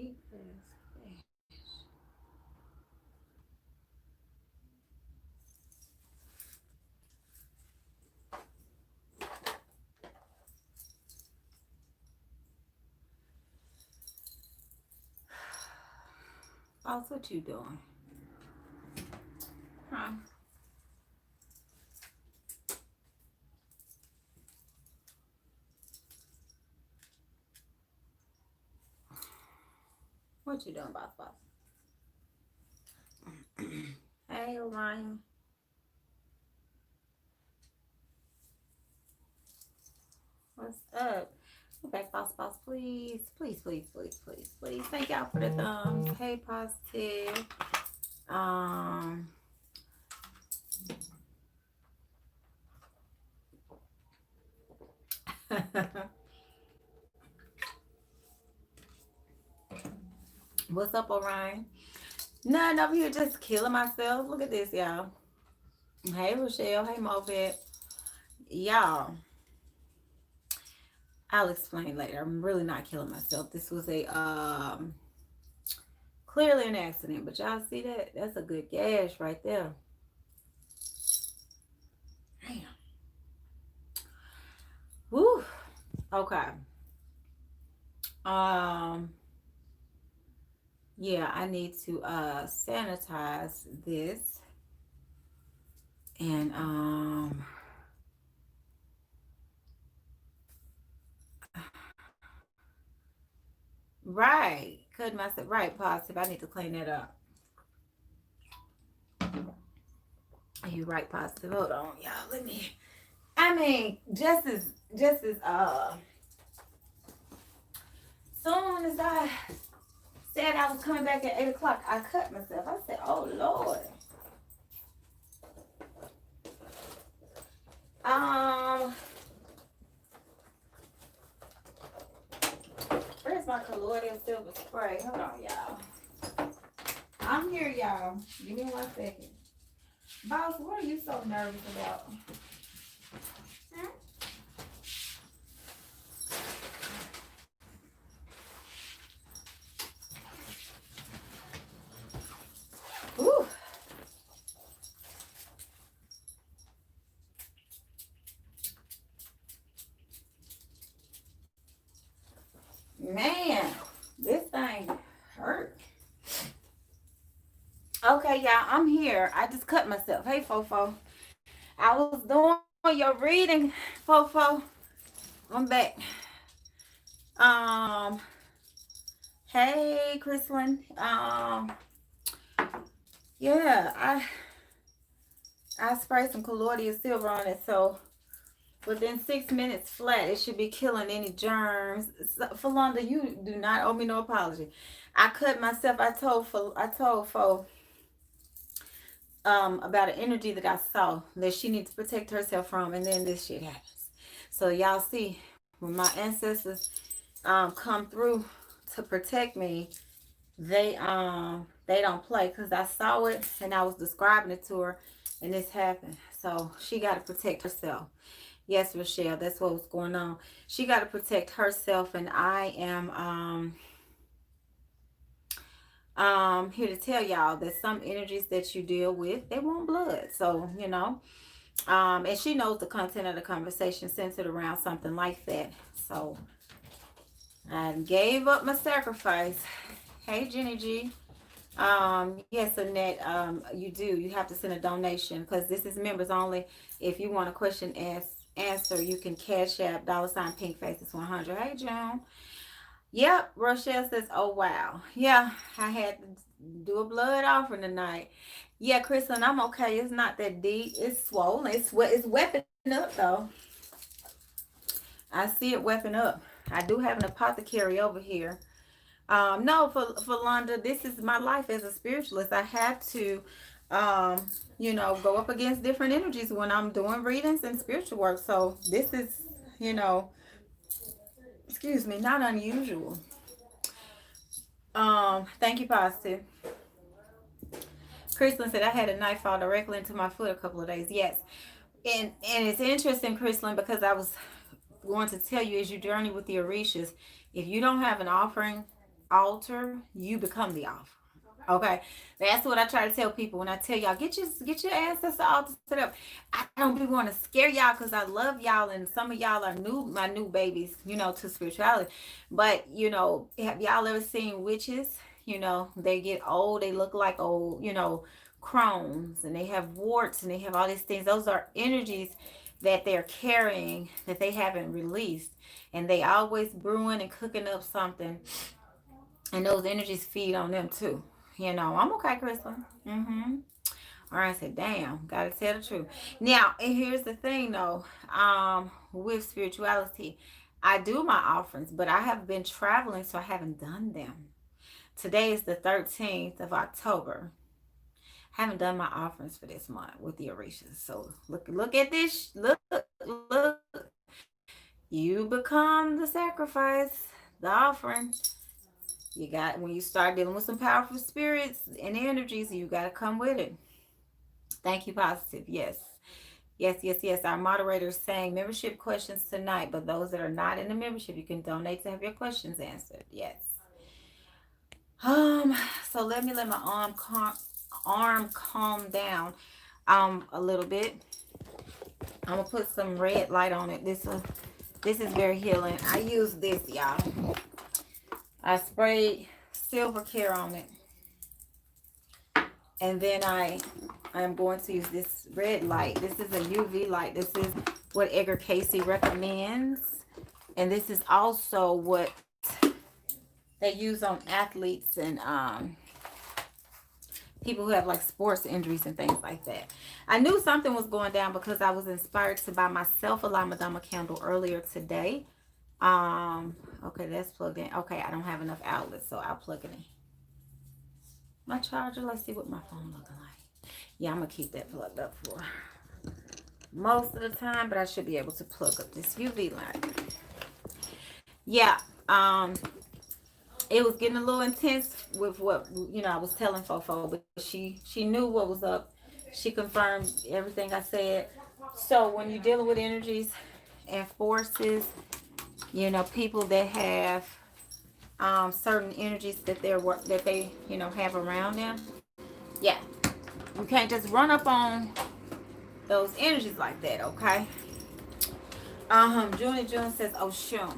deep ass flash. Boss, what you doing? Huh? What you doing, boss, boss? Hey, Orion. What's up? Go back, boss, boss, please. Please, please, please, please, please. Thank y'all for the thumbs. Hey, positive. Um, what's up, Orion? None over here just killing myself. Look at this, y'all. Hey, Rochelle. Hey, Moped. Y'all, I'll explain later. I'm really not killing myself. This was a clearly an accident, but y'all see that? That's a good gash right there. Damn. Woo. Okay. Um. Yeah, I need to sanitize this and right. Cut myself right, positive. I need to clean that up. You right, positive. Hold on, y'all. Let me. I mean, just as soon as I said I was coming back at 8 o'clock, I cut myself. I said, "Oh Lord." Um, where's my colloidal silver spray? Hold on, y'all. I'm here, y'all. Give me 1 second. Boss, what are you so nervous about? Hmm? Ooh, man, this thing hurt. Okay, y'all, I'm here. I just cut myself. Hey, Fofo. I was doing your reading, Fofo. I'm back. Um, hey, Chrislyn. Yeah, I sprayed some colloidal silver on it, so within 6 minutes flat, it should be killing any germs. So, Falonda, you do not owe me no apology. I cut myself. I told Fo about an energy that I saw that she needs to protect herself from, and then this shit happens. So y'all see, when my ancestors come through to protect me, they don't play, because I saw it and I was describing it to her, and this happened. So she got to protect herself. Yes, Rochelle, that's what was going on. She got to protect herself, and I am here to tell y'all that some energies that you deal with, they want blood. So and she knows the content of the conversation centered around something like that. So I gave up my sacrifice. Hey, Jenny G. Yes, Annette, you have to send a donation, because this is members only. If you want a question answer, you can cash app $ pink faces 100. Hey, Joan. Yep, Rochelle says, oh wow. Yeah, I had to do a blood offering tonight. Yeah, Kristen, I'm okay. It's not that deep. It's swollen. It's weapon up though. I see it weapon up. I do have an apothecary over here. No, for Londa, this is my life as a spiritualist. I have to, go up against different energies when I'm doing readings and spiritual work. So this is, you know, excuse me, not unusual. Thank you, Positive. Chrislyn said I had a knife fall directly into my foot a couple of days. Yes, and it's interesting, Chrislyn, because I was going to tell you, as you journey with the Orishas, if you don't have an offering altar, you become the offering. Okay, that's what I try to tell people when I tell y'all get your ancestor altar set up. I don't really want to scare y'all because I love y'all, and some of y'all are my new babies, to spirituality. But have y'all ever seen witches? They get old, they look like old, crones, and they have warts, and they have all these things. Those are energies that they're carrying that they haven't released, and they always brewing and cooking up something, and those energies feed on them too. I'm okay, Crystal. All right, I said, damn, gotta tell the truth. Now, and here's the thing though, with spirituality, I do my offerings, but I have been traveling, so I haven't done them. Today is the 13th of October. I haven't done my offerings for this month with the Orishas. So look at this. Look. You become the sacrifice, the offering. You got, when you start dealing with some powerful spirits and energies, you got to come with it. Thank you, positive. Yes. Yes. Our moderator is saying membership questions tonight, but those that are not in the membership, you can donate to have your questions answered. Yes. So let my arm calm down a little bit. I'm gonna put some red light on it. This is very healing. I use this, y'all. I sprayed silver care on it, and then I am going to use this red light. This is a UV light. This is what Edgar Casey recommends, and this is also what they use on athletes and people who have like sports injuries and things like that. I knew something was going down because I was inspired to buy myself a Lamadama candle earlier today. Okay, that's plugged in. Okay, I don't have enough outlets, so I'll plug it in. My charger, let's see what my phone looking like. Yeah, I'm gonna keep that plugged up for most of the time, but I should be able to plug up this UV light. Yeah, it was getting a little intense with what I was telling Fofo, but she knew what was up. She confirmed everything I said. So when you're dealing with energies and forces, people that have certain energies that they have around them, yeah, you can't just run up on those energies like that. Okay. June says Oshun.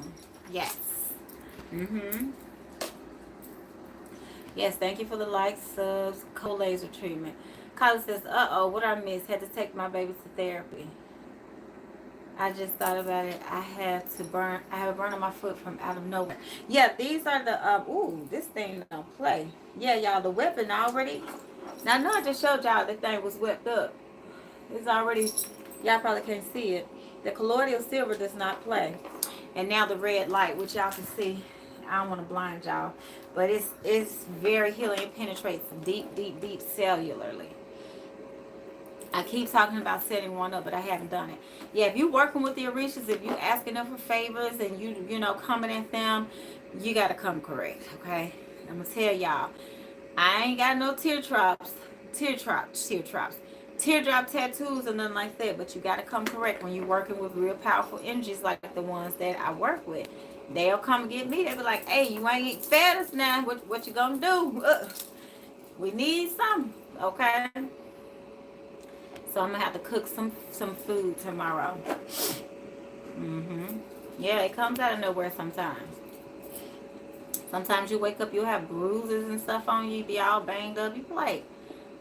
Yes. Yes, thank you for the likes, subs, co-laser treatment. Kyla says, what I missed? Had to take my baby to therapy. I just thought about it. I have a burn on my foot from out of nowhere. Yeah, these are the, this thing don't play. Yeah, y'all, the weapon already. Now, I know I just showed y'all the thing was whipped up. It's already, y'all probably can't see it. The colloidal silver does not play. And now the red light, which y'all can see. I don't want to blind y'all, but it's very healing. It penetrates deep cellularly. I keep talking about setting one up, but I haven't done it. Yeah, if you're working with the Orishas, if you're asking them for favors and you coming at them, you got to come correct, okay? I'm going to tell y'all, I ain't got no teardrop tattoos or nothing like that, but you got to come correct when you're working with real powerful energies like the ones that I work with. They'll come get me. They'll be like, hey, you ain't fed us now. What you gonna do? We need some, okay? So I'm gonna have to cook some food tomorrow. Yeah, it comes out of nowhere sometimes. Sometimes you wake up, you'll have bruises and stuff on you. You be all banged up. You be like,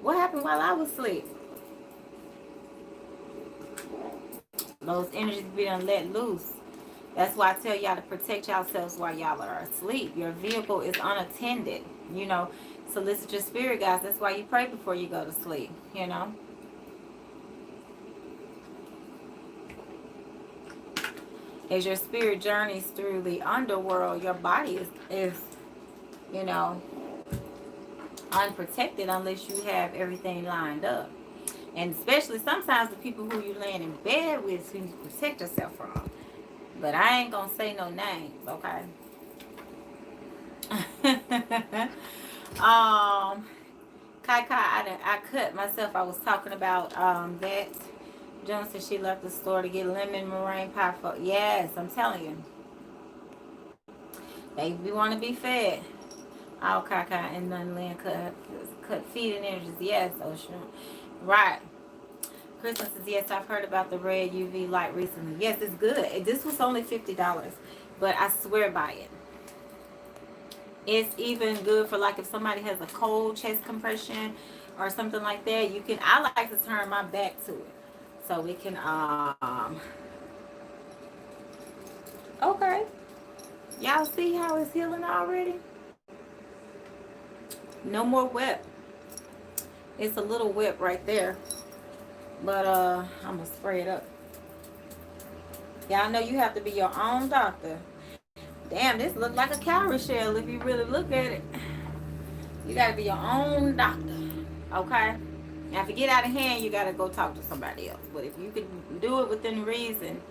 what happened while I was asleep? Those energies be done let loose. That's why I tell y'all to protect yourselves while y'all are asleep. Your vehicle is unattended, Solicit your spirit guides. That's why you pray before you go to sleep, As your spirit journeys through the underworld, your body is unprotected unless you have everything lined up. And especially sometimes the people who you laying in bed with, who you protect yourself from. But I ain't gonna say no names, okay? Kai, I cut myself. I was talking about that. Joan said she left the store to get lemon meringue pie Yes, I'm telling you. They want to be fed. Okay, okay, and then land cut feeding energies. Yes, Ocean. Right. Kristen says, yes, I've heard about the red UV light recently. Yes, it's good. This was only $50, but I swear by it. It's even good for like if somebody has a cold chest compression or something like that. You can. I like to turn my back to it, so we can. Okay, y'all see how it's healing already? No more whip. It's a little whip right there, but I'm gonna spray it up. Y'all know you have to be your own doctor. Damn, this looks like a cowrie shell if you really look at it. You gotta be your own doctor, okay? Now, if you get out of hand, you gotta go talk to somebody else. But if you can do it within reason,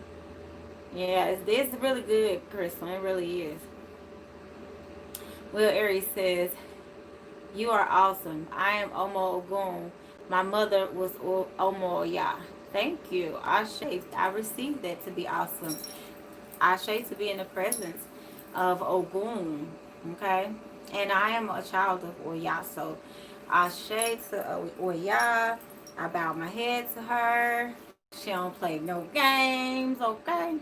yeah, it's really good, Crystal. It really is. Will Aries says, you are awesome. I am Omo Ogun. My mother was Omo Oya. Thank you. I received that to be awesome. Ashe to be in the presence of Ogun. Okay? And I am a child of Oya. So Ashe to Oya. I bow my head to her. She don't play no games. Okay?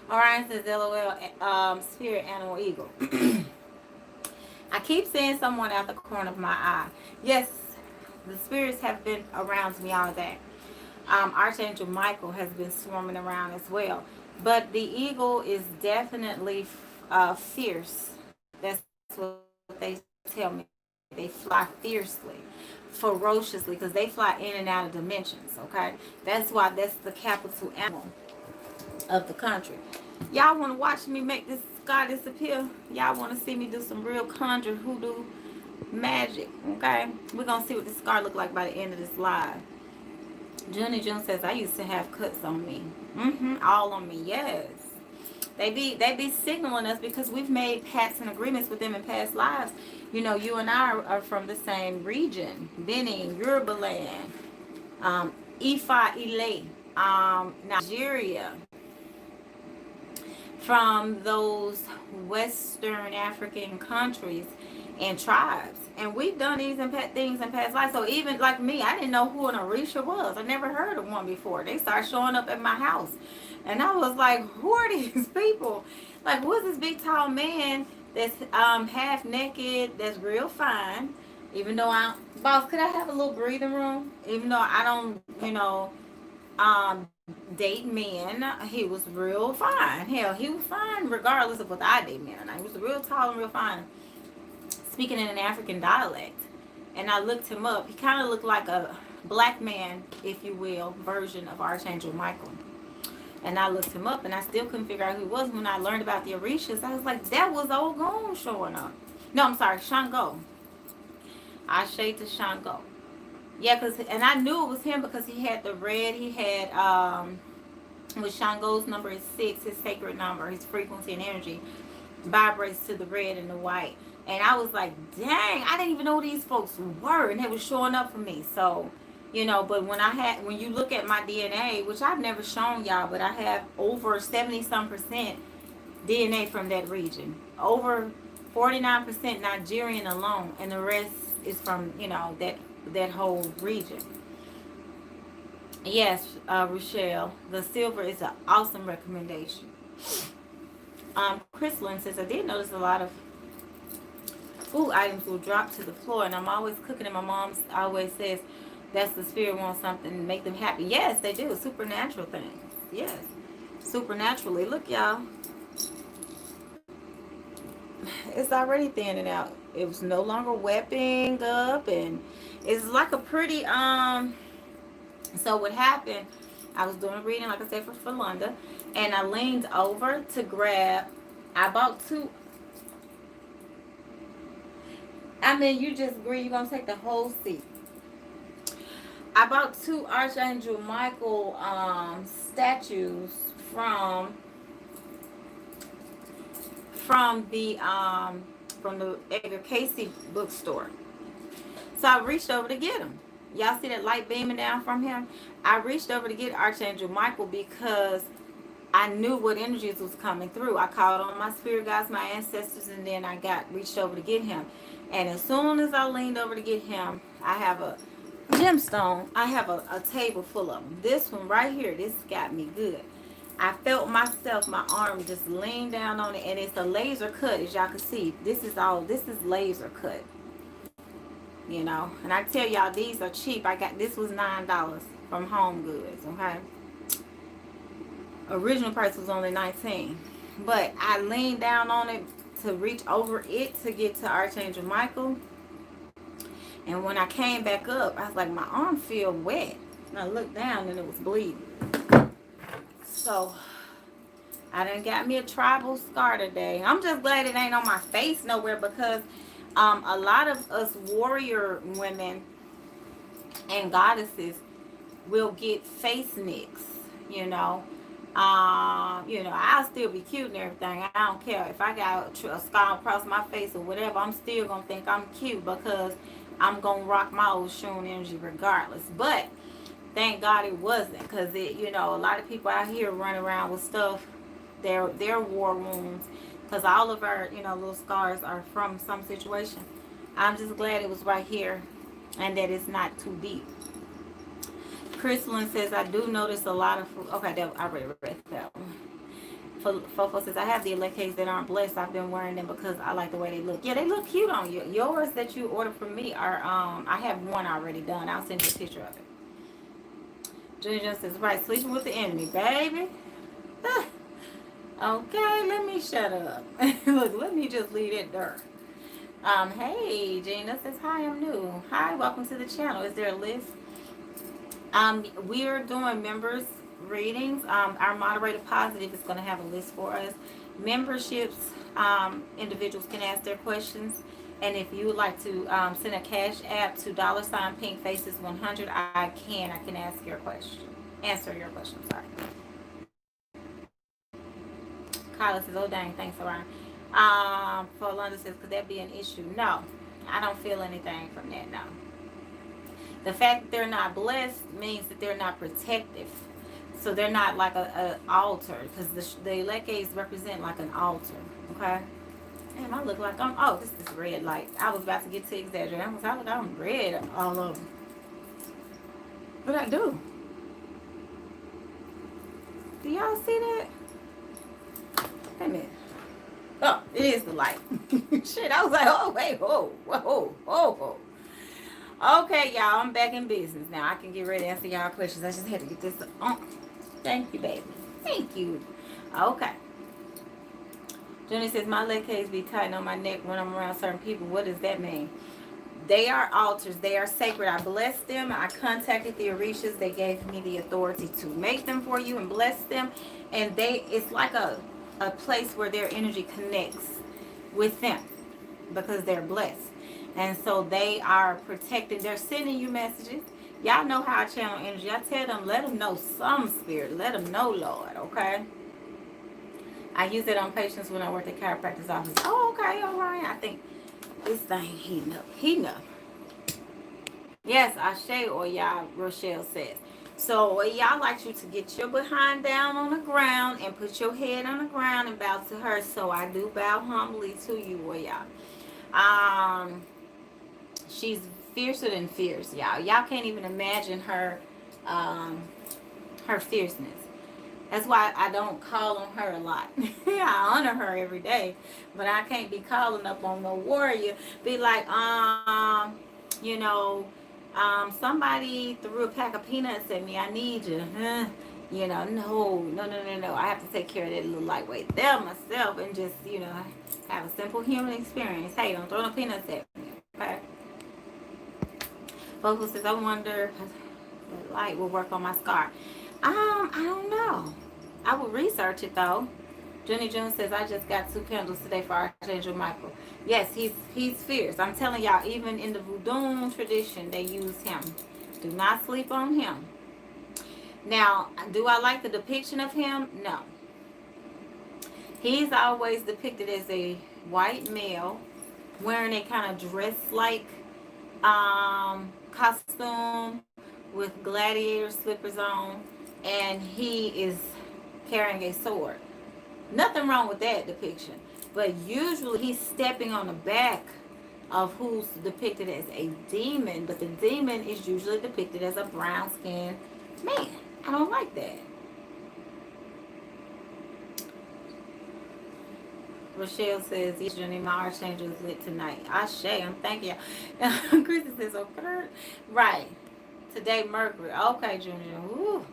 Orion says LOL, spirit animal eagle. I keep seeing someone out the corner of my eye. Yes, the spirits have been around me all day. Archangel Michael has been swarming around as well. But the eagle is definitely fierce. That's what they tell me. They fly fiercely, ferociously, because they fly in and out of dimensions, okay? That's why that's the capital animal of the country. Y'all want to watch me make this sky disappear? Y'all want to see me do some real conjure hoodoo magic, okay? We're going to see what this scar look like by the end of this live. Junie June says, I used to have cuts on me. All on me, yes. They be signaling us because we've made pacts and agreements with them in past lives. You know, you and I are from the same region. Benin, Yoruba land, Ifa, Ile, Nigeria. From those Western African countries and tribes. And we've done these things in past lives. So even like me, I didn't know who an Orisha was. I never heard of one before. They started showing up at my house. And I was like, who are these people? Like, who's this big tall man that's half naked, that's real fine? Even though boss, could I have a little breathing room? Even though I don't, date men, he was real fine. Hell, he was fine regardless of what I date men. He was real tall and real fine, speaking in an African dialect. And I looked him up. He kind of looked like a black man, if you will, version of Archangel Michael. And I looked him up, and I still couldn't figure out who he was. When I learned about the Orishas, I was like, that was Ogun showing up. No, I'm sorry, Shango. I shade to Shango. Yeah, and I knew it was him because he had the red. He had, with Shango's number is 6, his sacred number, his frequency and energy vibrates to the red and the white. And I was like, dang, I didn't even know who these folks were. And they were showing up for me. So, but when you look at my DNA, which I've never shown y'all, but I have over 70-some% DNA from that region. Over 49% Nigerian alone. And the rest is from, that whole region. Yes, Rochelle, the silver is an awesome recommendation. Chrysalin says, I did notice a lot of food items will drop to the floor, and I'm always cooking, and my mom always says that's the spirit wants something to make them happy. Yes, they do. Supernatural things. Yes, supernaturally. Look, y'all. It's already thinning out. It was no longer webbing up, and it's like a pretty so what happened, I was doing a reading, like I said, for Philunda, and I leaned over to grab, I bought 2. I mean, you just agree you're going to take the whole seat. I bought 2 Archangel Michael statues from the Edgar Casey bookstore. So I reached over to get them. Y'all see that light beaming down from him? I reached over to get Archangel Michael because I knew what energies was coming through. I called on my spirit guides, my ancestors, and then I reached over to get him. And as soon as I leaned over to get him, I have a gemstone. I have a table full of them. This one right here, this got me good. I felt myself, my arm just lean down on it, and it's a laser cut, as y'all can see. This is laser cut, you know. And I tell y'all, these are cheap. This was $9 from Home Goods, okay. Original price was only $19, but I leaned down on it to reach over it to get to Archangel Michael. And when I came back up, I was like, my arm feel wet. And I looked down and it was bleeding. So I done got me a tribal scar today. I'm just glad it ain't on my face nowhere, because a lot of us warrior women and goddesses will get face nicks, you know. I'll still be cute and everything. I don't care if I got a scar across my face or whatever. I'm still gonna think I'm cute, because I'm gonna rock my old Shun energy regardless. But thank God it wasn't, because a lot of people out here run around with stuff, their war wounds, because all of our little scars are from some situation. I'm just glad it was right here and that it's not too deep. Crystalline says, I do notice a lot of food. Okay, I already read that one. Fofo says, I have the electronics that aren't blessed. I've been wearing them because I like the way they look. Yeah, they look cute on you. Yours that you ordered from me are, I have one already done. I'll send you a picture of it. Junior says, right, sleeping with the enemy, baby. Okay, let me shut up. Look, let me just leave it there. Hey, Gina says, hi, I'm new. Hi, welcome to the channel. Is there a list? We are doing members readings. Our moderator Positive is going to have a list for us. Memberships, individuals can ask their questions. And if you would like to send a cash app to $pinkfaces100, I can answer your question. Sorry. Kyla says, oh dang, thanks, Orion. For London says, could that be an issue? No, I don't feel anything from that, no. The fact that they're not blessed means that they're not protective. So they're not like an altar, because the leques represent like an altar, okay? Damn, I look like this is red light. I was about to get to exaggerate. I look, I'm red all over. But I do. Do y'all see that? Wait a minute. Oh, it is the light. Shit, I was like, oh, wait, whoa. Okay, y'all, I'm back in business now. I can get ready to answer y'all questions. I just had to get this on. Thank you, baby. Thank you. Okay. Jenny says, my leg cage be tight on my neck when I'm around certain people. What does that mean? They are altars. They are sacred. I blessed them. I contacted the Orishas. They gave me the authority to make them for you and bless them. And it's like a place where their energy connects with them, because they're blessed. And so they are protected. They're sending you messages. Y'all know how I channel energy. I tell them, let them know some spirit. Let them know, Lord, okay? I use it on patients when I work at chiropractor's office. Oh, okay, all right. I think this thing heating up. Yes, Ashe, or y'all, Rochelle says. So y'all like you to get your behind down on the ground and put your head on the ground and bow to her. So I do bow humbly to you, or y'all. She's fiercer than fierce, y'all. Y'all can't even imagine her fierceness. That's why I don't call on her a lot. I honor her every day, but I can't be calling up on no warrior. Be like, somebody threw a pack of peanuts at me. I need you. No. I have to take care of that little lightweight there myself and just, have a simple human experience. Hey, don't throw no peanuts at me, okay? Focal says, I wonder if the light will work on my scar. I don't know. I will research it though. Jenny June says, I just got 2 candles today for Archangel Michael. Yes, he's fierce. I'm telling y'all, even in the voodoo tradition, they use him. Do not sleep on him. Now, do I like the depiction of him? No. He's always depicted as a white male wearing a kind of dress-like costume with gladiator slippers on, and he is carrying a sword. Nothing wrong with that depiction. But usually he's stepping on the back of who's depicted as a demon. But the demon is usually depicted as a brown skinned man. I don't like that. Rochelle says, yes, Jenny, my archangel is lit tonight. Ashe, I'm thanking you. Christy says, okay. Right. Today, Mercury. Okay, Junior. Ooh.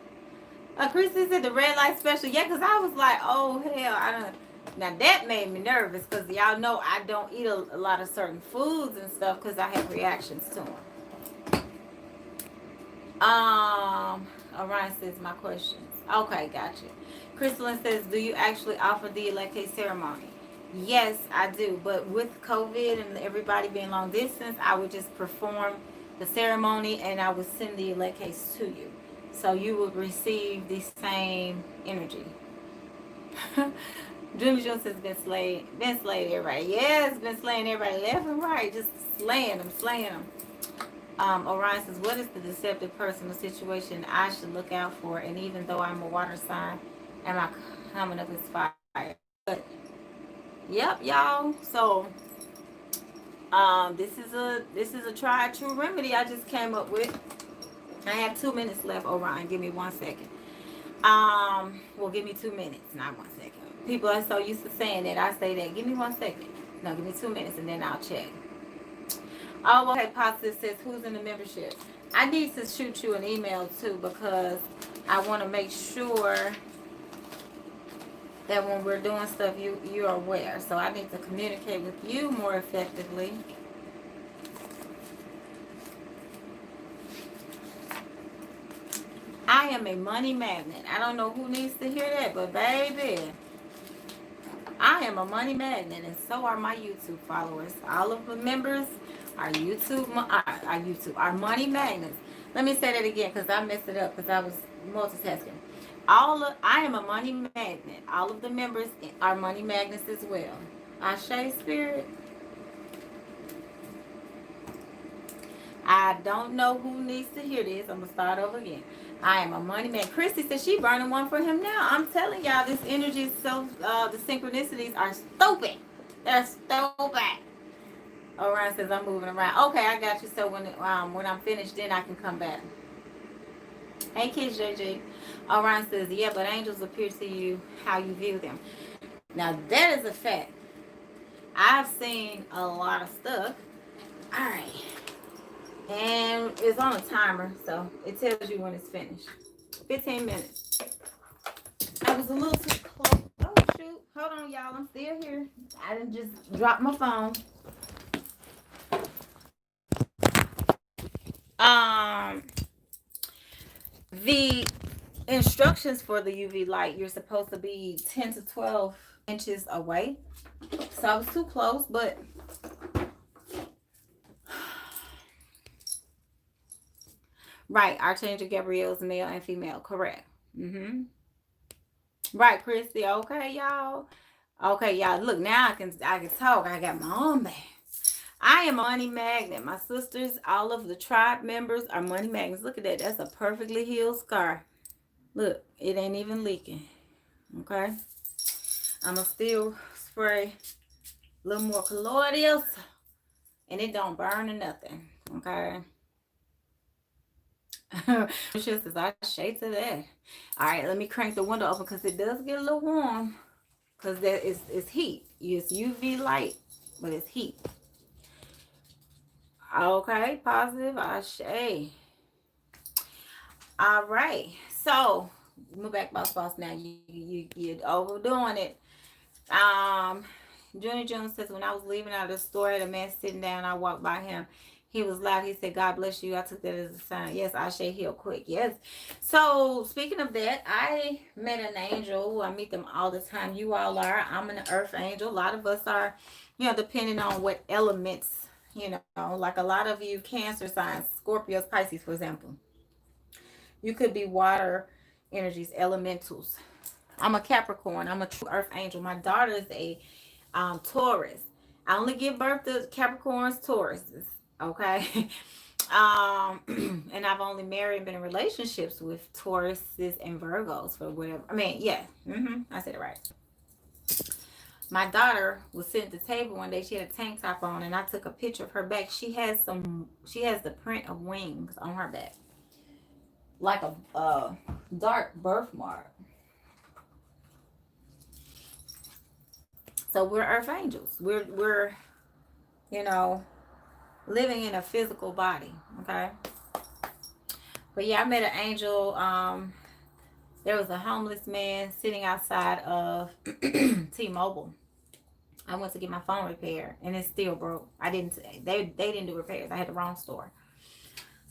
Christy said the red light special. Yeah, because I was like, oh, hell. I don't. Now, that made me nervous because y'all know I don't eat a lot of certain foods and stuff because I have reactions to them. Orion says, my questions. Okay, gotcha. Crystalline says, do you actually offer the Eleke ceremony? Yes, I do. But with COVID and everybody being long distance, I would just perform the ceremony and I would send the Elekes to you. So you would receive the same energy. Jimmy Jones has been slaying everybody. Yes, been slaying everybody left and right. Just slaying them. Orion says, what is the deceptive personal situation I should look out for? And even though I'm a water sign, am I coming up as fire? But, yep, y'all. So, this is a tried true remedy I just came up with. I have 2 minutes left, Orion. Give me 1 second. Well, give me 2 minutes, not 1 second. People are so used to saying that. I say that. Give me 1 second. No, give me 2 minutes and then I'll check. Oh, okay. Positive says, who's in the membership? I need to shoot you an email too because I want to make sure that when we're doing stuff, you're aware. So I need to communicate with you more effectively. I am a money magnet. I don't know who needs to hear that, but baby, I am a money magnet, and so are my YouTube followers. All of the members are are money magnets. Let me say that again because I messed it up because I was multitasking. I am a money magnet. All of the members are money magnets as well. Ashe Spirit. I don't know who needs to hear this. I'm gonna start over again. I am a money man. Christy said she burning one for him now. I'm telling y'all, this energy is so, the synchronicities are stupid. They're stupid. Orion says I'm moving around. Okay, I got you. So when I'm finished, then I can come back. Hey, kids, JJ. Orion says, yeah, but angels appear to you how you view them. Now, that is a fact. I've seen a lot of stuff. All right. And it's on a timer, so it tells you when it's finished. 15 minutes. I was a little too close. Oh, shoot. Hold on, y'all. I'm still here. I didn't just drop my phone. The instructions for the UV light, you're supposed to be 10 to 12 inches away. So I was too close, but right, Archangel Gabriel's male and female, correct. Right, Christy. Okay, y'all. Okay, y'all. Look, now I can talk. I got my own back. I am a money magnet. My sisters, all of the tribe members are money magnets. Look at that. That's a perfectly healed scar. Look, it ain't even leaking. Okay. I'm going to still spray a little more colloidal and it don't burn or nothing. Okay. Just as I shade to that. All right, let me crank the window open because it does get a little warm. Because there is heat. It's UV light, but it's heat. Okay, positive. I shade. All right. So move back, boss. Now you're overdoing it. Junior Jones says, when I was leaving out of the store, the man sitting down, I walked by him. He was loud. He said, God bless you. I took that as a sign. Yes, I shall heal quick. Yes. So speaking of that, I met an angel. I meet them all the time. You all are. I'm an earth angel. A lot of us are, depending on what elements, like a lot of you Cancer signs, Scorpios, Pisces, for example. You could be water energies, elementals. I'm a Capricorn. I'm a true earth angel. My daughter is a Taurus. I only give birth to Capricorns, Tauruses. Okay. And I've only married and been in relationships with Tauruses and Virgos for whatever. I mean, yeah. I said it right. My daughter was sitting at the table one day. She had a tank top on, and I took a picture of her back. She has some. She has the print of wings on her back, like a dark birthmark. So we're earth angels. We're you know living in a physical body. Okay. But yeah, I met an angel. There was a homeless man sitting outside of T-Mobile. I went to get my phone repaired, and it's still broke. I didn't. They didn't do repairs. I had the wrong store.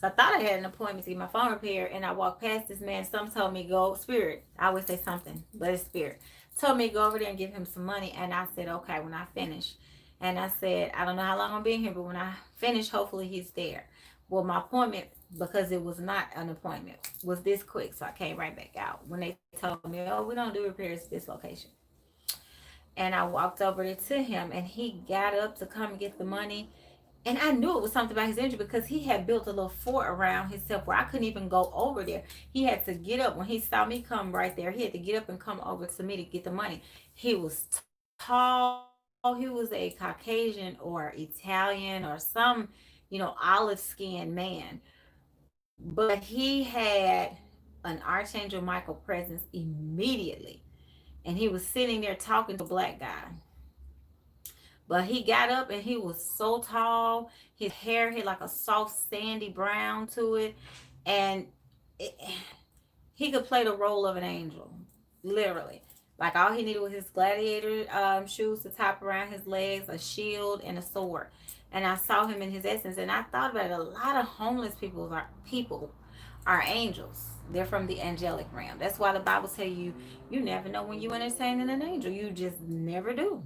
So I thought I had an appointment to get my phone repaired, and I walked past this man. Some told me go spirit. I always say something, but it's spirit. Told me to go over there and give him some money, and I said okay when I finish. And I said I don't know how long I'm being here, but when I finish, hopefully he's there. Well, my appointment, because it was not an appointment, was this quick, so I came right back out. When they told me, oh, we don't do repairs at this location. And I walked over there to him, and he got up to come and get the money. And I knew it was something about his energy because he had built a little fort around himself where I couldn't even go over there. He had to get up when he saw me come right there. He had to get up and come over to me to get the money. He was tall. He was a Caucasian or Italian or some, olive skinned man. But he had an Archangel Michael presence immediately. And he was sitting there talking to a black guy. But he got up and he was so tall. His hair had like a soft sandy brown to it. And it, he could play the role of an angel. Literally. Like all he needed was his gladiator shoes to top around his legs, a shield, and a sword. And I saw him in his essence. And I thought about it. A lot of homeless people are angels. They're from the angelic realm. That's why the Bible tells you, you never know when you entertaining an angel. You just never do.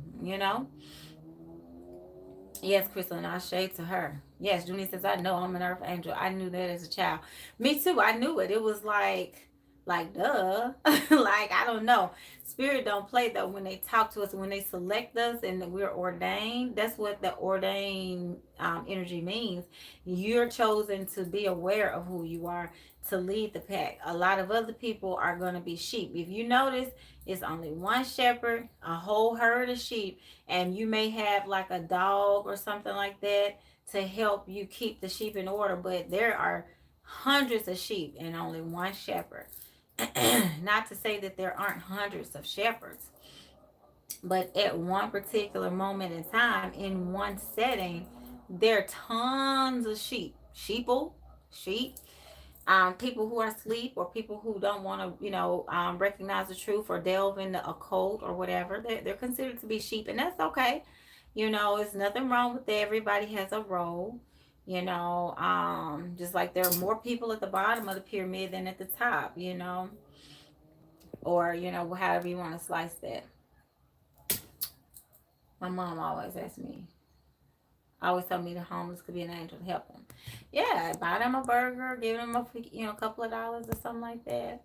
Yes, Crystal, and I shade to her. Yes, Junie says, I know I'm an earth angel. I knew that as a child. Me too. I knew it. It was like duh. Like, I don't know. Spirit don't play though when they talk to us, when they select us and we're ordained. That's what the ordained energy means. You're chosen to be aware of who you are, to lead the pack. A lot of other people are going to be sheep. If you notice, it's only one shepherd, a whole herd of sheep, and you may have like a dog or something like that to help you keep the sheep in order, but there are hundreds of sheep and only one shepherd. Not to say that there aren't hundreds of shepherds, but at one particular moment in time, in one setting, there are tons of sheep, people who are asleep or people who don't want to, recognize the truth or delve in the occult or whatever. They're considered to be sheep, and that's okay. It's nothing wrong with that. Everybody has a role. Just like there are more people at the bottom of the pyramid than at the top. Or however you want to slice that. My mom always asked me. Always told me the homeless could be an angel to help them. Yeah, buy them a burger, give them a couple of dollars or something like that.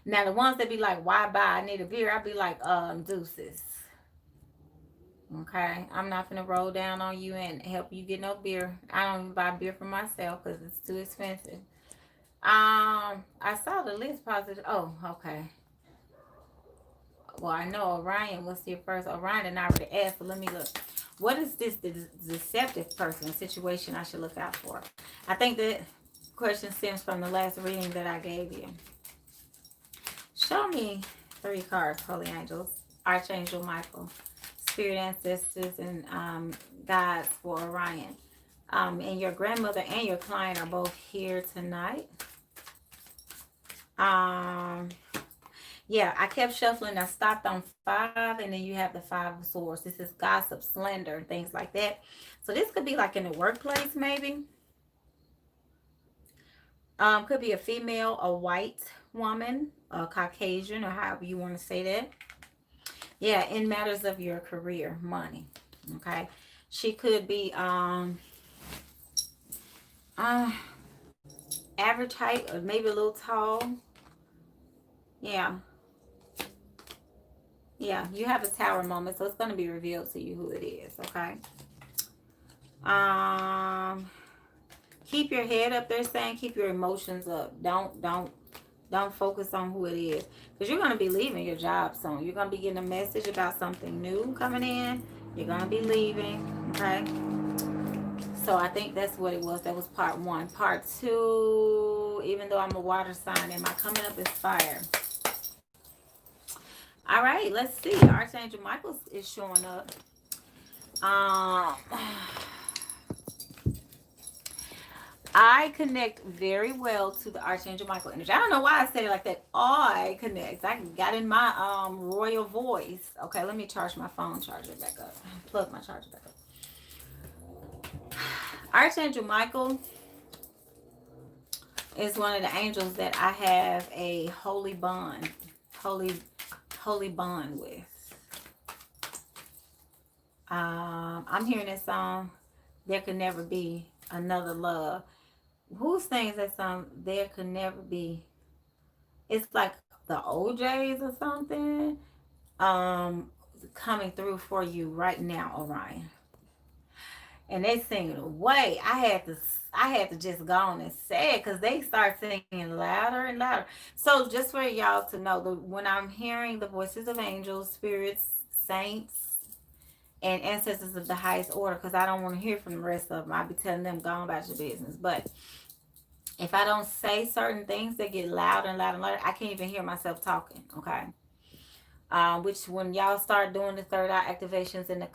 Now the ones that be like, why buy? I need a beer. I'd be like, deuces. Okay, I'm not gonna roll down on you and help you get no beer. I don't even buy beer for myself because it's too expensive. I saw the list positive. Oh, okay. Well, I know Orion was here first. Orion and I already asked, but let me look. What is this deceptive person situation I should look out for? I think that question stems from the last reading that I gave you. Show me 3 cards, Holy Angels, Archangel Michael, Spirit Ancestors, and Guides for Orion. And your grandmother and your client are both here tonight. Yeah, I kept shuffling. I stopped on 5, and then you have the 5 of Swords. This is gossip, slander, and things like that. So this could be like in the workplace, maybe. Could be a female, a white woman, a Caucasian, or however you want to say that. Yeah, in matters of your career, money. Okay, she could be average height or maybe a little tall. Yeah. Yeah, you have a tower moment, so it's going to be revealed to you who it is, okay? Keep your head up, they're saying. Keep your emotions up. Don't focus on who it is, because you're going to be leaving your job soon. You're going to be getting a message about something new coming in. You're going to be leaving, okay? So I think that's what it was. That was part one. Part two, even though I'm a water sign, am I coming up as fire? All right, let's see. Archangel Michael is showing up. Um, I connect very well to the Archangel Michael energy. I don't know why I said it like that. I connect. I got in my royal voice. Okay, let me charge my phone charger back up. Plug my charger back up. Archangel Michael is one of the angels that I have a holy bond, holy bond with. I'm hearing this song, There Could Never Be Another Love. Who sings that song? There could never be. It's like the OJs or something. Coming through for you right now, Orion. And they singing away. I had to just go on and say it, because they start singing louder and louder. So just for y'all to know, when I'm hearing the voices of angels, spirits, saints, and ancestors of the highest order, because I don't want to hear from the rest of them. I'll be telling them, go on about your business. But if I don't say certain things, they get louder and louder and louder. I can't even hear myself talking. Okay. Which when y'all start doing the third eye activations in the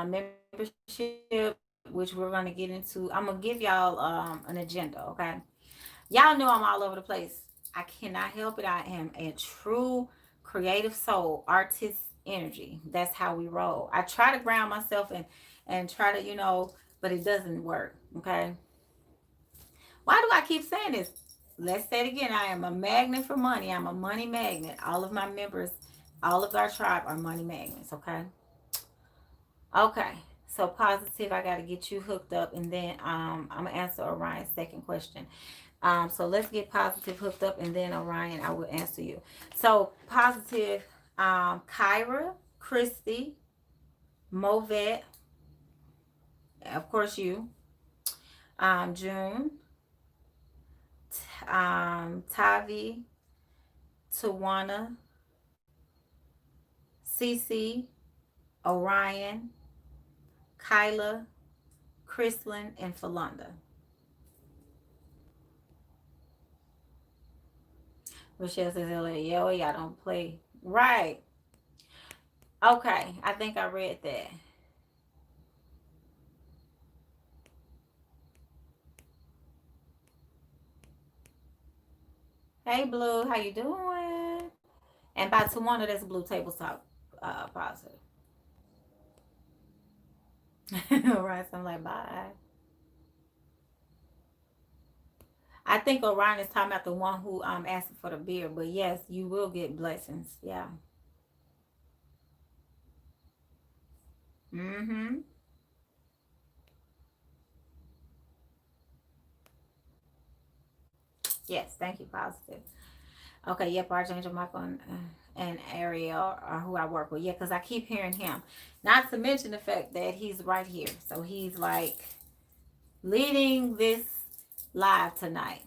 membership, which we're gonna get into, I'm gonna give y'all an agenda. Okay. Y'all know I'm all over the place. I cannot help it. I am a true creative soul, artist energy. That's how we roll. I try to ground myself and try to, but it doesn't work. Okay. Why do I keep saying this? Let's say it again. I am a magnet for money. I'm a money magnet. All of my members, all of our tribe are money magnets. Okay. Okay. So positive, I got to get you hooked up, and then I'm gonna answer Orion's second question. So let's get positive hooked up, and then Orion, I will answer you. So positive, Kyra, Christy, Movet, of course you, June, Tavi, Tawana, Cece, Orion, Kyla, Chrislyn, and Falonda. Rochelle says, yo, y'all don't play. Right. Okay. I think I read that. Hey, Blue. How you doing? And by Tawana, that's Blue Table Talk positive. Right. So I'm like, bye. I think Orion is talking about the one who asked for the beer. But yes, you will get blessings. Yeah. Mm-hmm. Yes, thank you, positive. Okay, yep, Archangel Michael and Ariel are who I work with. Yeah, because I keep hearing him. Not to mention the fact that he's right here. So he's like leading this live tonight.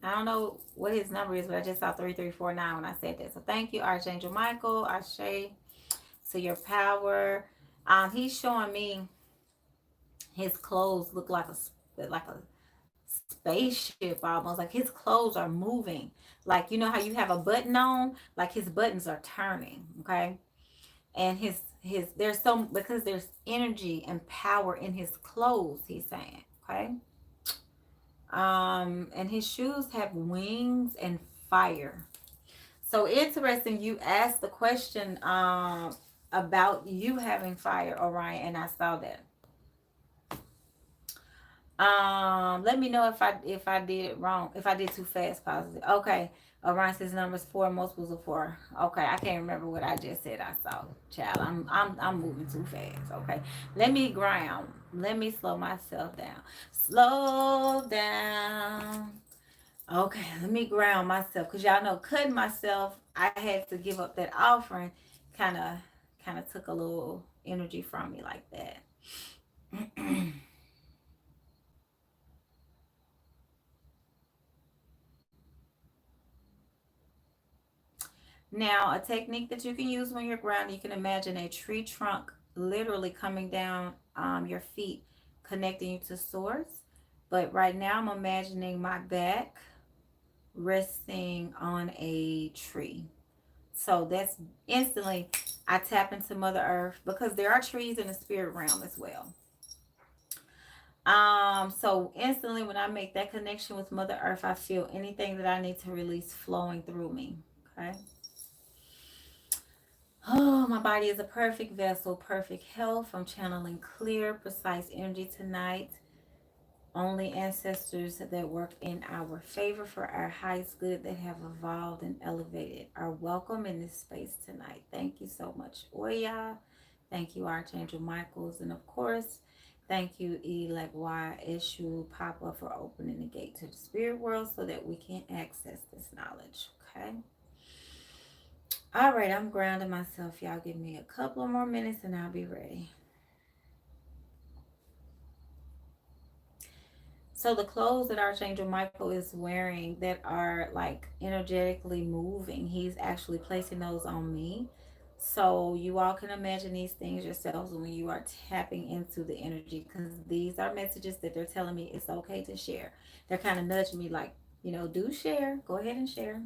I don't know what his number is, but I just saw 3349 when I said that. So thank you, Archangel Michael. Ashe to your power. He's showing me his clothes look like a spaceship almost. Like his clothes are moving. Like you know how you have a button on? Like his buttons are turning. Okay. And his there's so because there's energy and power in his clothes, he's saying. Okay. And his shoes have wings and fire. So interesting, you asked the question about you having fire, Orion, and I saw that. Let me know if I did it wrong, if I did too fast, positive. Okay. Orion says numbers 4, multiples of 4. Okay, I can't remember what I just said I saw. Child, I'm moving too fast. Okay. Let me ground. Let me slow myself down. Slow down. Okay, let me ground myself. Because y'all know cutting myself, I had to give up that offering. Kind of took a little energy from me like that. Now, a technique that you can use when you're grounded, you can imagine a tree trunk literally coming down your feet, connecting you to source. But right now, I'm imagining my back resting on a tree. So that's instantly I tap into Mother Earth because there are trees in the spirit realm as well. So instantly when I make that connection with Mother Earth, I feel anything that I need to release flowing through me. Okay. Oh, my body is a perfect vessel, perfect health. I'm channeling clear, precise energy tonight. Only ancestors that work in our favor for our highest good that have evolved and elevated are welcome in this space tonight. Thank you so much, Oya. Thank you, Archangel Michaels. And of course, thank you, Elegwa Eshu Papa, for opening the gate to the spirit world so that we can access this knowledge. Okay. All right, I'm grounding myself. Y'all give me a couple of more minutes and I'll be ready. So the clothes that Archangel Michael is wearing that are like energetically moving, he's actually placing those on me. So you all can imagine these things yourselves when you are tapping into the energy because these are messages that they're telling me it's okay to share. They're kind of nudging me like, do share. Go ahead and share.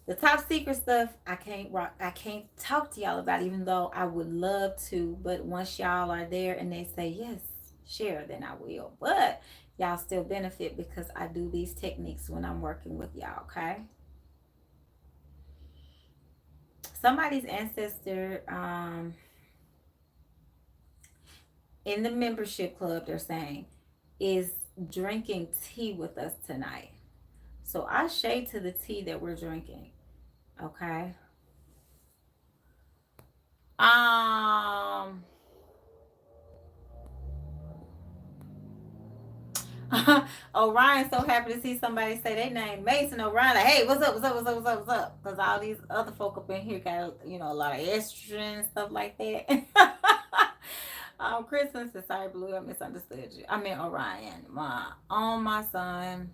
The top secret stuff I can't talk to y'all about even though I would love to, but once y'all are there and they say yes, share, then I will. But y'all still benefit because I do these techniques when I'm working with y'all, okay? Somebody's ancestor in the membership club, they're saying, is drinking tea with us tonight. So I shade to the tea that we're drinking, okay? Um Orion's so happy to see somebody say their name, Mason Orion. Like, hey, what's up? What's up? What's up? What's up? What's up? Because all these other folk up in here got a lot of estrogen and stuff like that. Christmas is sorry, Blue. I misunderstood you. I meant Orion. My son.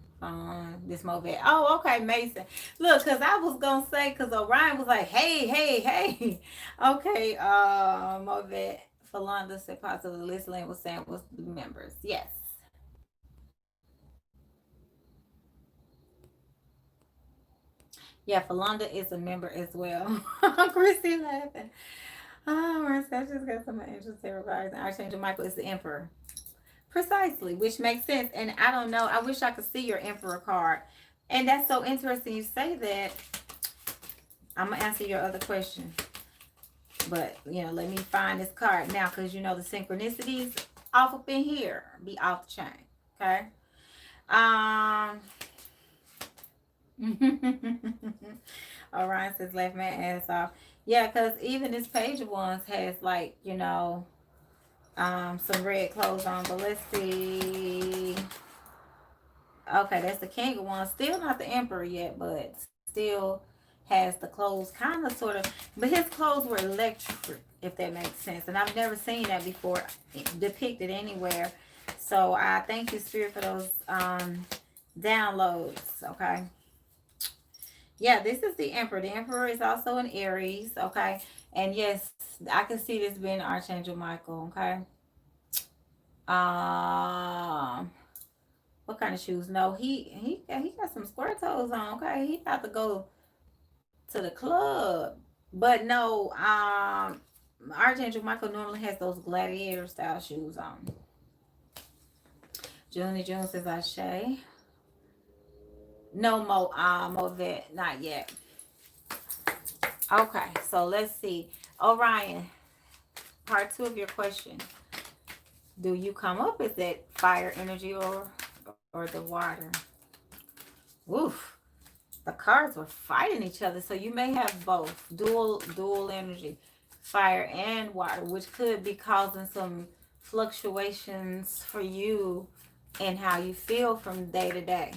This Movet. Oh, okay, Mason. Look, cause I was gonna say, cause Orion was like, hey, hey, hey. Okay, Movet. Philanda said possibly listening was saying was the members. Yes. Yeah, Falonda is a member as well. Christy laughing. Oh, my just got some interest in regards. Archangel Michael is the emperor. Precisely, which makes sense. And I don't know. I wish I could see your emperor card. And that's so interesting you say that. I'm going to answer your other question. But, let me find this card now because, the synchronicities off up in here be off the chain. Okay? Um, Orion says, laugh my ass off. Yeah, because even this page of wands has like, some red clothes on. But let's see. Okay, that's the king of wands. Still not the emperor yet, but still has the clothes kind of sort of. But his clothes were electric, if that makes sense. And I've never seen that before depicted anywhere. So I thank you, Spirit, for those downloads. Okay. Yeah, this is the emperor. The emperor is also an Aries, okay? And yes, I can see this being Archangel Michael, okay? Um, what kind of shoes? No, he got some square toes on, okay? He about to go to the club. But no, Archangel Michael normally has those gladiator style shoes on. Junie June says Ashe. No more vet, not yet. Okay, so let's see. Orion, part two of your question. Do you come up with that fire energy or the water? Oof. The cards were fighting each other, so you may have both dual energy, fire and water, which could be causing some fluctuations for you and how you feel from day to day.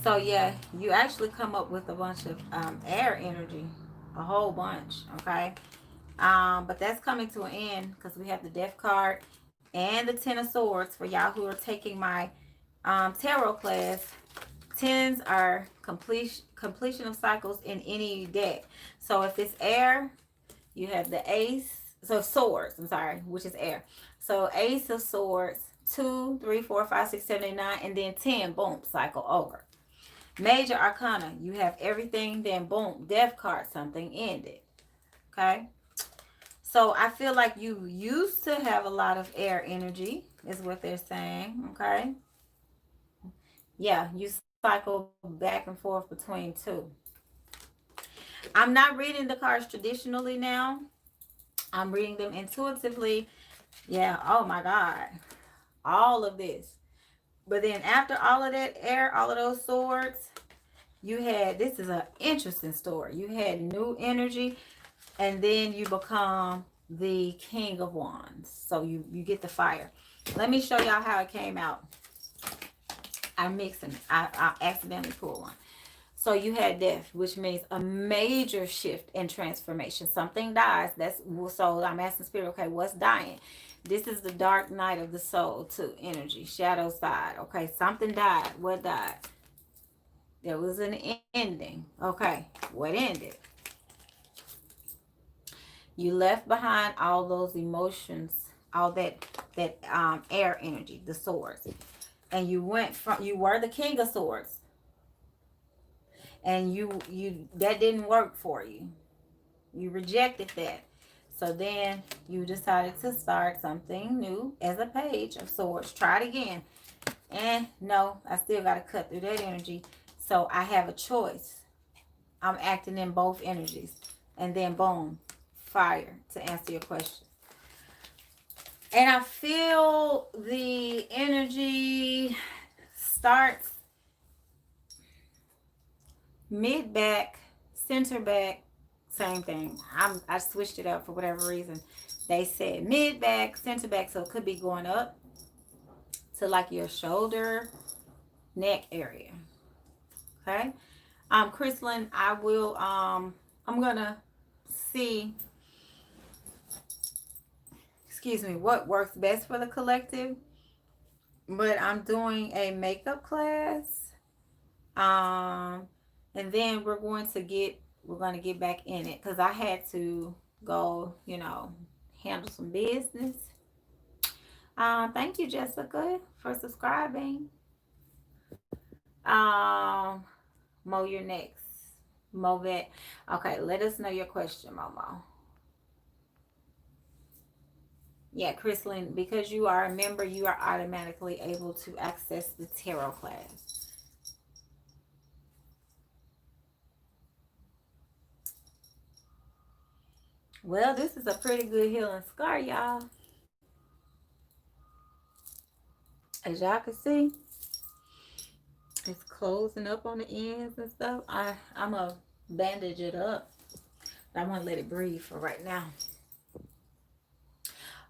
So yeah, you actually come up with a bunch of air energy, a whole bunch. Okay. But that's coming to an end because we have the Death card and the Ten of Swords for y'all who are taking my tarot class, tens are completion of cycles in any deck. So if it's air, you have the ace. So swords, I'm sorry, which is air. So ace of swords, 2, 3, 4, 5, 6, 7, 8, 9, and then 10, boom, cycle over. Major arcana, you have everything, then boom, death card, something ended. Okay. So I feel like you used to have a lot of air energy, is what they're saying. Okay. Yeah, you cycle back and forth between two. I'm not reading the cards traditionally now. I'm reading them intuitively. Yeah, oh my God. All of this. But then after all of that air, all of those swords, you had, this is an interesting story. You had new energy, and then you become the King of Wands. So you get the fire. Let me show y'all how it came out. I'm mixing it. I accidentally pulled one. So you had death, which means a major shift and transformation. Something dies. That's so I'm asking spirit, okay, what's dying? This is the dark night of the soul too. Energy, shadow side. Okay, something died. What died? There was an ending. Okay, what ended? You left behind all those emotions, all that air energy, the swords, and you went from, you were the king of swords, and you that didn't work for you. You rejected that. So then you decided to start something new as a page of swords. Try it again. And no, I still got to cut through that energy. So I have a choice. I'm acting in both energies. And then boom, fire, to answer your question. And I feel the energy starts mid back, center back, same thing. I switched it up for whatever reason. They said mid back, center back, so it could be going up to like your shoulder, neck area. Okay. Crystalline, I will I'm gonna see, excuse me, what works best for the collective. But I'm doing a makeup class. Um and then we're going to get back in it because I had to go, handle some business. Thank you, Jessica, for subscribing. Um, Mo, you're next. Movet. Okay, let us know your question, Momo. Yeah, Chrislyn, because you are a member, you are automatically able to access the tarot class. Well, this is a pretty good healing scar, y'all. As y'all can see, it's closing up on the ends and stuff. I'm going to bandage it up. I'm going to let it breathe for right now.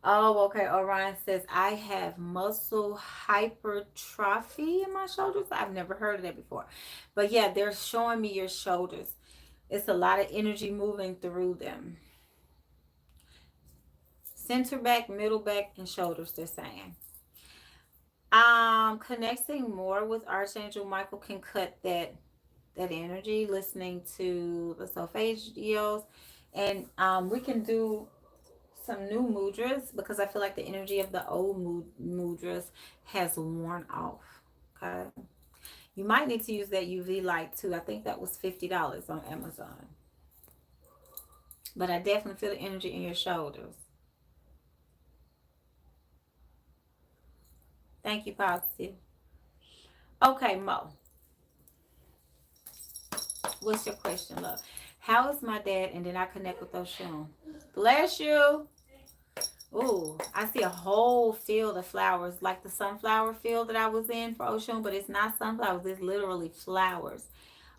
Oh, okay. Orion says, I have muscle hypertrophy in my shoulders. I've never heard of that before. But yeah, they're showing me your shoulders. It's a lot of energy moving through them. Center back, middle back, and shoulders, they're saying. Connecting more with Archangel Michael can cut that energy, listening to the solfeggios. And we can do some new mudras because I feel like the energy of the old mudras has worn off. Okay. You might need to use that UV light too. I think that was $50 on Amazon. But I definitely feel the energy in your shoulders. Thank you, Positive. Okay, Mo. What's your question, love? How is my dad? And then I connect with Oshun. Bless you. Ooh, I see a whole field of flowers, like the sunflower field that I was in for Oshun, but it's not sunflowers. It's literally flowers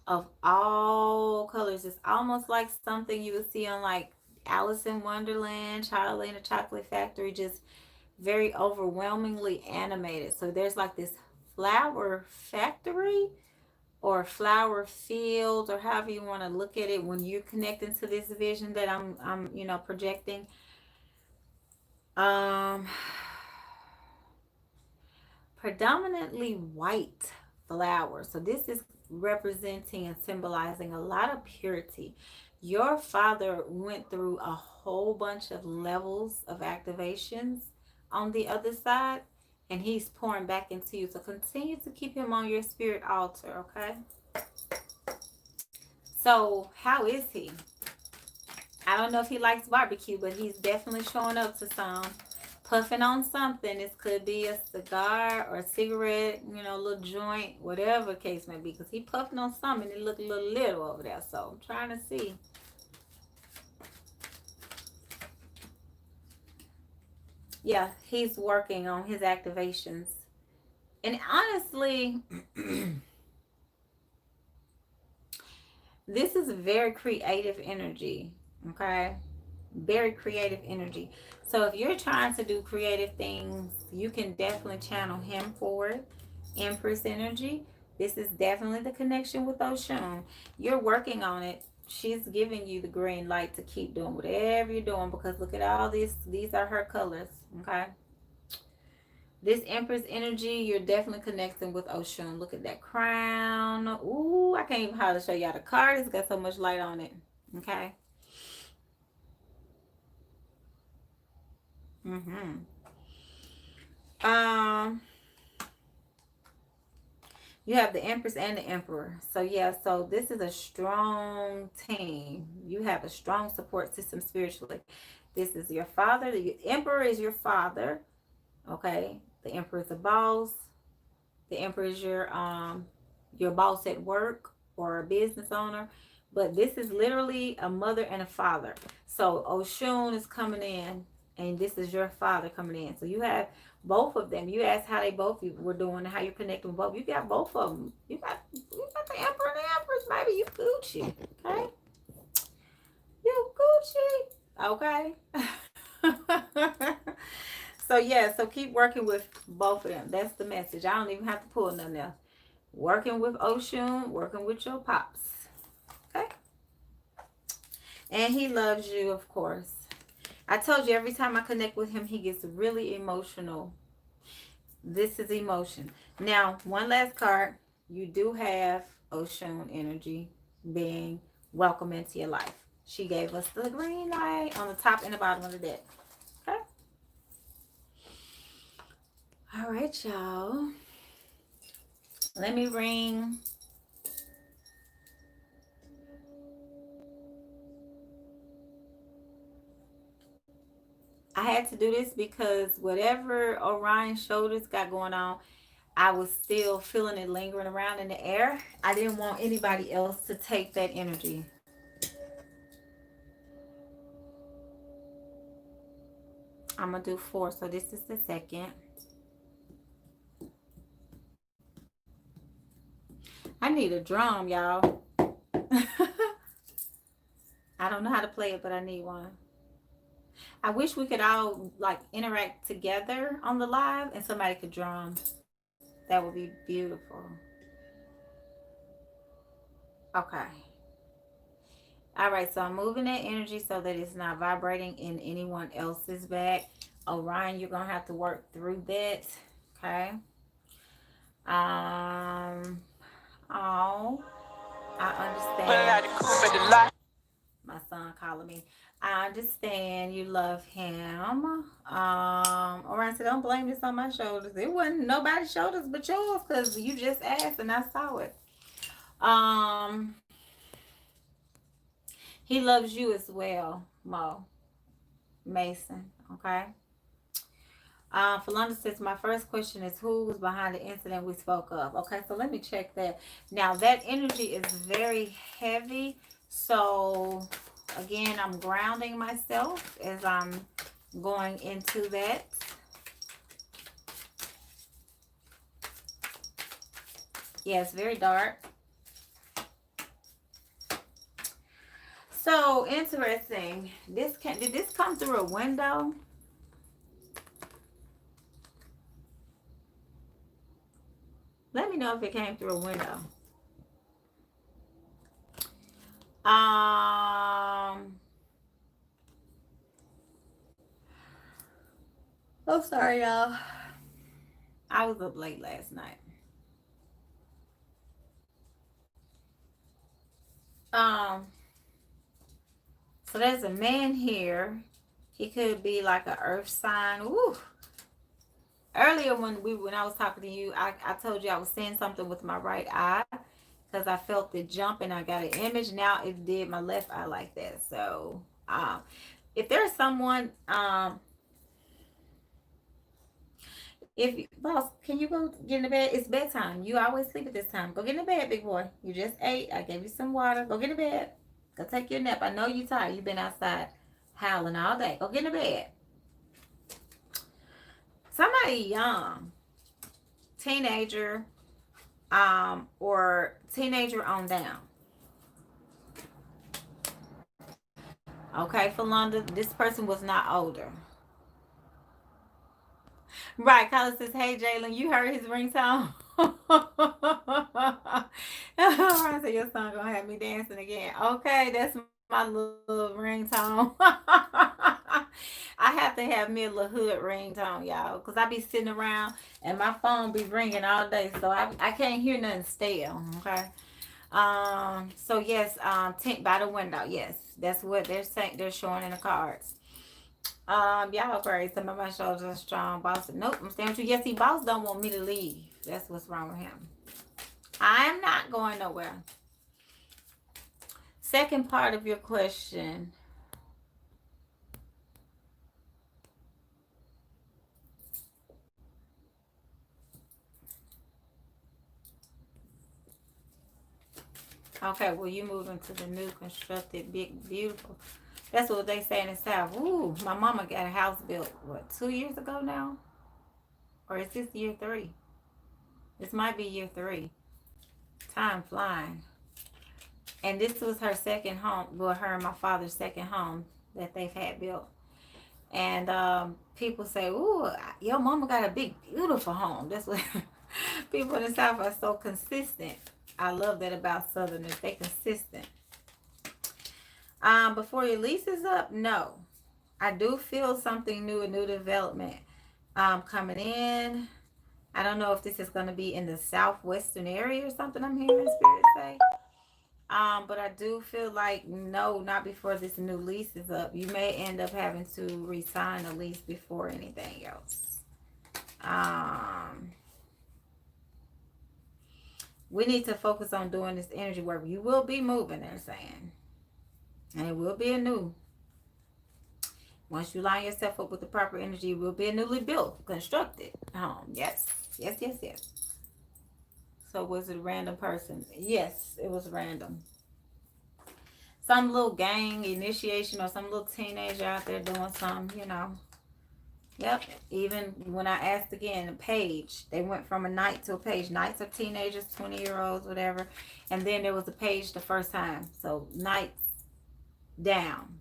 of all colors. It's almost like something you would see on like Alice in Wonderland, Charlie and the Chocolate Factory, just very overwhelmingly animated. So there's like this flower factory or flower field, or however you want to look at it when you're connecting to this vision that I'm projecting. Um predominantly white flowers. So this is representing and symbolizing a lot of purity. Your father went through a whole bunch of levels of activations on the other side, and he's pouring back into you. So continue to keep him on your spirit altar, okay? So how is he? I don't know if he likes barbecue, but he's definitely showing up to some. Puffing on something. This could be a cigar or a cigarette, you know, a little joint, whatever case may be. Because he puffing on something and it looked a little over there. So I'm trying to see. Yeah, he's working on his activations. And honestly, this is a very creative energy. Okay? Very creative energy. So if you're trying to do creative things, you can definitely channel him forward. Empress energy. This is definitely the connection with Oshun. You're working on it. She's giving you the green light to keep doing whatever you're doing, because look at all this. These are her colors. Okay. This Empress energy, you're definitely connecting with Oshun. Look at that crown. Ooh, I can't even hardly show y'all the card. It's got so much light on it. Okay. Mm-hmm. Um, you have the Empress and the Emperor. So yeah, so this is a strong team. You have a strong support system spiritually. This is your father. The Emperor is your father. Okay. The Emperor is the boss. The Emperor is your boss at work or a business owner. But this is literally a mother and a father. So Oshun is coming in, and this is your father coming in. So you have both of them. You asked how they both were doing and how you're connecting with both. You got both of them. You got the Emperor and the Empress, baby. You Gucci. Okay? You Gucci. Okay? So yeah, so keep working with both of them. That's the message. I don't even have to pull nothing else. Working with Oshun, working with your pops. Okay? And he loves you, of course. I told you every time I connect with him, he gets really emotional. This is emotion. Now, one last card. You do have Oshun energy being welcome into your life. She gave us the green light on the top and the bottom of the deck. Okay? All right, y'all. Let me ring. I had to do this because whatever Orion's shoulders got going on, I was still feeling it lingering around in the air. I didn't want anybody else to take that energy. I'm going to do 4. So this is the second. I need a drum, y'all. I don't know how to play it, but I need one. I wish we could all like interact together on the live and somebody could drum. That would be beautiful. Okay. All right, so I'm moving that energy so that it's not vibrating in anyone else's back. Orion, you're going to have to work through that. Okay. Oh, I understand. My son calling me. I understand you love him. Orion said, don't blame this on my shoulders. It wasn't nobody's shoulders but yours because you just asked and I saw it. He loves you as well, Mo. Mason, okay? Philanda says, my first question is who was behind the incident we spoke of? Okay, so let me check that. Now, that energy is very heavy. So, again, I'm grounding myself as I'm going into that. Yeah, it's very dark. So, interesting. Did this come through a window? Let me know if it came through a window. I'm sorry, y'all. I was up late last night. Um, so there's a man here. He could be like an earth sign. Ooh. Earlier when I was talking to you, I told you I was seeing something with my right eye because I felt it jump and I got an image. Now it did my left eye like that. So if there's someone if boss, can you go get in the bed? It's bedtime. You always sleep at this time. Go get in the bed, big boy. You just ate. I gave you some water. Go get in the bed. Go take your nap. I know you're tired. You've been outside howling all day. Go get in the bed. Somebody young, teenager, or teenager on down. Okay, for London, this person was not older. Right, Carla says, hey Jalen, you heard his ringtone? I said, your son gonna have me dancing again. Okay, that's my little ringtone. I have to have me a little hood ringtone, y'all, because I be sitting around and my phone be ringing all day, so I can't hear nothing still, okay? So yes, tent by the window, yes, that's what they're saying, they're showing in the cards. Y'all crazy. Some of my shoulders are strong. Boss, nope, I'm staying with you. Yes, see, boss don't want me to leave. That's what's wrong with him. I'm not going nowhere. Second part of your question. Okay, well, you moving to the new constructed, big, beautiful. That's what they say in the South. Ooh, my mama got a house built, what, 2 years ago now? Or is this year 3? This might be year 3. Time flying. And this was her second home. Well, her and my father's second home that they've had built. And people say, ooh, your mama got a big, beautiful home. That's what people in the South are so consistent. I love that about Southerners. They consistent. Before your lease is up, no. I do feel something new, a new development coming in. I don't know if this is going to be in the southwestern area or something I'm hearing Spirit say. But I do feel like, no, not before this new lease is up. You may end up having to re-sign a lease before anything else. We need to focus on doing this energy work. You will be moving, they're saying. And it will be a new. Once you line yourself up with the proper energy, it will be a newly built, constructed home. Yes. Yes, yes, yes. So was it a random person? Yes, it was random. Some little gang initiation or some little teenager out there doing something, you know. Yep. Even when I asked again, a page, they went from a knight to a page. Knights are teenagers, 20-year-olds, whatever. And then there was a page the first time. So knights down.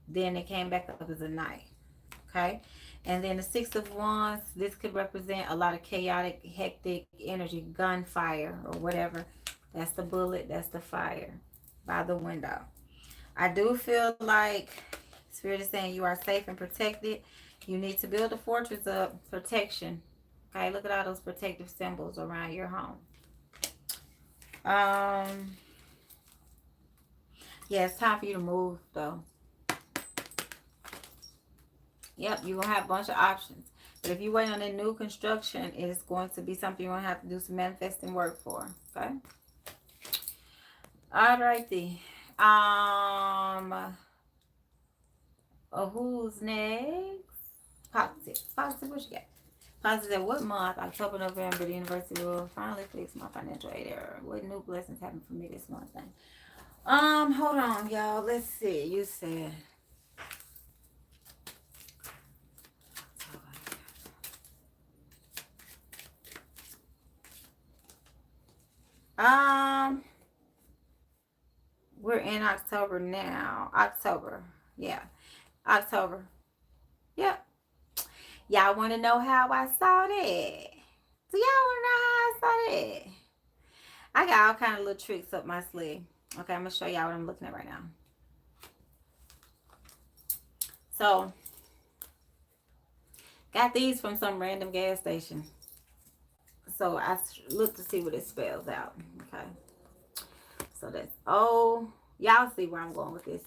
Then it came back up as a knight. Okay. And then the 6 of Wands, this could represent a lot of chaotic, hectic energy, gunfire or whatever. That's the bullet, that's the fire by the window. I do feel like Spirit is saying you are safe and protected. You need to build a fortress of protection. Okay, look at all those protective symbols around your home. Yeah, it's time for you to move though. Yep, you're going to have a bunch of options. But if you wait on a new construction, it is going to be something you're going to have to do some manifesting work for. Okay? Alrighty. Who's next? Positive. Positive, what you got? Positive, what month? October, November, the university will finally fix my financial aid error. What new blessings happen for me this month? Then? Hold on, y'all. Let's see. You said... We're in October now. October. Yeah. October. Yep. Y'all want to know how I saw that? Do y'all want to know how I saw that? I got all kind of little tricks up my sleeve. Okay, I'm going to show y'all what I'm looking at right now. So, got these from some random gas station. So I look to see what it spells out. Okay. So that's O. Y'all see where I'm going with this.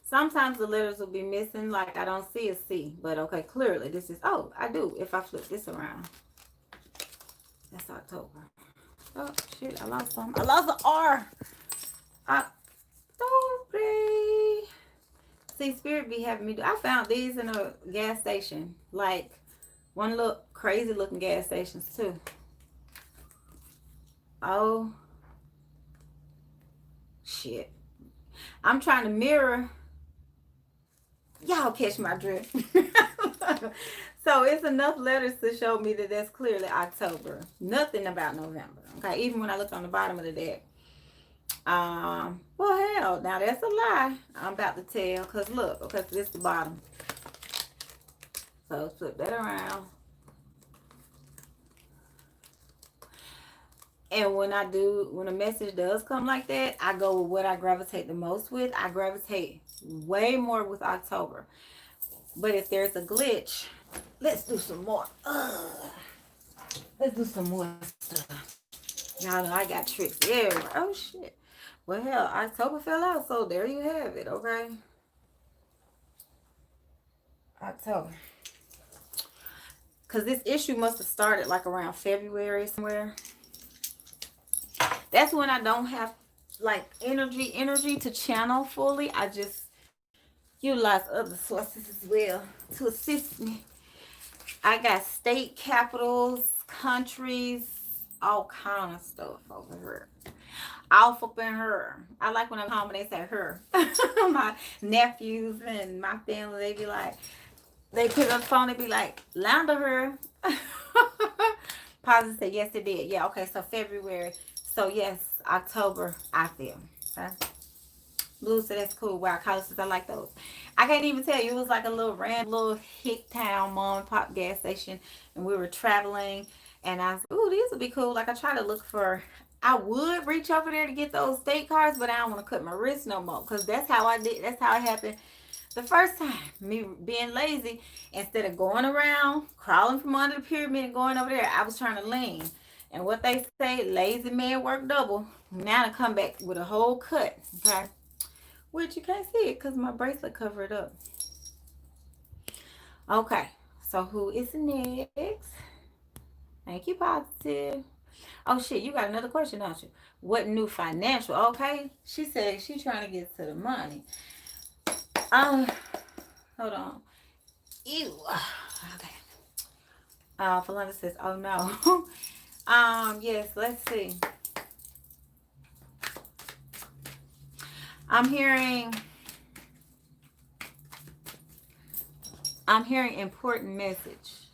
Sometimes the letters will be missing, like I don't see a C. But okay, clearly this is, oh, I do if I flip this around. That's October. Oh, shit, I lost some. I lost an R. October. See, Spirit be having me do. I found these in a gas station. Like, one look crazy looking gas stations, too. Oh. Shit. I'm trying to mirror. Y'all catch my drift. So it's enough letters to show me that that's clearly October. Nothing about November. Okay, even when I look on the bottom of the deck. Well, hell, now that's a lie. I'm about to tell, because look, okay, this is the bottom. So flip that around. And when a message does come like that, I go with what I gravitate the most with. I gravitate way more with October. But if there's a glitch, let's do some more. Let's do some more stuff. Y'all know I got tricks everywhere. Oh, shit. Well, hell, October fell out, so there you have it, okay? October. Because this issue must have started like around February somewhere. That's when I don't have like energy to channel fully. I just utilize other sources as well to assist me. I got state capitals, countries, all kind of stuff over here. Off up in her. I like when I'm home and they say her. My nephews and my family, they be like, they pick up the phone, they be like, Landa her. Positive said, yes, it did. Yeah, okay, so February. So, yes, October, I feel. Okay. Blue said, that's cool. Wow, colleges, I like those. I can't even tell you. It was like a little random little hick town mom and pop gas station. And we were traveling. And I was, ooh, these would be cool. Like, I try to look for, I would reach over there to get those state cards, but I don't want to cut my wrist no more. Because that's how I did. That's how it happened the first time. Me being lazy. Instead of going around, crawling from under the pyramid and going over there, I was trying to lean. And what they say, lazy man work double. Now to come back with a whole cut. Okay. Which you can't see it because my bracelet covered up. Okay. So who is next? Thank you, Positive. Oh, shit. You got another question, don't you? What new financial? Okay. She said she's trying to get to the money. Hold on. Ew. Okay. Philanda says, oh, no. Yes. Let's see. I'm hearing important message.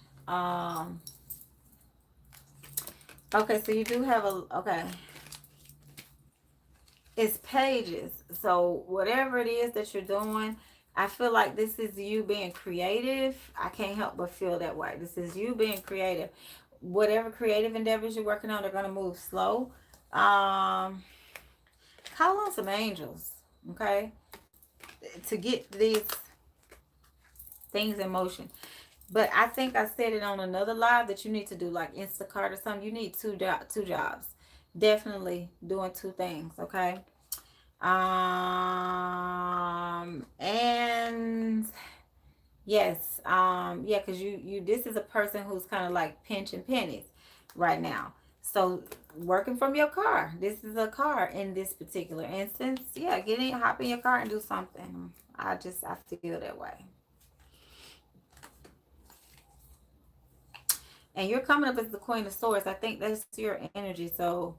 Okay, so you do have okay. It's pages. So whatever it is that you're doing, I feel like this is you being creative. I can't help but feel that way. This is you being creative. Whatever creative endeavors you're working on, they're going to move slow. Call on some angels. Okay, to get these things in motion. But I think I said it on another live that you need to do like Instacart or something. You need two jobs. Definitely doing two things. Okay. And yes, yeah, because you this is a person who's kind of like pinching pennies right now. So working from your car. This is a car in this particular instance. Yeah, hop in your car and do something. I feel that way. And you're coming up as the Queen of Swords. I think that's your energy. So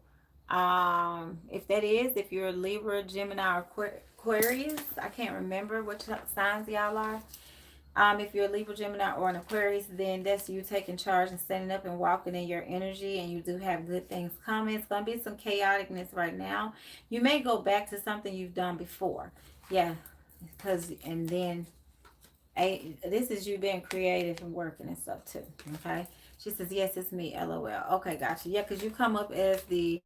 if you're a Libra, Gemini, or Aquarius, I can't remember which signs y'all are. If you're a Libra, Gemini, or an Aquarius, then that's you taking charge and standing up and walking in your energy, and you do have good things coming. It's going to be some chaoticness right now. You may go back to something you've done before. Yeah, and then this is you being creative and working and stuff too. Okay. She says, yes, it's me, LOL. Okay, gotcha. Yeah, because you come up as the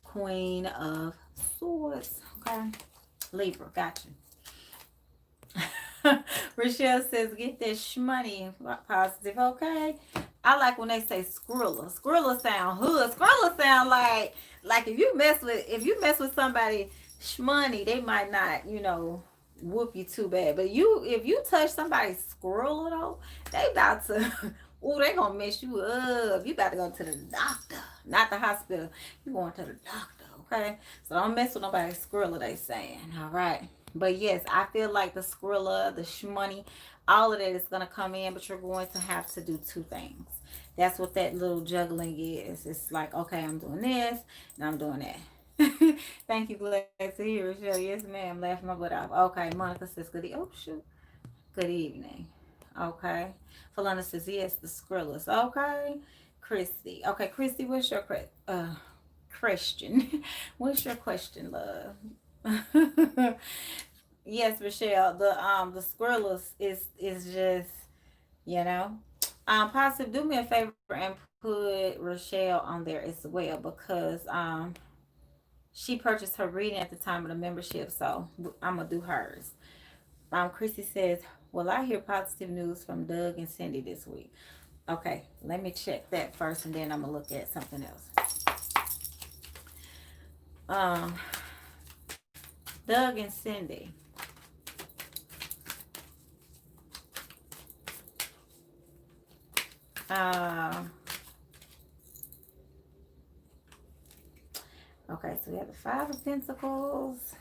Queen of Swords. Okay. Libra, gotcha. Rochelle says, get this shmoney. Positive. Okay. I like when they say Skrilla. Skrilla sound hood. Skrilla sound like if you mess with somebody shmoney, they might not, whoop you too bad. But if you touch somebody's Skrilla though, they about to ooh, they gonna mess you up. You got to go to the doctor, not the hospital. You going to the doctor, okay? So don't mess with nobody's Skrilla, they saying. All right. But yes, I feel like the Skrilla, the shmoney, all of that is going to come in, but you're going to have to do two things. That's what that little juggling is. It's like, okay, I'm doing this and I'm doing that. Thank you, glad to hear, Rochelle. Yes, ma'am. Laughing my butt off. Okay, Monica says good. Oh shoot. Good evening. Okay. Falana says yes. The Skrillers. Okay. Christy. Okay, Christy. What's your question? What's your question, love? Yes, Michelle. The Skrillers is just you know. Positive. Do me a favor and put Rochelle on there as well because she purchased her reading at the time of the membership, so I'm gonna do hers. Chrissy says, "Well, I hear positive news from Doug and Cindy this week." Okay, let me check that first, and then I'm gonna look at something else. Um, Doug and Cindy. Uh, okay, so we have the Five of Pentacles,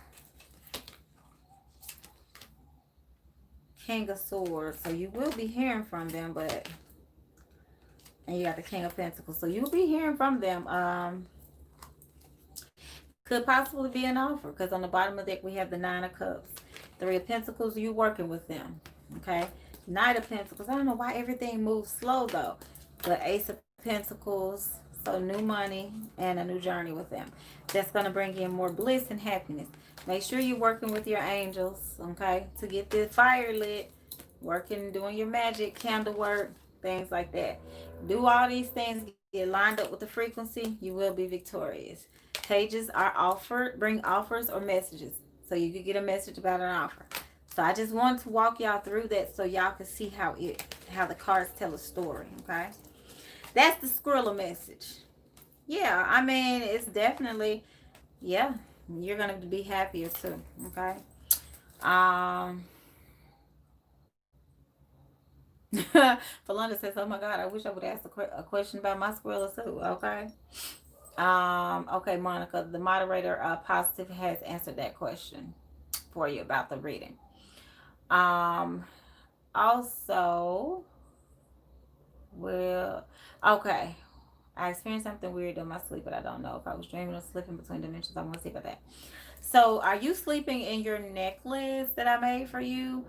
King of Swords. So you will be hearing from them, but and you got the King of Pentacles. So you'll be hearing from them. Could possibly be an offer because on the bottom of the deck we have the Nine of Cups. Three of Pentacles, you working with them. Okay. Knight of Pentacles. I don't know why everything moves slow though. But Ace of Pentacles. So new money and a new journey with them. That's going to bring in more bliss and happiness. Make sure you're working with your angels. Okay. To get this fire lit. Working, doing your magic, candle work, things like that. Do all these things. Get lined up with the frequency. You will be victorious. Pages are offered, bring offers or messages. So you could get a message about an offer. So I just wanted to walk y'all through that so y'all can see how the cards tell a story. Okay. That's the Skrilla message. Yeah, I mean it's definitely, yeah, you're gonna be happier too. Okay. Um Falanda says, oh my God, I wish I would ask a question about my Skrilla too. Okay. Okay, Monica, the moderator, Positive has answered that question for you about the reading. Um, also, well, okay. I experienced something weird in my sleep, but I don't know if I was dreaming or slipping between dimensions. I want to see about that. So, are you sleeping in your necklace that I made for you?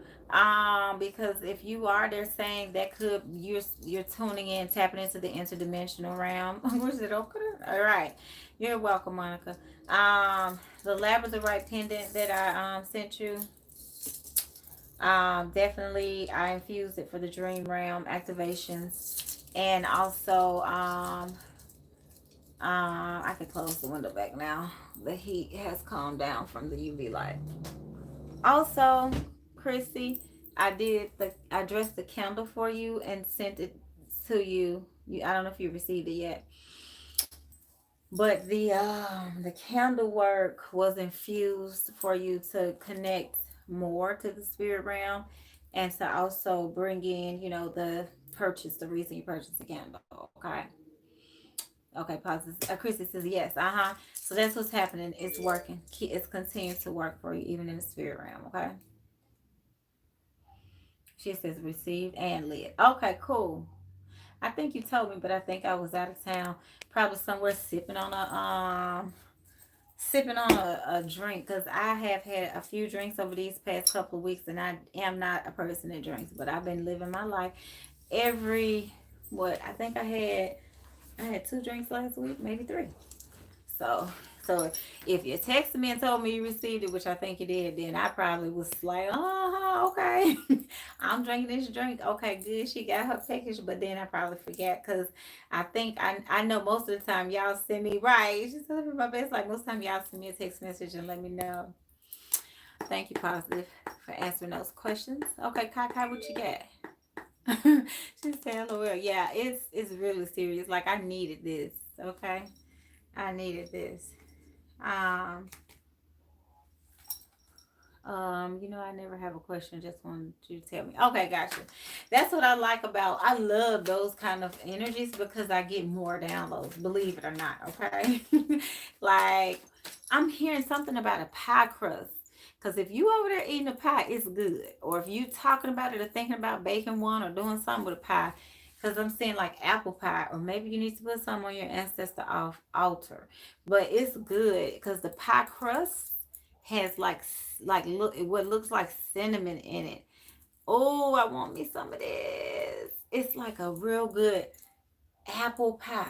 Because if you are, they're saying that could you're tuning in, tapping into the interdimensional realm. Was it okay? All right, you're welcome, Monica. The labradorite pendant that I sent you. Definitely, I infused it for the dream realm activations, and also I can close the window back now. The heat has calmed down from the UV light. Also, Chrissy, I dressed the candle for you and sent it to you. I don't know if you received it yet. But the candle work was infused for you to connect more to the spirit realm and to also bring in, the reason you purchased the candle. Okay. Okay, pauses. Chrissy says yes. So that's what's happening. It's working. It's continuing to work for you, even in the spirit realm. Okay. She says received and lit. Okay, cool. I think you told me, but I think I was out of town, probably somewhere sipping on a drink because I have had a few drinks over these past couple of weeks, and I am not a person that drinks, but I've been living my life. Every what I think I had two drinks last week, maybe three. So, so if you texted me and told me you received it, which I think you did, then I probably was like, okay, I'm drinking this drink. Okay, good. She got her package, but then I probably forgot because I think I know most of the time y'all send me right. It's just my best. Like most of the time y'all send me a text message and let me know. Thank you, Positive, for answering those questions. Okay, Kai, what you got? She's saying, "LOL." Yeah, it's really serious. Like I needed this. Okay, I needed this. Um, I never have a question. Just wanted you to tell me. Okay, gotcha. That's what I like about. I love those kind of energies because I get more downloads. Believe it or not. Okay, like I'm hearing something about a pie crust. Because if you over there eating a pie, it's good. Or if you talking about it or thinking about baking one or doing something with a pie, because I'm seeing like apple pie, or maybe you need to put some on your ancestor off altar. But it's good because the pie crust has like look what looks like cinnamon in it. Oh, I want me some of this. It's like a real good apple pie,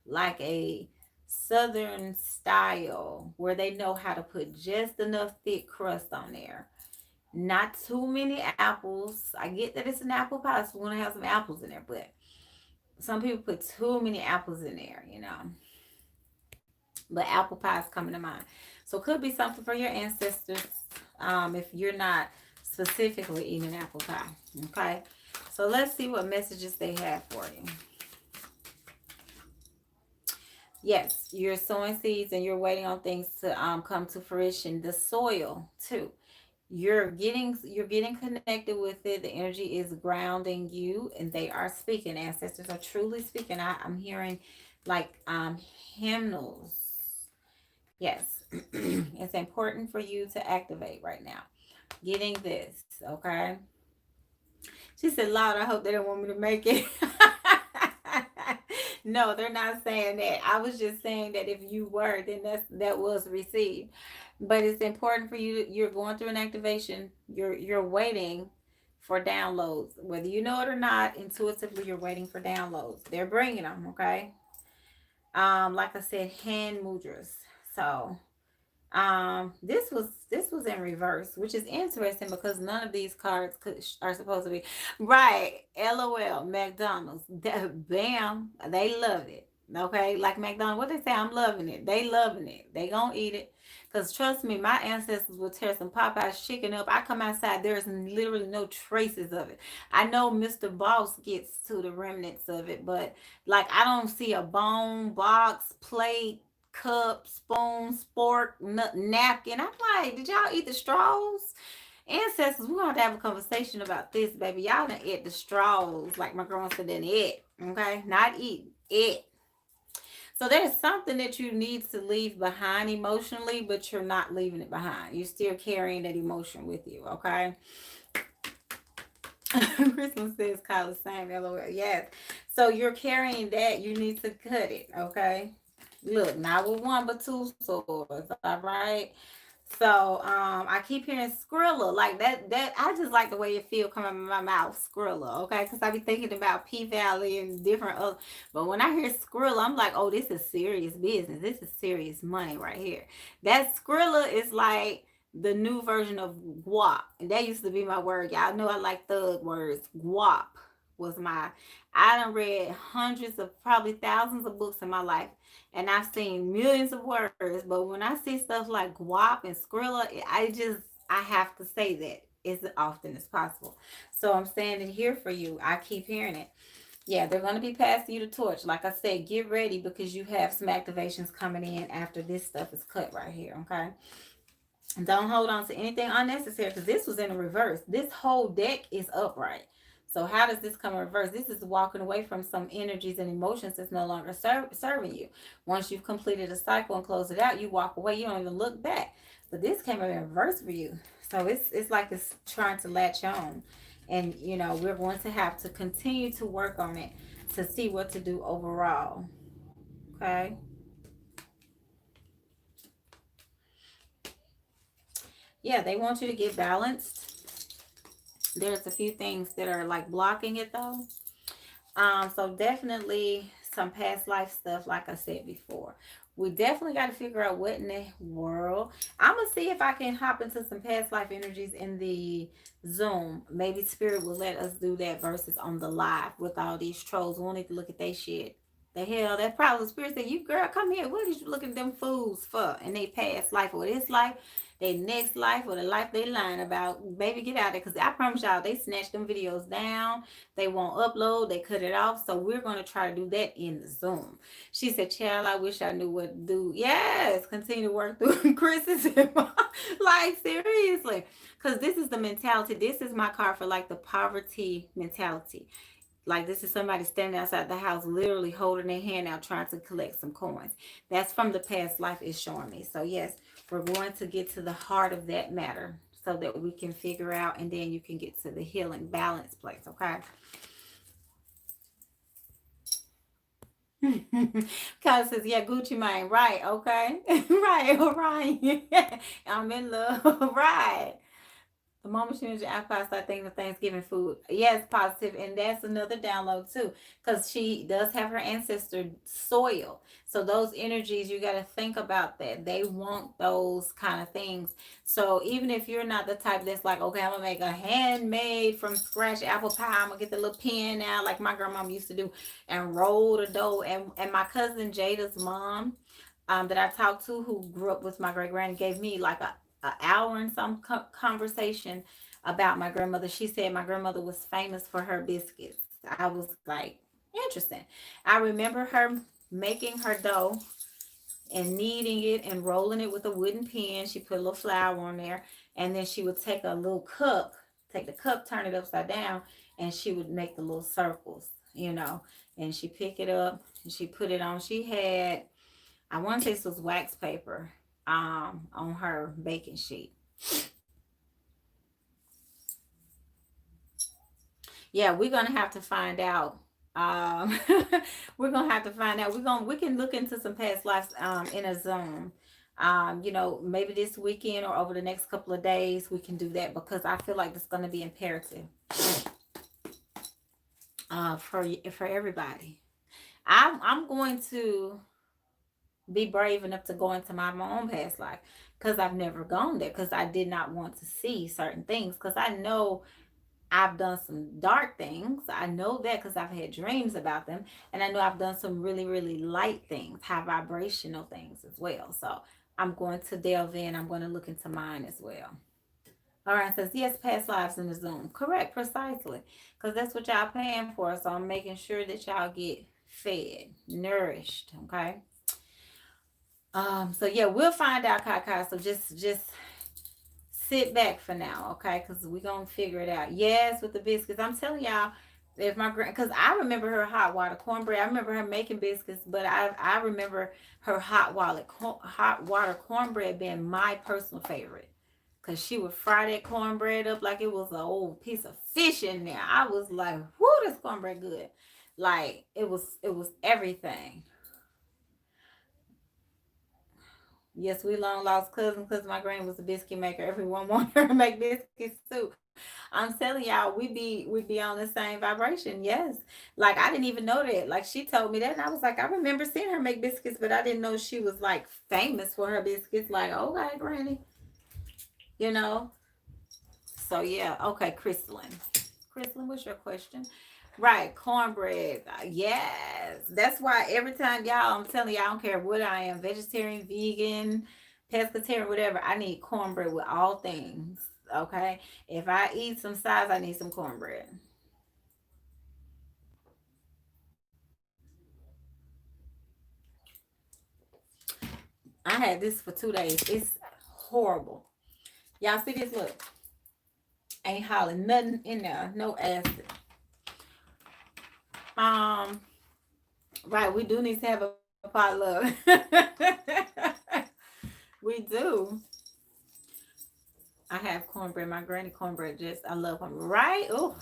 like a southern style where they know how to put just enough thick crust on there. Not too many apples. I get that it's an apple pie, so we want to have some apples in there, but some people put too many apples in there. But apple pie is coming to mind. So it could be something for your ancestors if you're not specifically eating apple pie. Okay. So let's see what messages they have for you. Yes, you're sowing seeds and you're waiting on things to come to fruition. The soil too. You're getting connected with it. The energy is grounding you, and they are speaking. Ancestors are truly speaking. I'm hearing like hymnals. Yes, it's important for you to activate right now. Getting this, okay? She said, "Loud, I hope they don't want me to make it." No, they're not saying that. I was just saying that if you were, then that was received. But it's important for you. You're going through an activation. You're waiting for downloads, whether you know it or not. Intuitively, you're waiting for downloads. They're bringing them, okay? Like I said, hand mudras. So this was in reverse, which is interesting because none of these cards are supposed to be right. LOL, McDonald's. Bam, they loved it. Okay, like McDonald's, what they say, I'm loving it. They loving it. They gonna eat it. Cause trust me, my ancestors would tear some Popeyes chicken up. I come outside, there's literally no traces of it. I know Mr. Boss gets to the remnants of it, but like I don't see a bone, box, plate, cup, spoon, spork, napkin. I'm like, did y'all eat the straws? Ancestors, we're gonna have a conversation about this, baby. Y'all done ate the straws, like my grandma said, didn't eat. Okay, not eat, it. So there's something that you need to leave behind emotionally, but you're not leaving it behind. You're still carrying that emotion with you. Okay. Christmas says call the same. LOL. Yes. So you're carrying that. You need to cut it. Okay. Look, not with one but two swords. All right. So I keep hearing Skrilla like that. I just like the way it feel coming out of my mouth, Skrilla. Okay, because I be thinking about P Valley and different other. But when I hear Skrilla, I'm like, oh, this is serious business. This is serious money right here. That Skrilla is like the new version of guap. And that used to be my word. Y'all know I like thug words. Guap was my. I done read hundreds of probably thousands of books in my life, and I've seen millions of words, but when I see stuff like guap and skrilla, I have to say that as often as possible. So I'm saying it here for you. I keep hearing it. Yeah, they're going to be passing you the torch. Like I said, get ready because you have some activations coming in after this stuff is cut right here. Okay. Don't hold on to anything unnecessary because this was in a reverse. This whole deck is upright. So how does this come in reverse? This is walking away from some energies and emotions that's no longer serving you. Once you've completed a cycle and closed it out, you walk away. You don't even look back. But this came in reverse for you. So it's like it's trying to latch on. And, we're going to have to continue to work on it to see what to do overall. Okay? Yeah, they want you to get balanced. There's a few things that are like blocking it though. So definitely some past life stuff, like I said before. We definitely got to figure out what in the world. I'm gonna see if I can hop into some past life energies in the Zoom. Maybe Spirit will let us do that versus on the live with all these trolls. We won't need to look at their shit. The hell, that probably the spirit said, you girl, come here. What is you looking at them fools for? And they past life or this life, their next life or the life they lying about. Baby, get out of there. Because I promise y'all, they snatched them videos down. They won't upload. They cut it off. So we're going to try to do that in the Zoom. She said, child, I wish I knew what to do. Yes, continue to work through Chris's. Like, seriously. Because this is the mentality. This is my card for like the poverty mentality. Like this is somebody standing outside the house, literally holding their hand out, trying to collect some coins. That's from the past life is showing me. So yes, we're going to get to the heart of that matter so that we can figure out, and then you can get to the healing balance place. Okay. Cause says, yeah, Gucci Mane, right? Okay, right, all right. I'm in love, right? The moment she mentioned apple pie, I start thinking of Thanksgiving food. Yes, positive. And that's another download too. Because she does have her ancestor soil. So those energies, you got to think about that. They want those kind of things. So even if you're not the type that's like, okay, I'm going to make a handmade from scratch apple pie. I'm going to get the little pen now like my grandmom used to do and roll the dough. And my cousin Jada's mom that I talked to who grew up with my great granny gave me like a an hour and some conversation about my grandmother. She said my grandmother was famous for her biscuits. I was like, interesting. I remember her making her dough and kneading it and rolling it with a wooden pen. She put a little flour on there, and then she would take a little cup, take the cup, turn it upside down, and she would make the little circles, and she pick it up and she put it on. She had, I want to say this was wax paper on her baking sheet. Yeah, we're gonna have to find out. Um, we're gonna have to find out. We can look into some past lives in a Zoom. Maybe this weekend or over the next couple of days we can do that because I feel like it's gonna be imperative for everybody. I'm going to be brave enough to go into my own past life because I've never gone there because I did not want to see certain things because I know I've done some dark things. I know that because I've had dreams about them. And I know I've done some really, really light things, high vibrational things as well. So I'm going to delve in. I'm going to look into mine as well. All right, says yes, past lives in the Zoom. Correct, precisely. Because that's what y'all paying for. So I'm making sure that y'all get fed, nourished. Okay. So yeah, we'll find out, Kaka. So just sit back for now, okay? Because we're gonna figure it out. Yes, with the biscuits. I'm telling y'all, if my grand, because I remember her hot water cornbread. I remember her making biscuits, but I remember her hot water cornbread being my personal favorite. Cause she would fry that cornbread up like it was an old piece of fish in there. I was like, whoo, this cornbread good. Like it was everything. Yes, we long lost cousins because my granny was a biscuit maker. Everyone wanted her to make biscuits too. I'm telling y'all, we be on the same vibration. Yes. Like I didn't even know that. Like she told me that and I was like, I remember seeing her make biscuits, but I didn't know she was like famous for her biscuits. Like, okay, granny, you know. So yeah, okay, Crystalline. Crystalline, what's your question? Right, cornbread. Yes. That's why every time y'all, I'm telling y'all, I don't care what I am, vegetarian, vegan, pescatarian, whatever, I need cornbread with all things. Okay. If I eat some sides, I need some cornbread. I had this for 2 days. It's horrible. Y'all see this? Look. Ain't hollering nothing in there. No acid. Um, right, we do need to have a potluck. We do. I have cornbread. My granny cornbread just I love cornbread. Right? Oh,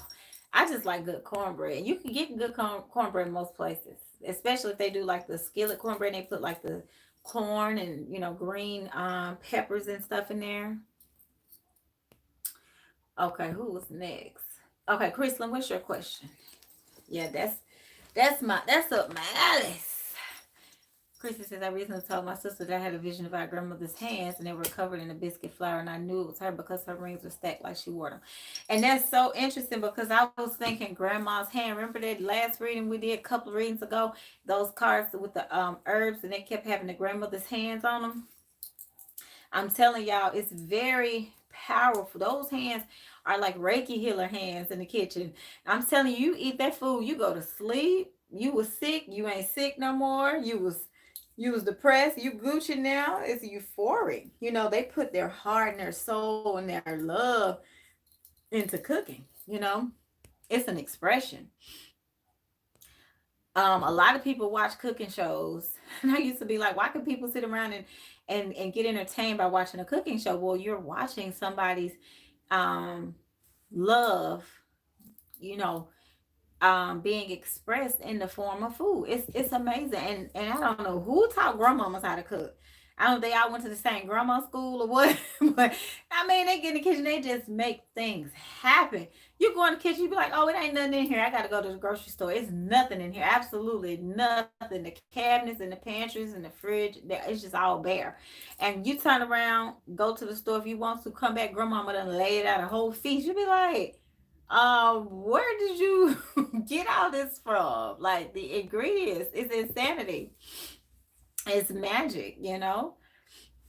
I just like good cornbread. You can get good cornbread most places, especially if they do like the skillet cornbread. They put like the corn and green peppers and stuff in there. Okay, who was next? Okay, Chrislyn, what's your question? Yeah, that's up my alley. Chrissy says, I recently told my sister that I had a vision of our grandmother's hands and they were covered in a biscuit flour, and I knew it was her because her rings were stacked like she wore them. And that's so interesting because I was thinking grandma's hand. Remember that last reading we did a couple of readings ago? Those cards with the herbs and they kept having the grandmother's hands on them. I'm telling y'all, it's very powerful. Those hands are like Reiki healer hands in the kitchen. I'm telling you, you eat that food, you go to sleep. You was sick, you ain't sick no more. You was depressed, you Gucci now. It's euphoric. You know, they put their heart and their soul and their love into cooking, you know. It's an expression. A lot of people watch cooking shows. And I used to be like, why can people sit around and get entertained by watching a cooking show? Well, you're watching somebody's um love, you know, being expressed in the form of food. It's amazing. And I don't know who taught grandmamas how to cook. I don't think I went to the same grandma school or what, but I mean, they get in the kitchen, they just make things happen. You go in the kitchen, you be like, oh, it ain't nothing in here. I got to go to the grocery store. It's nothing in here. Absolutely nothing. The cabinets and the pantries and the fridge, it's just all bare. And you turn around, go to the store if you want to, come back, grandmama done laid out a whole feast. You be like, where did you get all this from? Like the ingredients, it's insanity. It's magic, you know.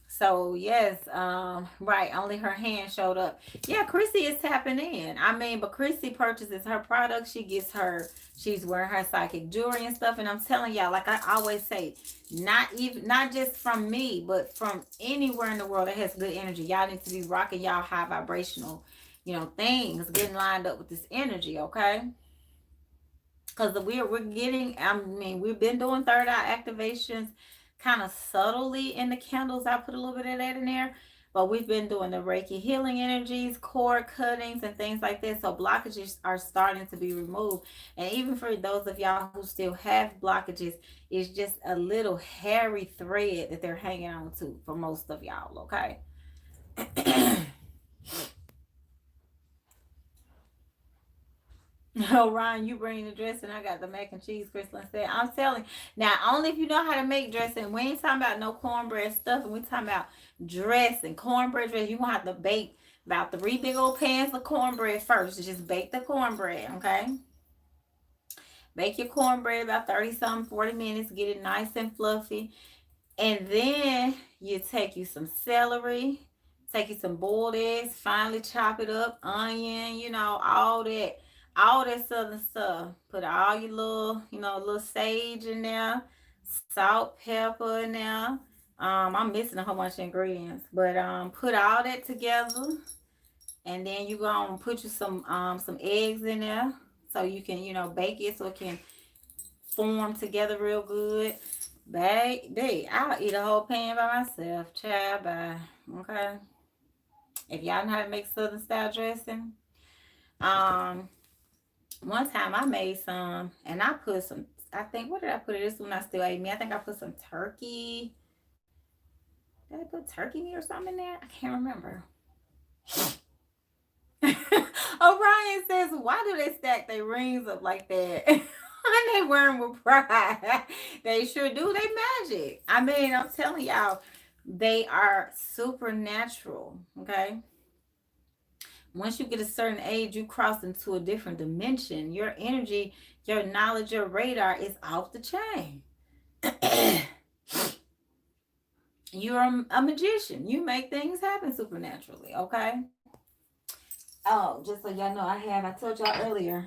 So yes, right. Only her hand showed up. Yeah, Chrissy is tapping in. I mean, but Chrissy purchases her products. She gets her. She's wearing her psychic jewelry and stuff. And I'm telling y'all, like I always say, not just from me, but from anywhere in the world that has good energy. Y'all need to be rocking y'all high vibrational, you know, things, getting lined up with this energy. Okay. Because we're getting, I mean, we've been doing third eye activations kind of subtly in the candles. I put a little bit of that in there, but we've been doing the Reiki healing energies, cord cuttings, and things like that. So blockages are starting to be removed. And even for those of y'all who still have blockages, it's just a little hairy thread that they're hanging on to for most of y'all. Okay. Oh, Ryan, you bring the dressing. I got the mac and cheese, Crystal said. I'm telling you. Now, only if you know how to make dressing. We ain't talking about no cornbread stuff. And we talking about dressing. Cornbread dressing. You gonna have to bake about 3 big old pans of cornbread first. Just bake the cornbread, okay? Bake your cornbread about 30 something, 40 minutes. Get it nice and fluffy. And then you take you some celery, take you some boiled eggs, finely chop it up, onion, you know, all that southern stuff. Put all your little, you know, little sage in there, salt, pepper in there. I'm missing a whole bunch of ingredients, but put all that together, and then you gonna put you some eggs in there so you can, you know, bake it so it can form together real good. Baby, I'll eat a whole pan by myself. Child, bye. Okay. If y'all know how to make southern style dressing, um, one time I made some and I put some. I think what did I put in this one? I still ate me. I think I put some turkey. Did I put turkey meat or something in there? I can't remember. Orion says, why do they stack their rings up like that? And they wear them with pride. They sure do. They magic. I mean, I'm telling y'all, they are supernatural. Okay. Once you get a certain age, you cross into a different dimension. Your energy, your knowledge, your radar is off the chain. You're a magician. You make things happen supernaturally. Okay. Oh, just so y'all know, I told y'all earlier,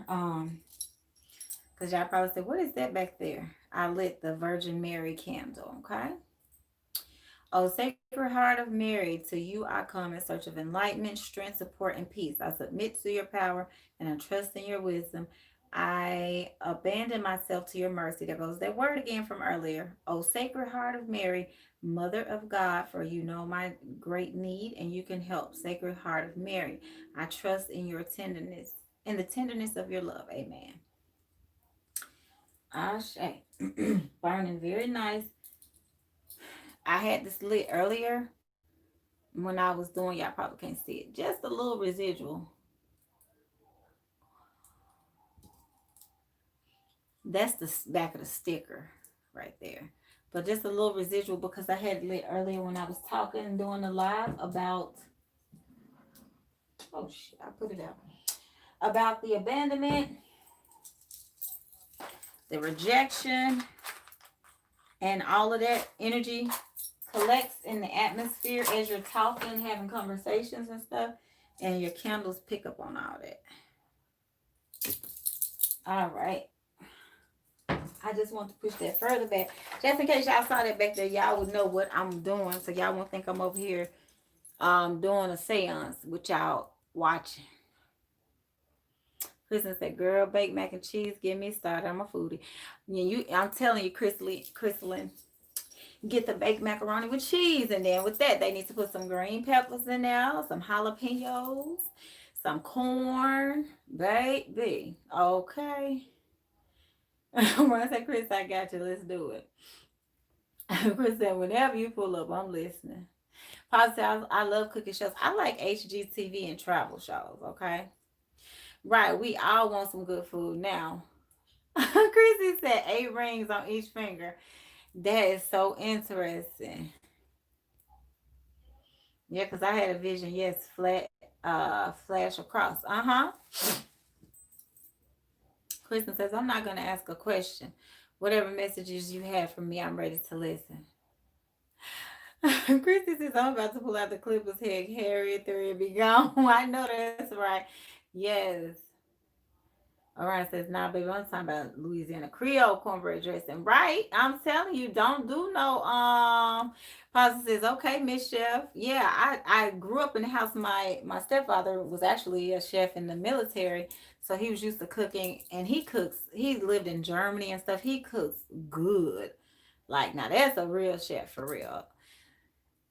because y'all probably said, what is that back there? I lit the Virgin Mary candle, okay? Oh, Sacred Heart of Mary, to you I come in search of enlightenment, strength, support, and peace. I submit to your power and I trust in your wisdom. I abandon myself to your mercy. There goes that word again from earlier. Oh, Sacred Heart of Mary, Mother of God, for you know my great need and you can help. Sacred Heart of Mary, I trust in your tenderness, in the tenderness of your love. Amen. Ashe. Burning very nice. I had this lit earlier when I was doing, y'all probably can't see it. Just a little residual. That's the back of the sticker right there. But just a little residual because I had it earlier when I was talking and doing a live about, oh shit, I put it out, about the abandonment, the rejection, and all of that energy collects in the atmosphere as you're talking, having conversations and stuff, and your candles pick up on all that. All right. I just want to push that further back. Just in case y'all saw that back there, y'all would know what I'm doing. So y'all won't think I'm over here doing a seance with y'all watching. Kristen said, girl, baked mac and cheese, get me started. I'm a foodie. I'm telling you, Crystalline, get the baked macaroni with cheese. And then with that, they need to put some green peppers in there, some jalapenos, some corn, baby. Okay. When I say, Chris, I got you. Let's do it. Chris said, whenever you pull up, I'm listening. Positive, I love cooking shows. I like HGTV and travel shows, okay? Right, we all want some good food now. Chrissy said 8 rings on each finger. That is so interesting. Yeah, because I had a vision, yes, flash across. Uh-huh. Kristen says, I'm not going to ask a question. Whatever messages you have for me, I'm ready to listen. Christy says, I'm about to pull out the Clippers head, Harriet, there be gone. I know that's right. Yes. Orion says, nah, baby, I'm talking about Louisiana Creole cornbread dressing. Right. I'm telling you, don't do no Pasta says, okay, Miss Chef. Yeah, I grew up in the house. My stepfather was actually a chef in the military. So he was used to cooking, and he lived in Germany and stuff. He cooks good. Like, now that's a real chef for real.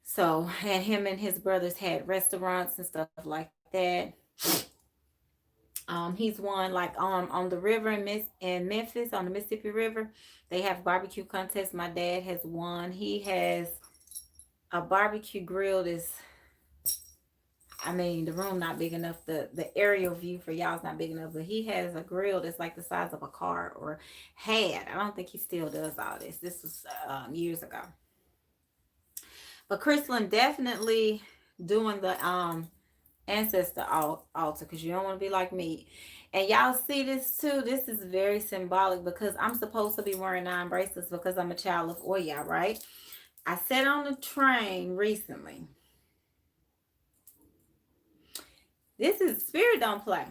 So, and him and his brothers had restaurants and stuff like that. He's won like on the river in Memphis on the Mississippi River. They have barbecue contests. My dad has won. He has a barbecue grill that's, I mean, the room not big enough. The aerial view for y'all is not big enough, but he has a grill that's like the size of a car, or had. I don't think he still does all this. This was years ago. But Crystalline definitely doing the ancestor altar, because you don't want to be like me. And y'all see this too. This is very symbolic because I'm supposed to be wearing 9 bracelets because I'm a child of Oya, right? I sat on the train recently. This is spirit don't play.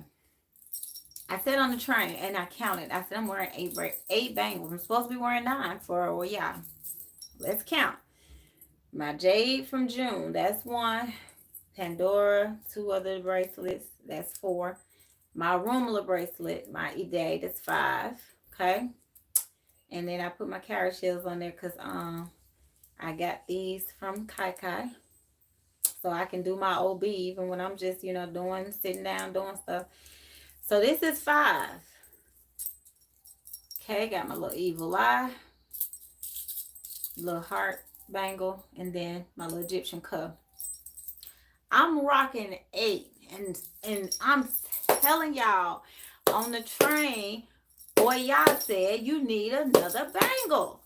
I sat on the train and I counted. I said I'm wearing 8 bangles. I'm supposed to be wearing 9 for Oya. Let's count. My jade from June, that's 1. Pandora, 2 other bracelets, that's 4. My Rumula bracelet, my Ide, that's 5. Okay. And then I put my carrot shells on there because I got these from Kai Kai. So I can do my OB even when I'm just, sitting down, doing stuff. So this is 5. Okay, got my little evil eye, little heart bangle, and then my little Egyptian cuff. I'm rocking 8, and I'm telling y'all on the train, boy, y'all said you need another bangle.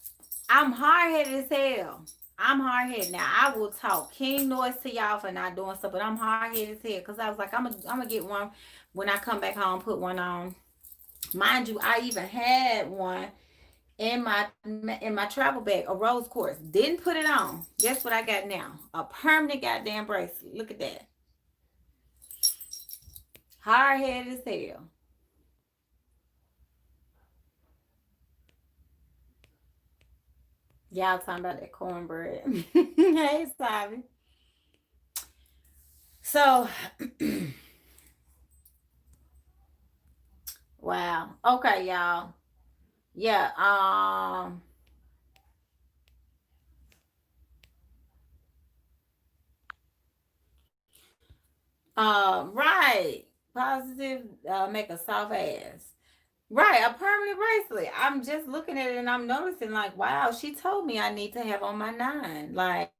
I'm hard-headed as hell. I'm hard-headed. Now, I will talk king noise to y'all for not doing stuff, but I'm hard-headed as hell because I was like, I'm gonna get one when I come back home, put one on. Mind you, I even had one in my travel bag, a rose quartz. Didn't put it on. Guess what I got now? A permanent goddamn bracelet. Look at that. Hard-headed as hell. Y'all talking about that cornbread. Hey, Savi. So, wow. Okay, y'all. Yeah, right. Positive, make a soft ass. Right, a permanent bracelet. I'm just looking at it and I'm noticing, like, wow, she told me I need to have on my 9. Like,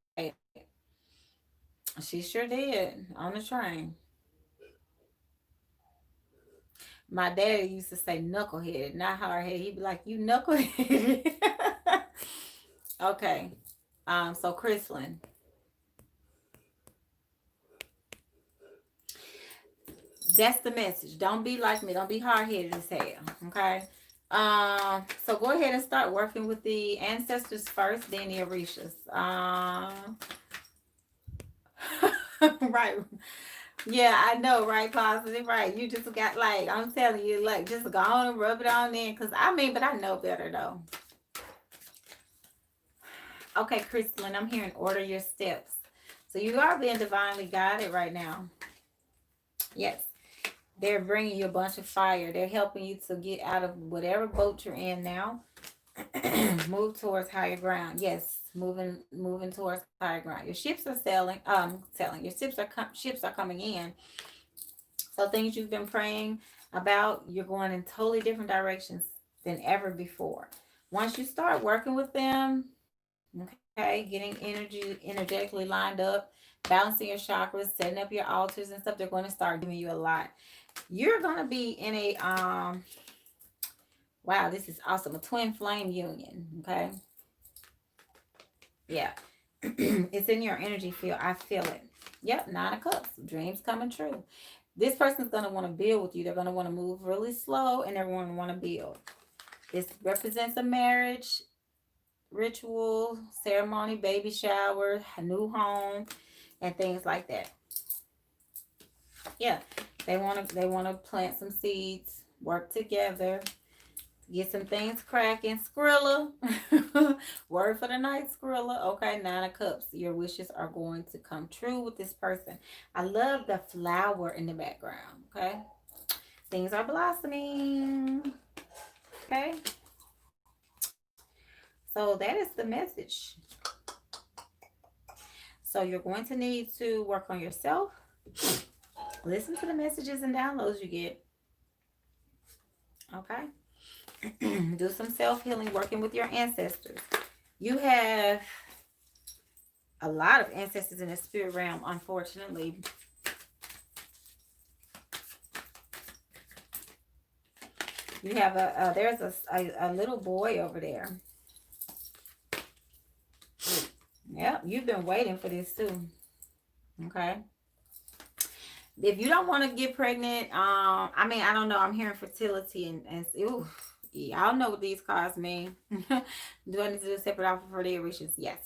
she sure did on the train. My dad used to say knucklehead, not hardhead. He'd be like, you knucklehead. Okay. So Chrislyn, that's the message. Don't be like me. Don't be hard headed as hell. Okay. So go ahead and start working with the ancestors first, then the Orishas. Right. Yeah, I know, right? Positive, right? You just got like I'm telling you, like just go on and rub it on in, cause I mean, but I know better though. Okay, Crystalline, I'm hearing order your steps. So you are being divinely guided right now. Yes, they're bringing you a bunch of fire. They're helping you to get out of whatever boat you're in now. Move towards higher ground. Yes, moving towards higher ground. Your ships are sailing. Your ships are coming in. So things you've been praying about, you're going in totally different directions than ever before. Once you start working with them, okay, getting energetically lined up, balancing your chakras, setting up your altars and stuff, they're going to start giving you a lot. You're going to be in a wow, this is awesome, a twin flame union. Okay, yeah. It's in your energy field. I feel it. Yep, 9 of Cups, dreams coming true. This person's going to want to build with you. They're going to want to move really slow, and they're going to want to build. This represents a marriage, ritual, ceremony, baby shower, a new home, and things like that. Yeah, they want to plant some seeds, work together, get some things cracking. Skrilla. Word for the night, Skrilla. Okay, 9 of Cups. Your wishes are going to come true with this person. I love the flower in the background. Okay. Things are blossoming. Okay. So that is the message. So you're going to need to work on yourself. Listen to the messages and downloads you get. Okay. Do some self-healing, working with your ancestors. You have a lot of ancestors in the spirit realm, unfortunately. You have there's a little boy over there. Yep, you've been waiting for this too. Okay. If you don't want to get pregnant, I mean, I don't know. I'm hearing fertility and ooh, y'all know what these cards mean. Do I need to do a separate offer for the wishes? Yes,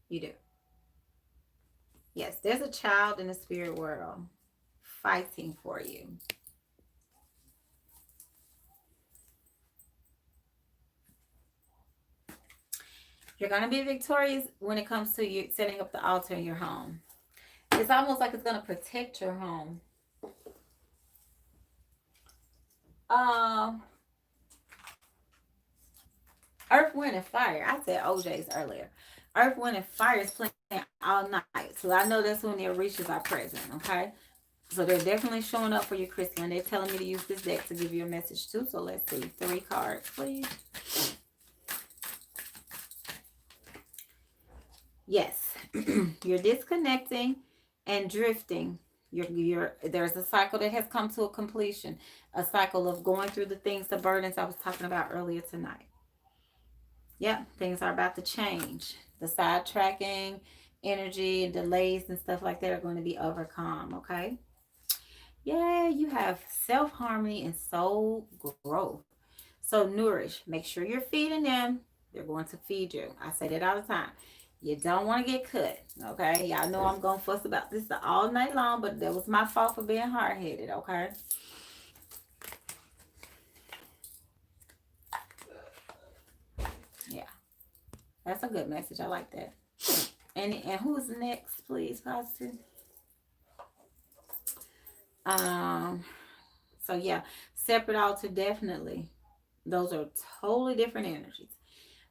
you do. Yes, there's a child in the spirit world fighting for you. You're going to be victorious when it comes to you setting up the altar in your home. It's almost like it's going to protect your home. Um, Earth, Wind, and Fire. I said OJ's earlier. Earth, Wind, and Fire is playing all night. So I know that's when the Orishas are present, okay? So they're definitely showing up for you, Crystal. And they're telling me to use this deck to give you a message too. So let's see. 3 cards, please. Yes. You're disconnecting and drifting. There's a cycle that has come to a completion. A cycle of going through the things, the burdens I was talking about earlier tonight. Yep, things are about to change. The sidetracking, energy, and delays and stuff like that are going to be overcome, okay? Yeah, you have self-harmony and soul growth. So nourish. Make sure you're feeding them. They're going to feed you. I say that all the time. You don't want to get cut, okay? Y'all know I'm going to fuss about this all night long, but that was my fault for being hard-headed, okay? Yeah, that's a good message. I like that. And who's next, please, Positive? So yeah, separate altar, definitely. Those are totally different energies.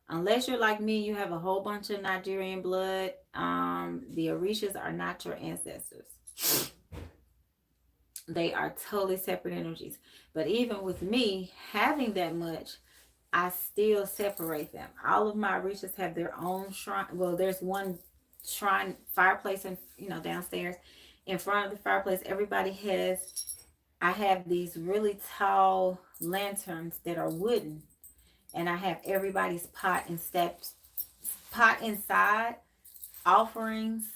Unless you're like me, you have a whole bunch of Nigerian blood. The Orishas are not your ancestors. They are totally separate energies. But even with me having that much, I still separate them. All of my Orishas have their own shrine. Well, there's one shrine fireplace and downstairs. In front of the fireplace, everybody has. I have these really tall lanterns that are wooden, and I have everybody's pot and steps, pot inside, offerings,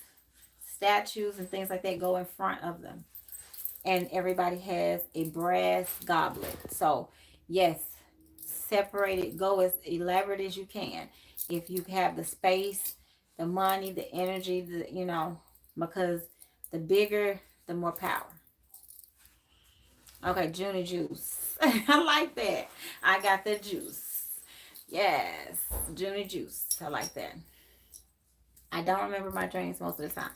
statues, and things like that go in front of them. And everybody has a brass goblet. So, yes, separate it, go as elaborate as you can. If you have the space, the money, the energy, because the bigger, the more power. Okay, Junior juice. I like that. I got the juice. Yes, Junior juice. I like that. I don't remember my dreams most of the time.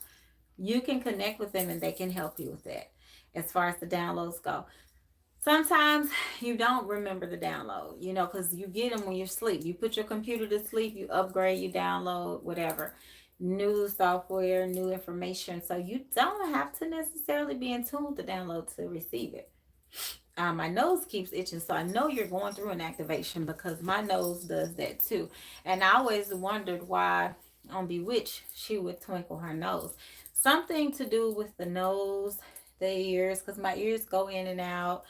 You can connect with them and they can help you with that as far as the downloads go. Sometimes you don't remember the download, because you get them when you sleep. You put your computer to sleep, you upgrade, you download, whatever. New software, new information. So you don't have to necessarily be in tune with the download to receive it. My nose keeps itching, so I know you're going through an activation because my nose does that too. And I always wondered why on Bewitched she would twinkle her nose. Something to do with the nose, the ears, because my ears go in and out.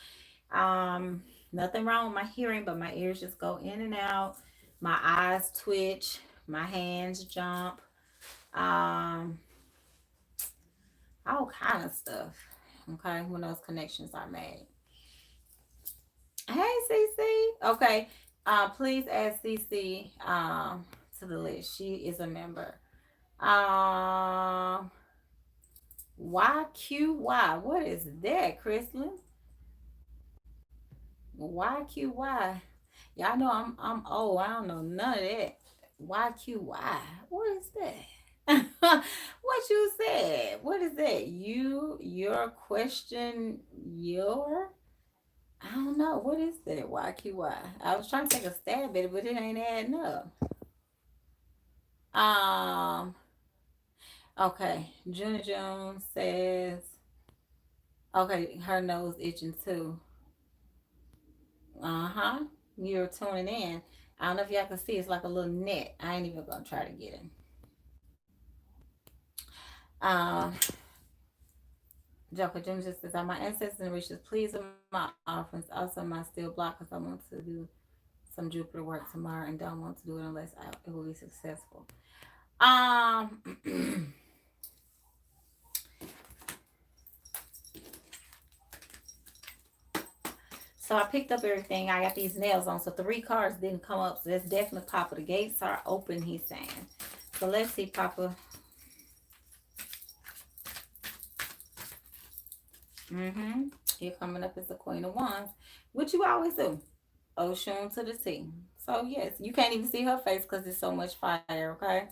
Nothing wrong with my hearing, but my ears just go in and out. My eyes twitch, my hands jump, um, all kind of stuff. Okay, when those connections are made. Hey, CC. Okay. Please add CC to the list. She is a member. YQY. What is that, Chrislyn? YQY. Y'all know I'm old. I don't know none of that. YQY. What is that? What you said? What is that? Your question, your I don't know. What is that? YQY. I was trying to take a stab at it, but it ain't adding up. Um, okay. Junior Jones says, okay, her nose itching too. Uh-huh. You're tuning in. I don't know if y'all can see, it's like a little net. I ain't even gonna try to get it. Um, Joker Jim just says, "Are my ancestors and wishes please with my offerings? Also, my still block because I want to do some Jupiter work tomorrow and don't want to do it unless it will be successful." So I picked up everything. I got these nails on. So 3 cards didn't come up. So that's definitely Papa. The gates are open, he's saying. So let's see, Papa. You're coming up as the Queen of Wands, which you always do. Ocean to the sea. So yes, you can't even see her face because there's so much fire, okay?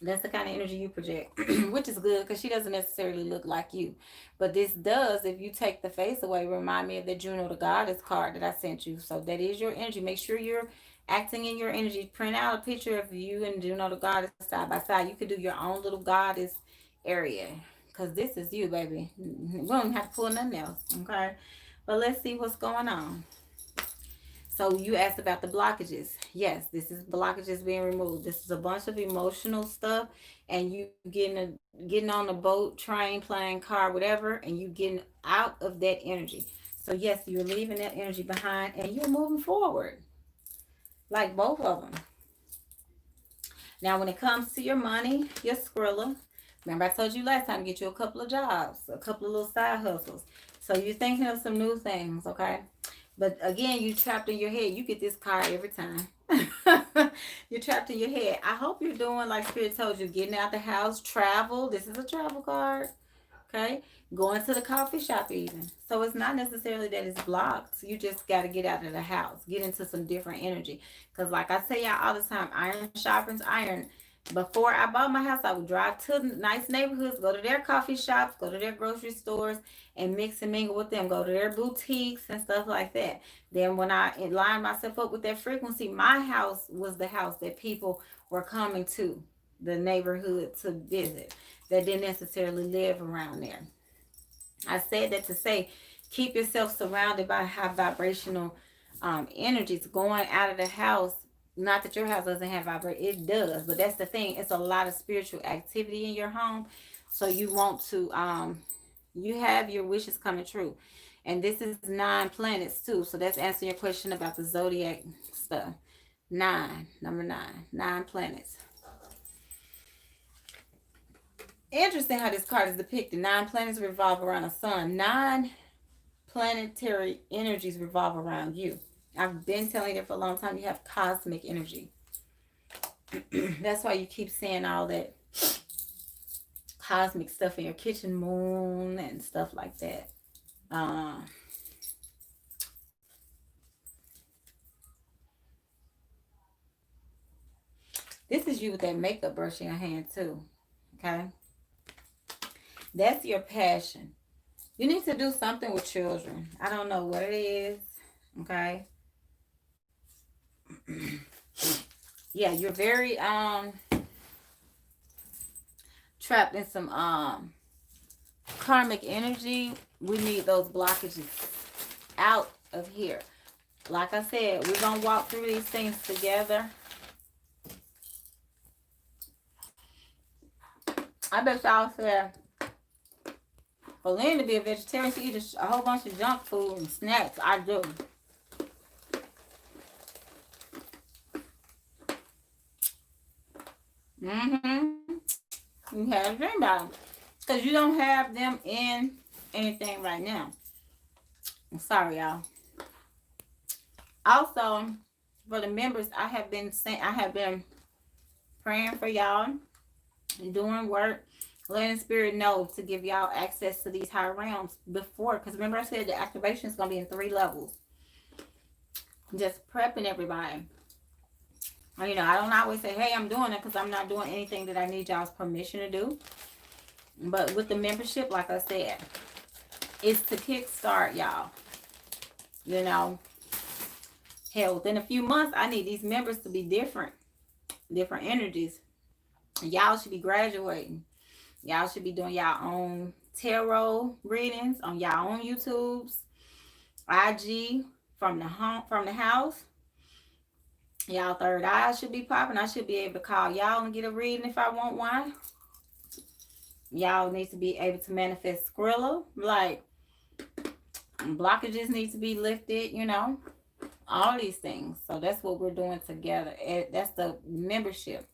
That's the kind of energy you project, which is good because she doesn't necessarily look like you. But this does, if you take the face away, remind me of the Juno the Goddess card that I sent you. So that is your energy. Make sure you're acting in your energy. Print out a picture of you and Juno the Goddess side by side. You could do your own little goddess area because this is you, baby. We don't have to pull nothing else, okay? But let's see what's going on. So you asked about the blockages. Yes, this is blockages being removed. This is a bunch of emotional stuff, and you getting on a boat, train, plane, car, whatever, and you getting out of that energy. So yes, you're leaving that energy behind, and you're moving forward, like both of them. Now, when it comes to your money, your Skrilla, remember I told you last time, get you a couple of jobs, a couple of little side hustles. So you're thinking of some new things, okay? But again, you trapped in your head. You get this card every time. You're trapped in your head. I hope you're doing like Spirit told you, getting out the house, travel. This is a travel card. Okay. Going to the coffee shop even. So it's not necessarily that it's blocked. You just got to get out of the house. Get into some different energy. Because like I tell y'all all the time, iron sharpens iron. Before I bought my house, I would drive to nice neighborhoods, go to their coffee shops, go to their grocery stores, and mix and mingle with them. Go to their boutiques and stuff like that. Then when I lined myself up with that frequency, my house was the house that people were coming to, the neighborhood to visit, that didn't necessarily live around there. I said that to say, keep yourself surrounded by high vibrational energies. Going out of the house, not that your house doesn't have vibration, it does, but that's the thing. It's a lot of spiritual activity in your home, so you want to you have your wishes coming true. And this is 9 planets too. So that's answering your question about the zodiac stuff. 9, number 9, 9 planets. Interesting how this card is depicted. 9 planets revolve around the sun. 9 planetary energies revolve around you. I've been telling you for a long time, you have cosmic energy. That's why you keep seeing all that cosmic stuff in your kitchen, moon and stuff like that. This is you with that makeup brush in your hand too. Okay. That's your passion. You need to do something with children. I don't know what it is. Okay. Yeah, you're very trapped in some karmic energy. We need those blockages out of here. Like I said, we're gonna walk through these things together. I bet y'all said for Lynn to be a vegetarian, she eat a whole bunch of junk food and snacks. I do. You have a dream about them. Because you don't have them in anything right now. I'm sorry, y'all. Also, for the members, I have been praying for y'all, doing work, letting Spirit know to give y'all access to these higher realms before. Because remember I said the activation is going to be in 3 levels. Just prepping everybody. You know, I don't always say, hey, I'm doing it, because I'm not doing anything that I need y'all's permission to do. But with the membership, like I said, it's to kickstart y'all. You know, hell, within a few months, I need these members to be different energies. Y'all should be graduating. Y'all should be doing y'all own tarot readings on y'all own YouTubes, IG, from the house. Y'all third eye should be popping. I should be able to call y'all and get a reading if I want one. Y'all need to be able to manifest Skrilla. Like, blockages need to be lifted, you know. All these things. So that's what we're doing together. That's the membership.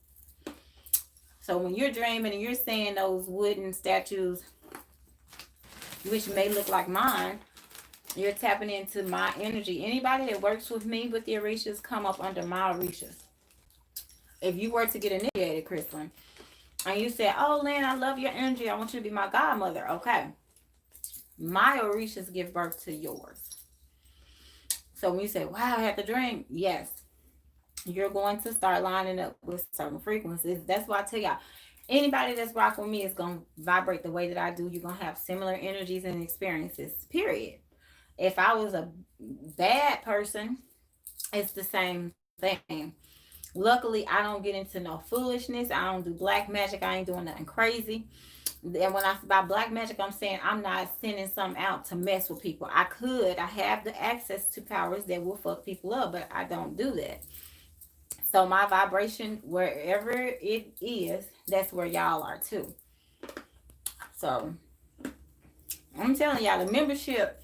So when you're dreaming and you're seeing those wooden statues, which may look like mine, you're tapping into my energy. Anybody that works with me with the Orishas, come up under my Orishas. If you were to get initiated, Crystalline, and you said, oh, Lynn, I love your energy, I want you to be my godmother. Okay. My Orishas give birth to yours. So when you say, wow, I had to dream, yes. You're going to start lining up with certain frequencies. That's why I tell y'all, anybody that's rocking with me is going to vibrate the way that I do. You're going to have similar energies and experiences, period. If I was a bad person, it's the same thing. Luckily, I don't get into no foolishness. I don't do black magic. I ain't doing nothing crazy. And when I by black magic, I'm saying I'm not sending something out to mess with people. I have the access to powers that will fuck people up, but I don't do that. So my vibration, wherever it is, that's where y'all are too. So I'm telling y'all, the membership,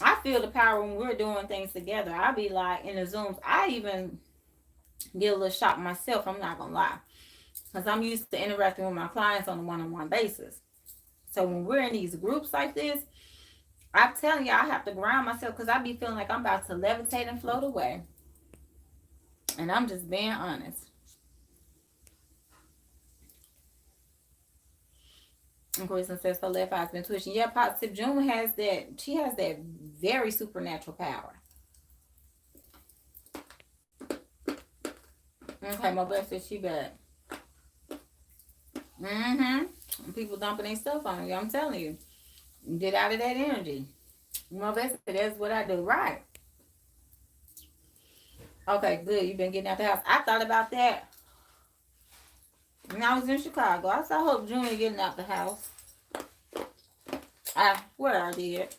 I feel the power when we're doing things together. I be like in the Zooms, I even get a little shocked myself, I'm not gonna lie. Because I'm used to interacting with my clients on a one-on-one basis. So when we're in these groups like this, I'm telling you, I have to ground myself because I be feeling like I'm about to levitate and float away. And I'm just being honest. And Kristen says her left eye's been twitching. Yeah, positive June has that. She has that very supernatural power. Okay, my best says she bad. People dumping their stuff on you. I'm telling you. Get out of that energy. My best said that's what I do. Right. Okay, good. You've been getting out the house. I thought about that when I was in Chicago. I said, I hope Junior getting out the house. I swear I did.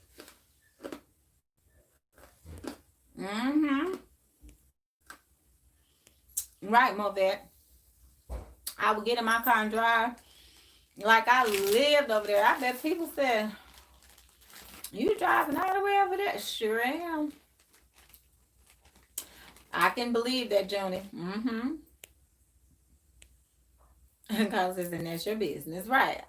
Right, Movette. I would get in my car and drive like I lived over there. I bet people said, You driving all the way over there? Sure am. I can believe that, Joni. Mm-hmm. Because isn't that your business, right?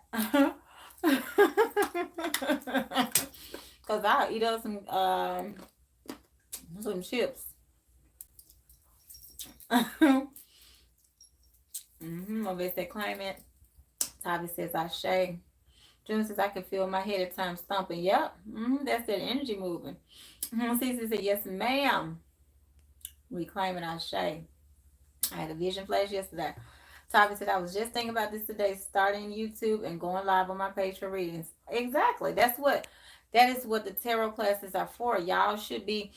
Because I'll eat up some chips. Mm-hmm. Over there, climate. Tavi says I shake. June says I can feel my head at times thumping. Yep. Mm-hmm. That's that energy moving. Mm-hmm. Cece said, yes, ma'am. Reclaiming our shade. I had a vision flash yesterday. Tavi said, I was just thinking about this today, starting YouTube and going live on my page for readings. Exactly. That is what the tarot classes are for. Y'all should be.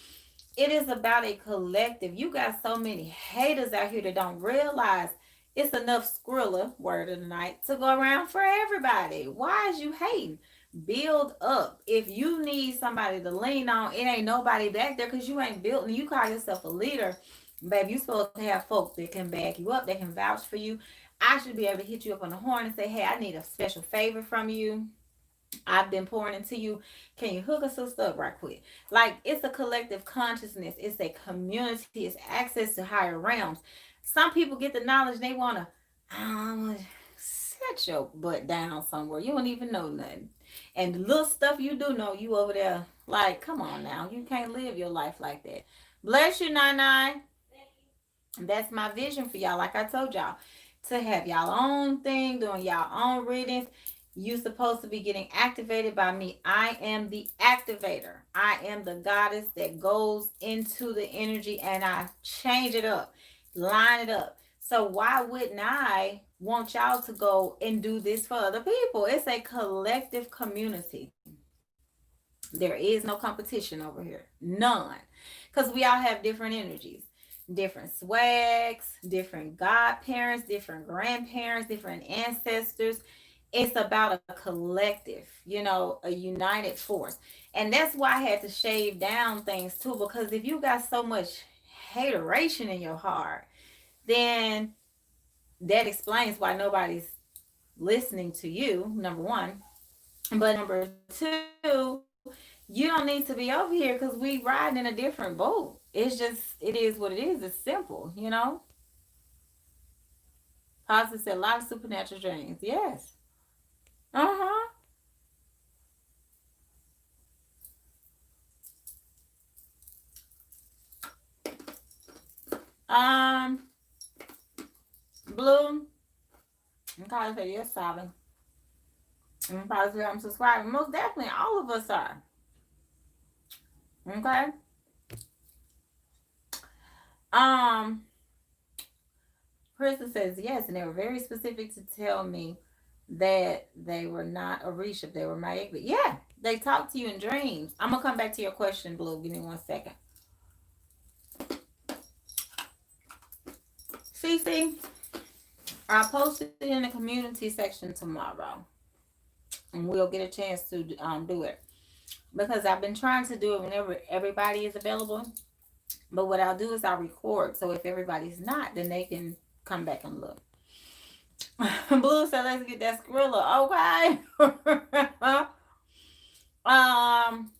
It is about a collective. You got so many haters out here that don't realize it's enough Skrilla, word of the night, to go around for everybody. Why is you hating? Build up. If you need somebody to lean on, it ain't nobody back there because you ain't built and you call yourself a leader. Babe, you supposed to have folks that can back you up, that can vouch for you. I should be able to hit you up on the horn and say, hey, I need a special favor from you. I've been pouring into you. Can you hook a sister up right quick? Like, it's a collective consciousness. It's a community. It's access to higher realms. Some people get the knowledge they want to set your butt down somewhere. You don't even know nothing. And the little stuff you do know, you over there, like, come on now. You can't live your life like that. Bless you, Nine. That's my vision for y'all. Like I told y'all, to have y'all own thing, doing y'all own readings. You supposed to be getting activated by me. I am the activator. I am the goddess that goes into the energy and I change it up, line it up. So why wouldn't I want y'all to go and do this for other people? It's a collective community. There is no competition over here. None. Because we all have different energies, different swags, different godparents, different grandparents, different ancestors. It's about a collective, a united force. And that's why I had to shave down things too, because if you got so much hateration in your heart, then that explains why nobody's listening to you, number one. But number two, you don't need to be over here because we riding in a different boat. It is what it is. It's simple. Positive said a lot of supernatural dreams. Yes. Uh-huh. Um, Blue. Okay, say yes, Sally. And positive I'm subscribing. Most definitely all of us are. Okay. Um, Krista says yes, and they were very specific to tell me that they were not Orisha, they were Maya. Yeah, they talk to you in dreams. I'm gonna come back to your question, Blue. Give me 1 second. Cece, I'll post it in the community section tomorrow, and we'll get a chance to do it because I've been trying to do it whenever everybody is available. But what I'll do is I'll record, so if everybody's not, then they can come back and look. Blue said, "Let's get that Skrilla." Okay. um,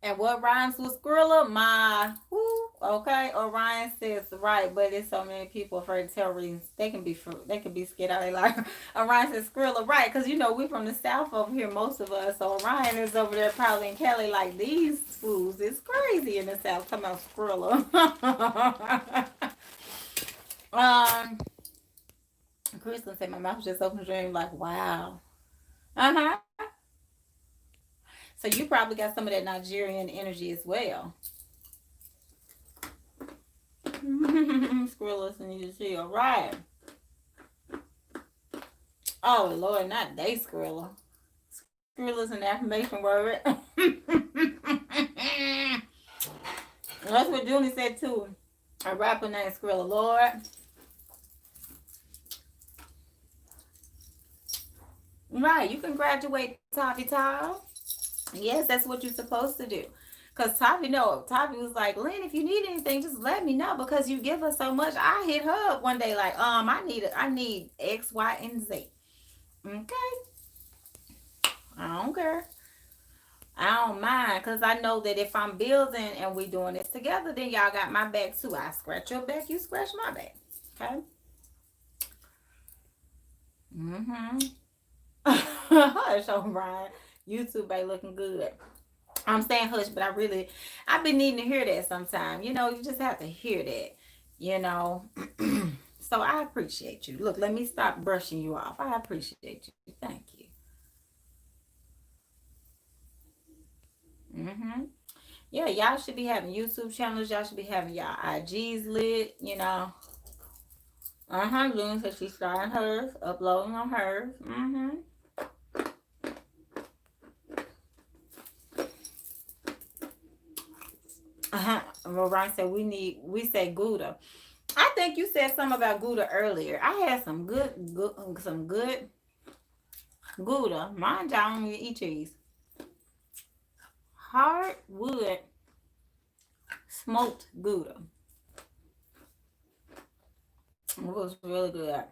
and what rhymes with Skrilla? My whoo. Okay. Orion says right, but there's so many people afraid to tell reasons. They can be scared out of their life. Orion says Skrilla right, because we from the south over here, most of us. So Orion is over there probably in Cali like these fools. It's crazy in the south. Come on, Skrilla. Kristen said my mouth just opened dream like wow. Uh-huh. So you probably got some of that Nigerian energy as well. Squirrels and you see, all right. Oh Lord, not they squirrel. Squirrel is an affirmation word. That's what Julie said too. A rapper named Squirrel. Lord. Right, you can graduate, Tavi Tal. Yes, that's what you're supposed to do. Cause Tavi was like, Lynn, if you need anything, just let me know because you give us so much. I hit her up one day like, I need X, Y, and Z. Okay, I don't care. I don't mind because I know that if I'm building and we doing this together, then y'all got my back too. I scratch your back, you scratch my back. Okay? Mm-hmm. Hush, O'Brien. You too, babe, looking good. I'm saying hush, but I've been needing to hear that sometime. You know, you just have to hear that, you know. So I appreciate you. Look, let me stop brushing you off. I appreciate you. Thank you. Mm-hmm. Yeah, y'all should be having YouTube channels. Y'all should be having y'all IGs lit, you know. Luna said she's starting hers, uploading on hers. Ryan said we say Gouda. I think you said something about Gouda earlier. I had some good Gouda. Mind y'all, I don't even eat cheese. Hardwood smoked Gouda. It was really good.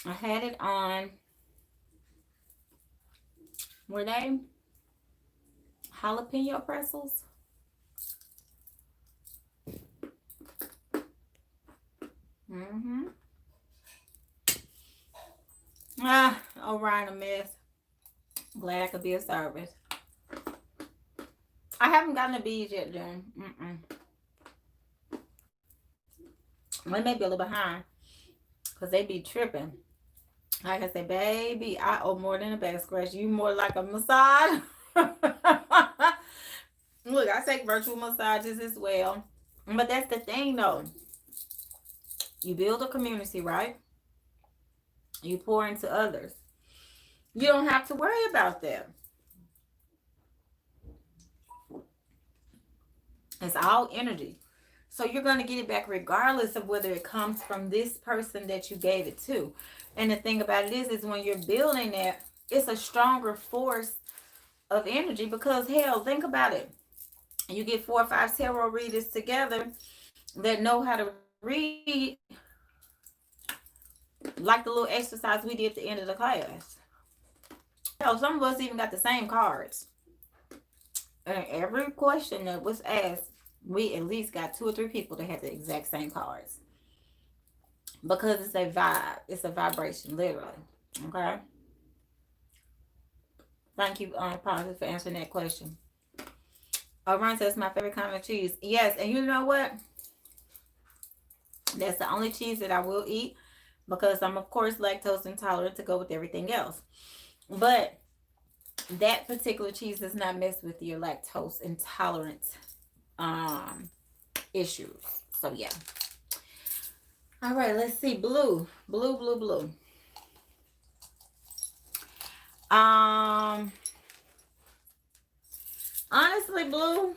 I had it on, were they jalapeno pretzels? Orion a mess. Glad I could be of service. I haven't gotten the bees yet, Jen. They may be a little behind because they be tripping. Like I say, baby, I owe more than a back scratch. You more like a massage. Look, I take virtual massages as well. But that's the thing, though. You build a community, right? You pour into others. You don't have to worry about that. It's all energy. So you're going to get it back regardless of whether it comes from this person that you gave it to. And the thing about it is when you're building that, it's a stronger force of energy because, hell, think about it. You get 4 or 5 tarot readers together that know how to read, like the little exercise we did at the end of the class. Hell, some of us even got the same cards. And every question that was asked, we at least got 2 or 3 people that had the exact same cards. Because it's a vibe. It's a vibration, literally. Okay? Thank you, Positive, for answering that question. Ron says my favorite kind of cheese. Yes, and you know what? That's the only cheese that I will eat because I'm, of course, lactose intolerant to go with everything else. But that particular cheese does not mess with your lactose intolerant issues. So, yeah. All right, let's see. Blue. Honestly, blue,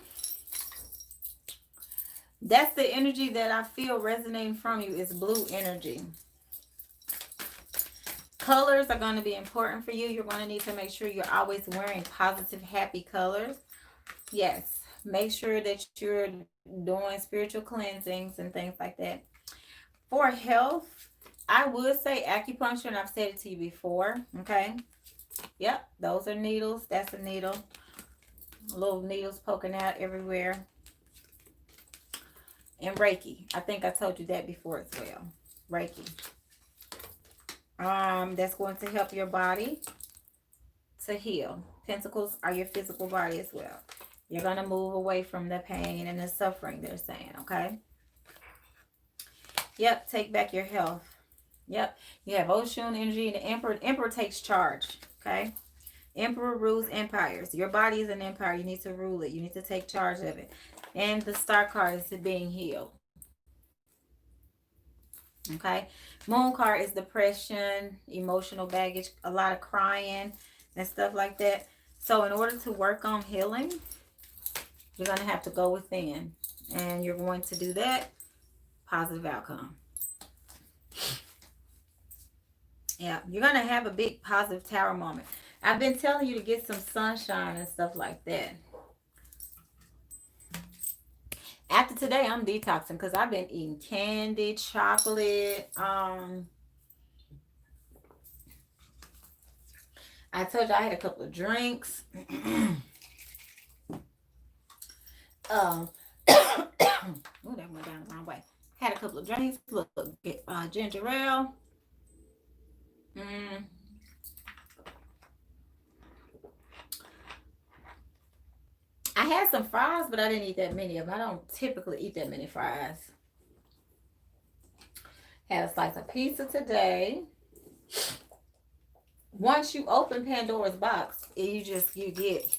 that's the energy that I feel resonating from you is blue energy. Colors are going to be important for you. You're going to need to make sure you're always wearing positive, happy colors. Yes. Make sure that you're doing spiritual cleansings and things like that. For health, I would say acupuncture, and I've said it to you before. Okay. Yep. Those are needles. That's a needle. Little needles poking out everywhere. And Reiki. I think I told you that before as well. Reiki. That's going to help your body to heal. Pentacles are your physical body as well. You're going to move away from the pain and the suffering, they're saying, okay? Yep, take back your health. Yep, you have Oshun energy and the Emperor. Emperor takes charge, okay? Emperor rules empires. Your body is an empire. You need to rule it. You need to take charge of it. And the Star card is being healed. Okay? Moon card is depression, emotional baggage, a lot of crying and stuff like that. So in order to work on healing, you're going to have to go within. And you're going to do that. Positive outcome. Yeah, you're going to have a big positive tower moment. I've been telling you to get some sunshine and stuff like that. After today, I'm detoxing because I've been eating candy, chocolate. I told you I had a couple of drinks. Oh, that went down the wrong way. Had a couple of drinks. Look, ginger ale. Mm. I had some fries, but I didn't eat that many of them. I don't typically eat that many fries. Had a slice of pizza today. Once you open Pandora's box, you get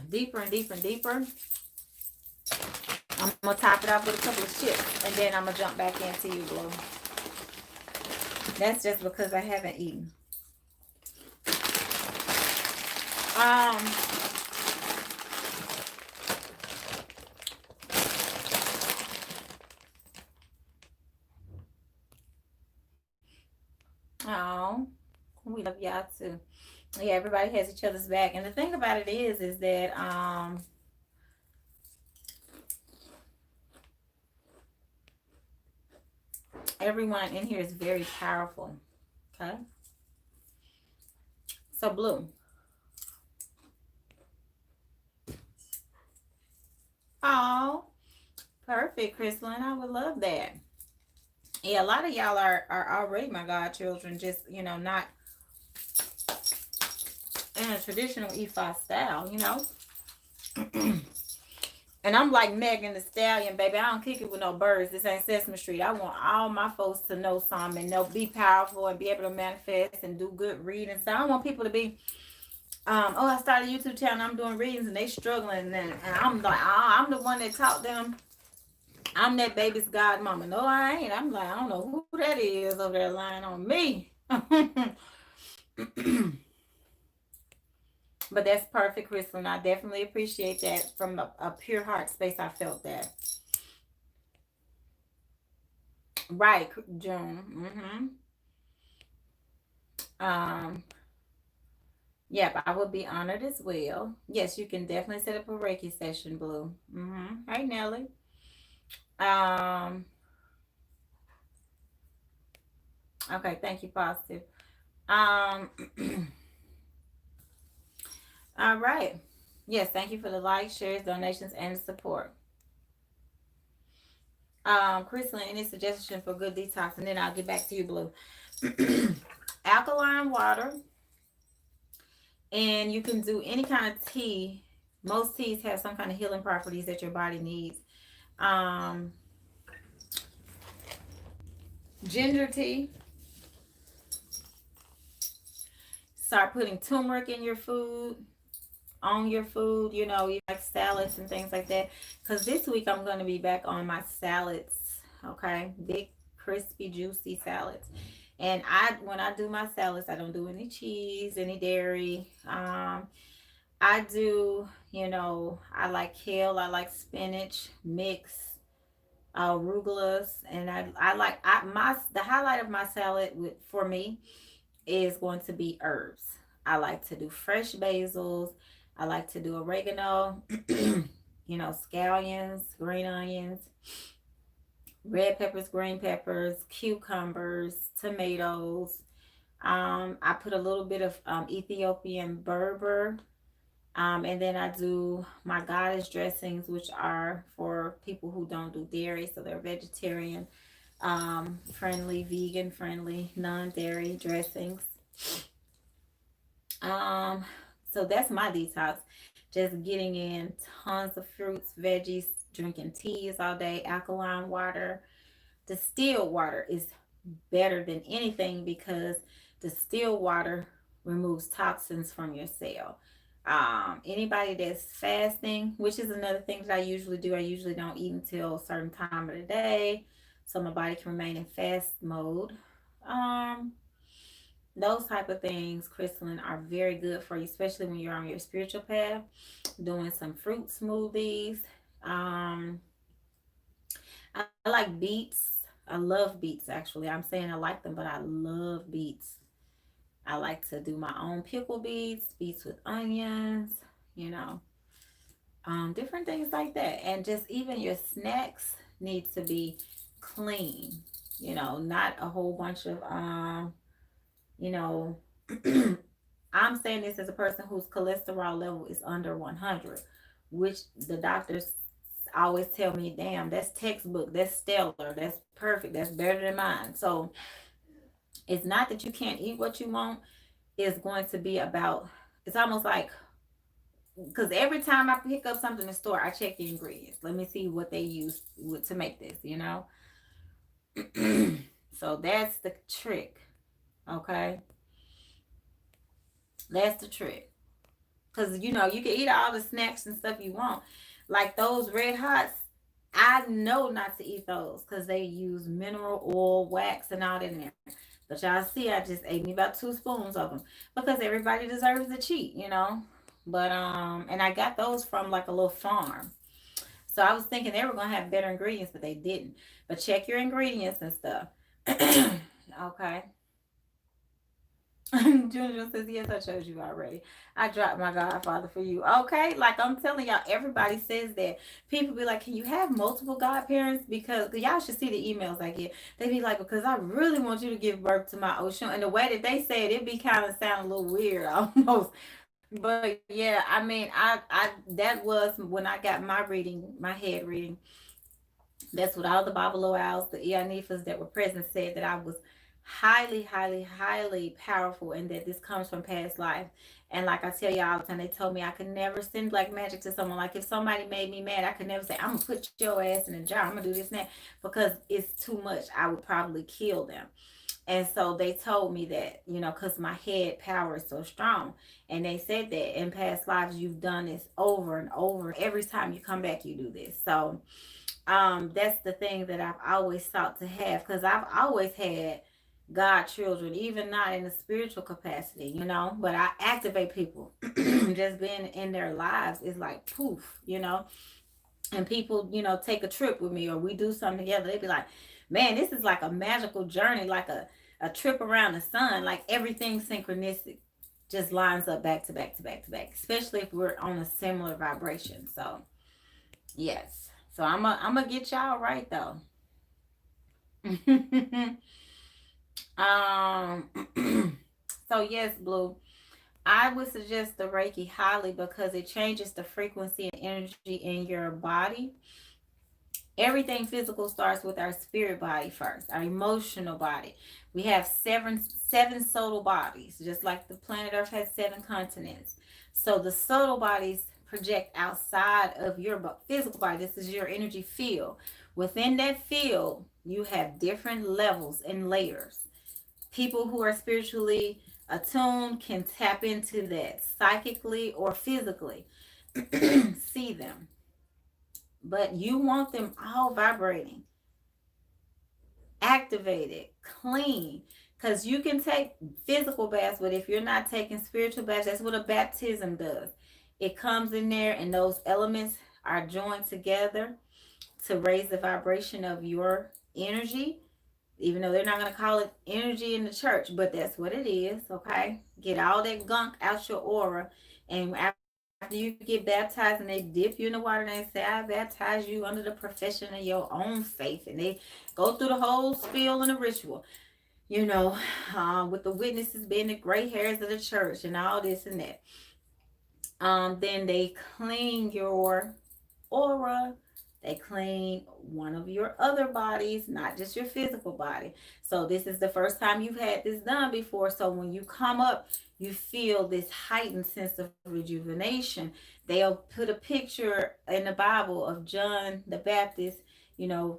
deeper and deeper and deeper. I'm gonna top it off with a couple of chips, and then I'm gonna jump back into you, Blue. That's just because I haven't eaten. Oh, we love y'all too. Yeah, everybody has each other's back, and the thing about it is that everyone in here is very powerful. Okay, so Blue. Oh, perfect, Crystalline. I would love that. Yeah, a lot of y'all are already my godchildren, just not in a traditional Ifa style, And I'm like Megan the Stallion, baby. I don't kick it with no birds. This ain't Sesame Street. I want all my folks to know something and they'll be powerful and be able to manifest and do good reading. So I don't want people to be, I started a YouTube channel. I'm doing readings and they struggling. And I'm like, I'm the one that taught them. I'm that baby's godmama. No, I ain't. I'm like, I don't know who that is over there lying on me. But that's perfect, Crystal, and I definitely appreciate that. From a pure heart space, I felt that. Right, June. Yep, I would be honored as well. Yes, you can definitely set up a Reiki session, Blue. Hey, Nelly. Okay, thank you, Positive. All right. Yes, thank you for the likes, shares, donations, and support. Crystal, any suggestion for good detox? And then I'll get back to you, Blue. Alkaline water. And you can do any kind of tea. Most teas have some kind of healing properties that your body needs. Ginger tea. Start putting turmeric in your food, on your food, you like salads and things like that. Because this week I'm going to be back on my salads, okay? Big, crispy, juicy salads. And when I do my salads, I don't do any cheese, any dairy. I do, I like kale, I like spinach, mix, arugulas, and the highlight of my salad for me is going to be herbs. I like to do fresh basils. I like to do oregano, scallions, green onions, red peppers, green peppers, cucumbers, tomatoes. I put a little bit of Ethiopian Berber. And then I do my goddess dressings, which are for people who don't do dairy. So they're vegetarian friendly, vegan friendly, non-dairy dressings. So that's my detox. Just getting in tons of fruits, veggies, drinking teas all day, alkaline water. Distilled water is better than anything because distilled water removes toxins from your cell. Anybody that's fasting, which is another thing that I usually do, I usually don't eat until a certain time of the day so my body can remain in fast mode. Those type of things, crystalline, are very good for you, especially when you're on your spiritual path. Doing some fruit smoothies. I like beets. I love beets, actually. I'm saying I like them, but I love beets. I like to do my own pickle beets with onions, different things like that. And just even your snacks needs to be clean, not a whole bunch of, I'm saying this as a person whose cholesterol level is under 100, which the doctors always tell me, damn, that's textbook, that's stellar, that's perfect, that's better than mine. So it's not that you can't eat what you want, it's going to be about, it's almost like, because every time I pick up something in the store, I check the ingredients. Let me see what they use to make this, you know? So that's the trick, okay? That's the trick. Because, you know, you can eat all the snacks and stuff you want. Like those red hots, I know not to eat those because they use mineral oil, wax, and all that in there. But y'all see, I just ate me about 2 spoons of them because everybody deserves a cheat, you know. But and I got those from like a little farm. So I was thinking they were gonna have better ingredients, but they didn't. But check your ingredients and stuff. Okay. Junior says, yes, I chose you already. I dropped my godfather for you. Okay. Like I'm telling y'all, everybody says that. People be like, can you have multiple godparents? Because y'all should see the emails I get. They be like, because I really want you to give birth to my ocean. And the way that they say it, be kind of sound a little weird almost. But yeah, I mean, I that was when I got my reading, my head reading. That's what all the Babalo owls, the Eonifas that were present said, that I was highly, highly, highly powerful, and that this comes from past life. And like I tell you all the time, they told me I could never send black magic to someone. Like if somebody made me mad, I could never say, I'm gonna put your ass in a jar, I'm gonna do this and that, because it's too much. I would probably kill them. And so they told me that, you know, because my head power is so strong. And they said that in past lives, you've done this over and over. Every time you come back, you do this. So that's the thing that I've always sought to have, because I've always had God children, even not in a spiritual capacity, you know, but I activate people. Just being in their lives is like poof, you know. And people, you know, take a trip with me or we do something together, they be like, man, this is like a magical journey, like a trip around the sun, like everything synchronistic just lines up back to back to back to back, especially if we're on a similar vibration. So yes. So I'm gonna get y'all right though. um so yes, Blue. I would suggest the Reiki highly because it changes the frequency and energy in your body. Everything physical starts with our spirit body first, our emotional body. We have seven subtle bodies, just like the planet Earth has 7 continents. So the subtle bodies project outside of your physical body. This is your energy field. Within that field, you have different levels and layers. People who are spiritually attuned can tap into that psychically or physically. See them, but you want them all vibrating, activated, clean. Because you can take physical baths, but if you're not taking spiritual baths, that's what a baptism does. It comes in there, and those elements are joined together to raise the vibration of your energy. Even though they're not going to call it energy in the church, but that's what it is, okay? Get all that gunk out your aura. And after you get baptized and they dip you in the water and they say, I baptize you under the profession of your own faith. And they go through the whole spiel and the ritual, you know, with the witnesses being the gray hairs of the church and all this and that. Then they clean your aura. They clean one of your other bodies, not just your physical body. So this is the first time you've had this done before. So when you come up, you feel this heightened sense of rejuvenation. They'll put a picture in the Bible of John the Baptist, you know,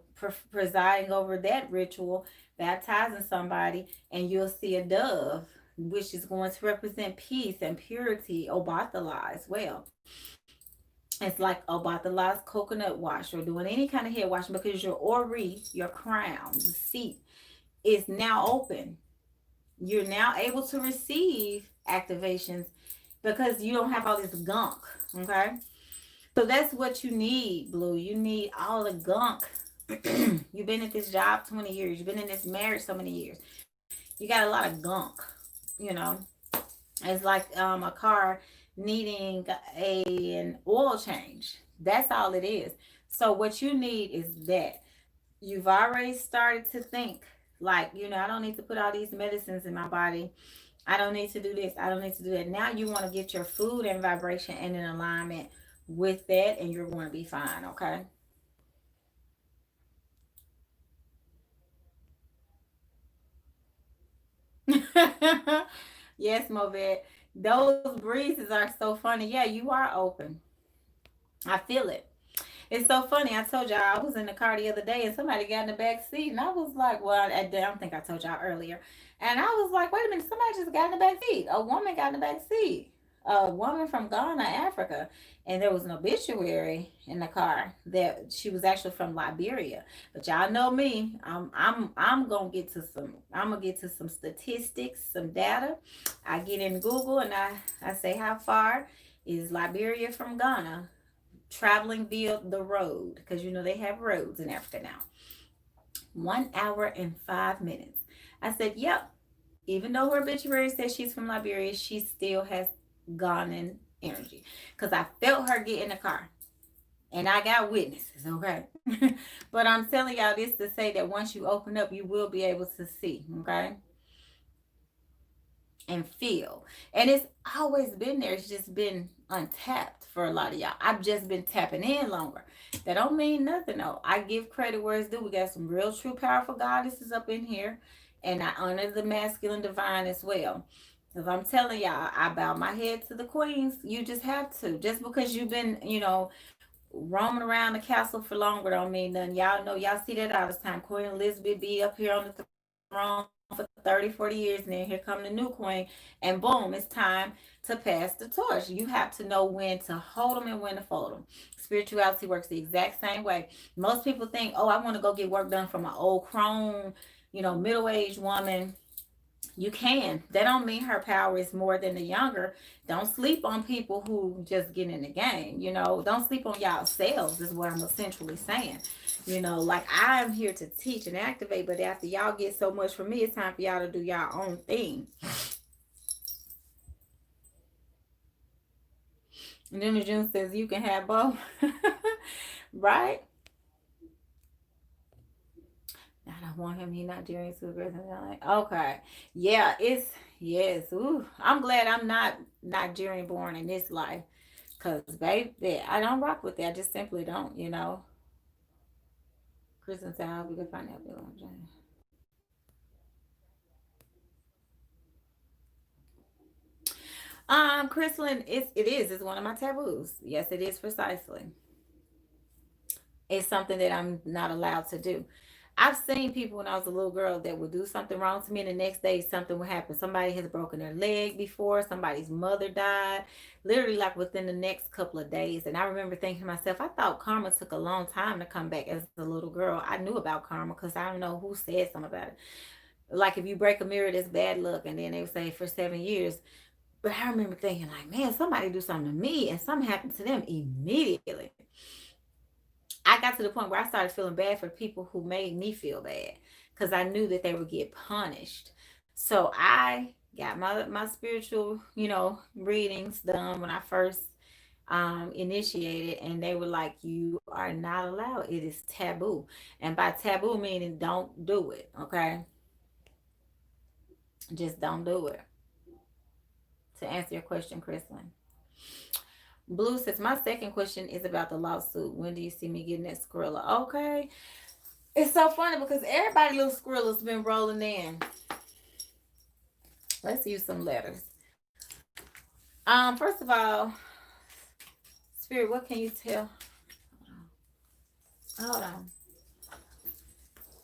presiding over that ritual, baptizing somebody, and you'll see a dove, which is going to represent peace and purity, Obathala as well. It's like Obatala's coconut wash or doing any kind of hair washing, because your ori, your crown, the seat, is now open. You're now able to receive activations because you don't have all this gunk. Okay. So that's what you need, Blue. You need all the gunk. You've been at this job 20 years. You've been in this marriage so many years. You got a lot of gunk, you know. It's like a car needing an oil change. That's all it is. So what you need is that you've already started to think like, you know, I don't need to put all these medicines in my body. I don't need to do this. I don't need to do that. Now you want to get your food and vibration in an alignment with that, and you're going to be fine, okay? Yes, Movet. Those breezes are so funny. Yeah, you are open. I feel it. It's so funny. I told y'all I was in the car the other day and somebody got in the back seat, and I was like, well, I don't think I told y'all earlier. And I was like, wait a minute, somebody just got in the back seat. A woman got in the back seat. A woman from Ghana, Africa, and there was an obituary in the car that she was actually from Liberia. But y'all know me, I'm gonna get to some statistics, some data. I get in Google and I say how far is Liberia from Ghana, traveling via the road, because you know they have roads in Africa now. 1 hour and 5 minutes. I said, yep. Even though her obituary says she's from Liberia, she still has Ghanaian energy. Because I felt her get in the car. And I got witnesses, okay? But I'm telling y'all this to say that once you open up, you will be able to see, okay? And feel. And it's always been there. It's just been untapped for a lot of y'all. I've just been tapping in longer. That don't mean nothing though. I give credit where it's due. We got some real true powerful goddesses up in here. And I honor the masculine divine as well. Because I'm telling y'all, I bow my head to the queens. You just have to. Just because you've been, roaming around the castle for longer don't mean nothing. Y'all know, y'all see that all the time. Queen Elizabeth be up here on the throne for 30, 40 years, and then here come the new queen, and boom, it's time to pass the torch. You have to know when to hold them and when to fold them. Spirituality works the exact same way. Most people think, oh, I want to go get work done from an old crone, middle-aged woman. You can. That don't mean her power is more than the younger. Don't sleep on people who just get in the game. Don't sleep on y'all selves is what I'm essentially saying. Like I'm here to teach and activate, but after y'all get so much from me, it's time for y'all to do y'all own thing. And then the June says you can have both. Right? I don't want him. He not doing super good. Like, okay. Yeah, yes. Ooh, I'm glad I'm not Nigerian born in this life. Cause baby, I don't rock with that. I just simply don't. Kristen said, "How we can find out." Crystalline, it's one of my taboos. Yes, it is precisely. It's something that I'm not allowed to do. I've seen people when I was a little girl that would do something wrong to me, and the next day something would happen. Somebody has broken their leg before, somebody's mother died, literally like within the next couple of days. And I remember thinking to myself, I thought karma took a long time to come back as a little girl. I knew about karma because I don't know who said something about it. Like if you break a mirror, that's bad luck, and then they would say for 7 years. But I remember thinking, like, man, somebody do something to me, and something happened to them immediately. I got to the point where I started feeling bad for people who made me feel bad because I knew that they would get punished. So I got my spiritual, readings done when I first initiated, and they were like, "You are not allowed. It is taboo." And by taboo meaning don't do it. Okay, just don't do it. To answer your question, Chrislyn. Blue says, my second question is about the lawsuit. When do you see me getting that Skrilla? Okay. It's so funny because everybody little Skrilla's been rolling in. Let's use some letters. First of all, Spirit, what can you tell? Hold on.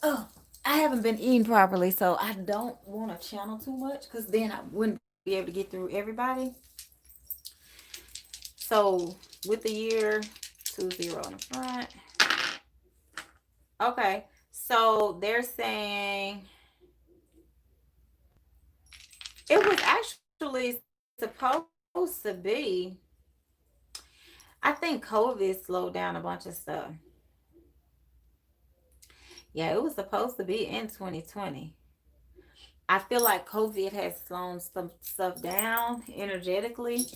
Oh, I haven't been eating properly, so I don't want to channel too much because then I wouldn't be able to get through everybody. So with the year 20 on the front. Okay. So they're saying it was actually supposed to be. I think COVID slowed down a bunch of stuff. Yeah, it was supposed to be in 2020. I feel like COVID has slowed some stuff down energetically.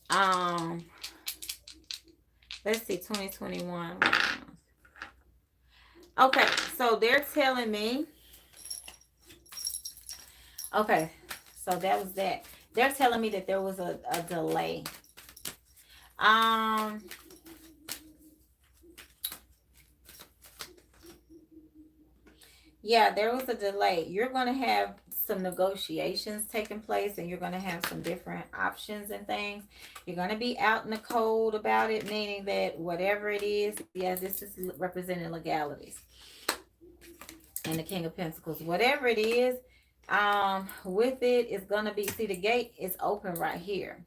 Um, let's see, 2021. Okay, so they're telling me. Okay, So that was that. They're telling me that there was a delay. Um, yeah, there was a delay. You're going to have some negotiations taking place, and you're going to have some different options and things. You're going to be out in the cold about it, meaning that whatever it is, yes, this is representing legalities. And the King of Pentacles, whatever it is, with it is going to be, see, the gate is open right here.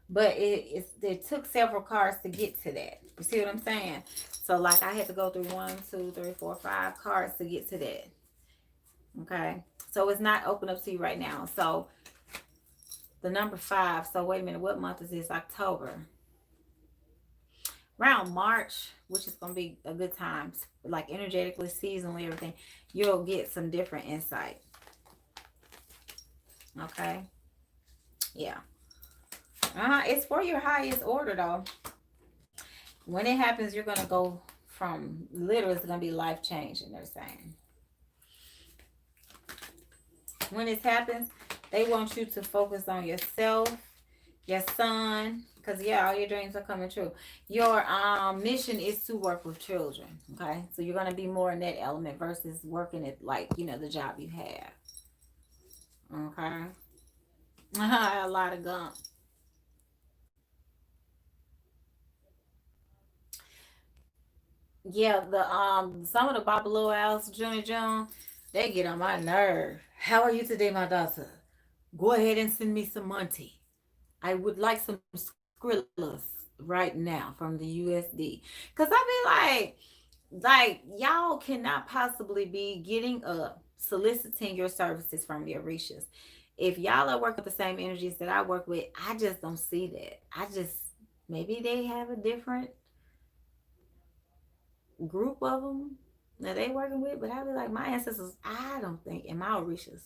But it took several cards to get to that. You see what I'm saying? So like I had to go through 1, 2, 3, 4, 5 cards to get to that. Okay. So it's not open up to you right now. So the number 5. So wait a minute. What month is this? October. Around March, which is going to be a good time. Like energetically, seasonally, everything. You'll get some different insight. Okay. Yeah. It's for your highest order though. When it happens, you're gonna go from literally, it's gonna be life changing. They're saying when this happens, they want you to focus on yourself, your son, because yeah, all your dreams are coming true. Your mission is to work with children. Okay, so you're gonna be more in that element versus working at like the job you have. Okay, a lot of gunk. Yeah, the some of the Babalo Owls, Junior John, they get on my nerve. How are you today, my daughter? Go ahead and send me some money. I would like some Skrillers right now from the USD. Cause I be like y'all cannot possibly be getting up soliciting your services from the Orishas. If y'all are working with the same energies that I work with, I just don't see that. I just maybe they have a different group of them that they working with, but I be like my ancestors. I don't think, and my Orishas,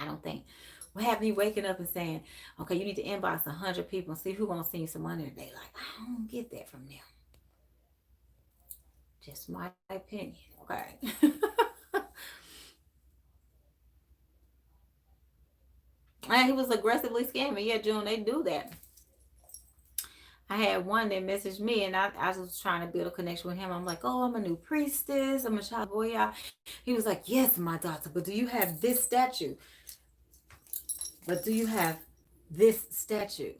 I don't think. What have me waking up and saying, okay, you need to inbox 100 people and see who gonna send you some money today? Like I don't get that from them. Just my opinion, okay? And he was aggressively scamming. Yeah, June, they do that. I had one that messaged me, and I was trying to build a connection with him. I'm like, oh, I'm a new priestess. I'm a child boy. He was like, yes, my daughter, but do you have this statue? But do you have this statue?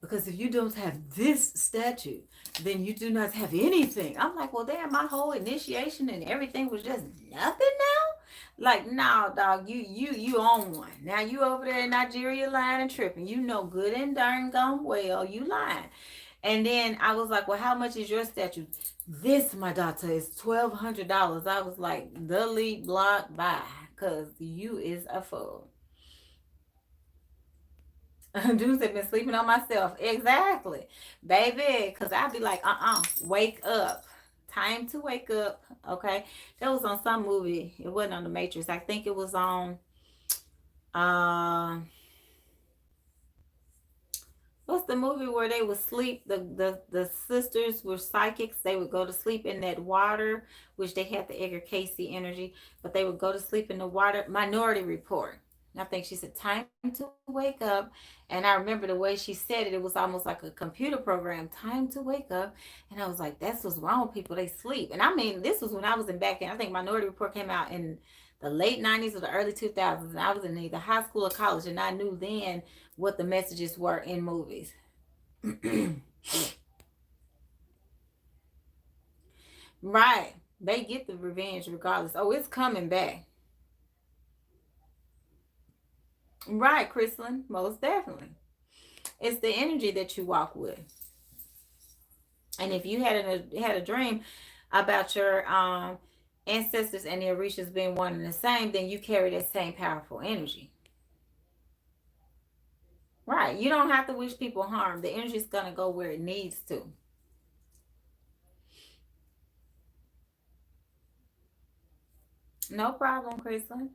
Because if you don't have this statue, then you do not have anything. I'm like, well, damn, my whole initiation and everything was just nothing now. Like, no, dog, you own one. Now you over there in Nigeria lying and tripping. You know good and darn gone well you lying. And then I was like, well, how much is your statue? This, my daughter, is $1,200. I was like, delete, block, buy, cause you is a fool. Dudes have been sleeping on myself. Exactly. Baby. Because I'd be like, wake up. Time to wake up. Okay. That was on some movie. It wasn't on The Matrix. I think it was on uh what's the movie where they would sleep? The sisters were psychics. They would go to sleep in that water, which they had the Edgar Casey energy, but they would go to sleep in the water. Minority Report. I think she said, time to wake up. And I remember the way she said it, it was almost like a computer program, time to wake up. And I was like, that's what's wrong with people. They sleep. And I mean, this was when I was in back in, I think Minority Report came out in the late 90s or the early 2000s. And I was in either high school or college. And I knew then what the messages were in movies. Right. They get the revenge regardless. Oh, it's coming back. Right, Chrislyn. Most definitely. It's the energy that you walk with. And if you had a dream about your ancestors and the Orishas being one and the same, then you carry that same powerful energy. Right. You don't have to wish people harm. The energy is gonna go where it needs to. No problem, Chrislyn.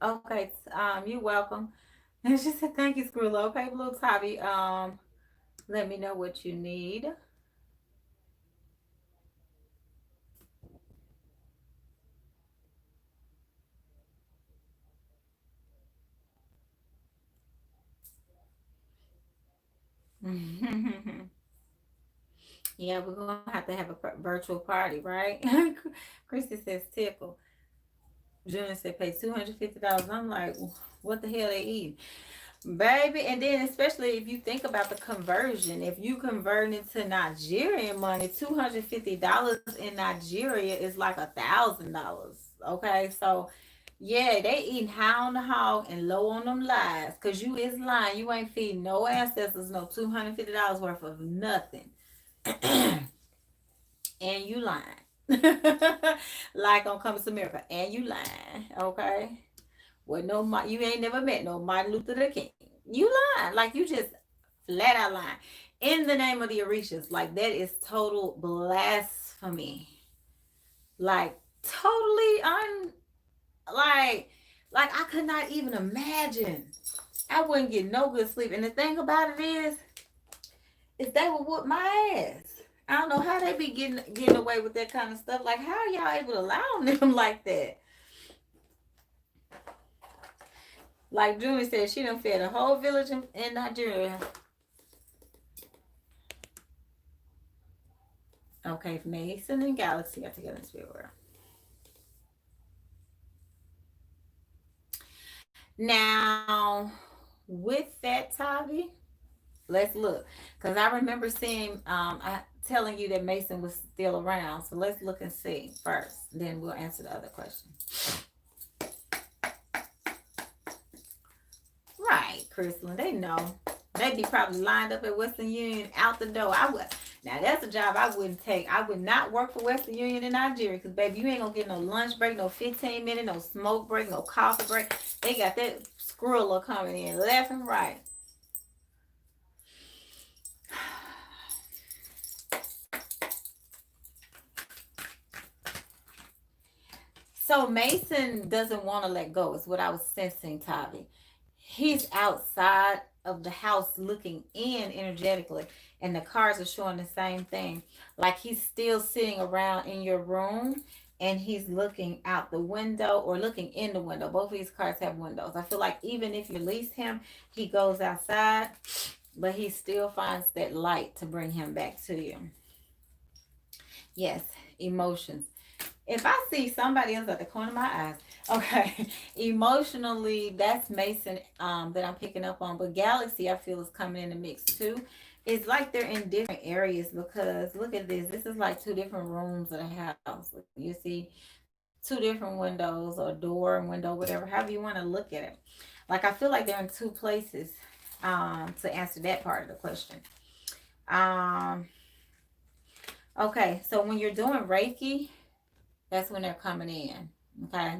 Okay, you're welcome. And she said, thank you, Skrilla. Okay, Blue Tabby. Let me know what you need. Yeah, we're gonna have a virtual party, right? Christy says tickle. Junior said pay $250. I'm like, what the hell they eat? Baby, and then especially if you think about the conversion, if you convert into Nigerian money, $250 in Nigeria is like $1,000. Okay, so yeah, they eating high on the hog and low on them lies, cause you is lying. You ain't feeding no ancestors no $250 worth of nothing, and you lying. Like on Coming to America, and you lying. Okay, well, no, you ain't never met no Martin Luther the King. You lying. Like, you just flat out lying. In the name of the Orishas. Like, that is total blasphemy. Like, totally like I could not even imagine. I wouldn't get no good sleep. And the thing about it is they would whoop my ass. I don't know how they be getting away with that kind of stuff. Like, how are y'all able to allow them like that? Like Julie said, she done fed a whole village in Nigeria. Okay, Mason and Galaxy got together in spirit world. Now, with that, Tavi, let's look. Because I remember seeing, telling you that Mason was still around. So let's look and see first. Then we'll answer the other question. Right, Crystal. They know. They'd be probably lined up at Western Union out the door. I would. Now that's a job I wouldn't take. I would not work for Western Union in Nigeria, because baby, you ain't gonna get no lunch break, no 15-minute, no smoke break, no coffee break. They got that scroller coming in left and right. So Mason doesn't want to let go, is what I was sensing, Tavi. He's outside of the house looking in energetically, and the cards are showing the same thing. Like he's still sitting around in your room, and he's looking out the window or looking in the window. Both of these cards have windows. I feel like even if you release him, he goes outside, but he still finds that light to bring him back to you. Yes, emotions. If I see somebody else at the corner of my eyes, okay, emotionally, that's Mason, that I'm picking up on. But Galaxy, I feel, is coming in the mix too. It's like they're in different areas, because look at this. This is like two different rooms of the house. You see two different windows, or door and window, whatever, however you want to look at it. Like, I feel like they're in two places, to answer that part of the question. Okay, so when you're doing Reiki, that's when they're coming in. Okay.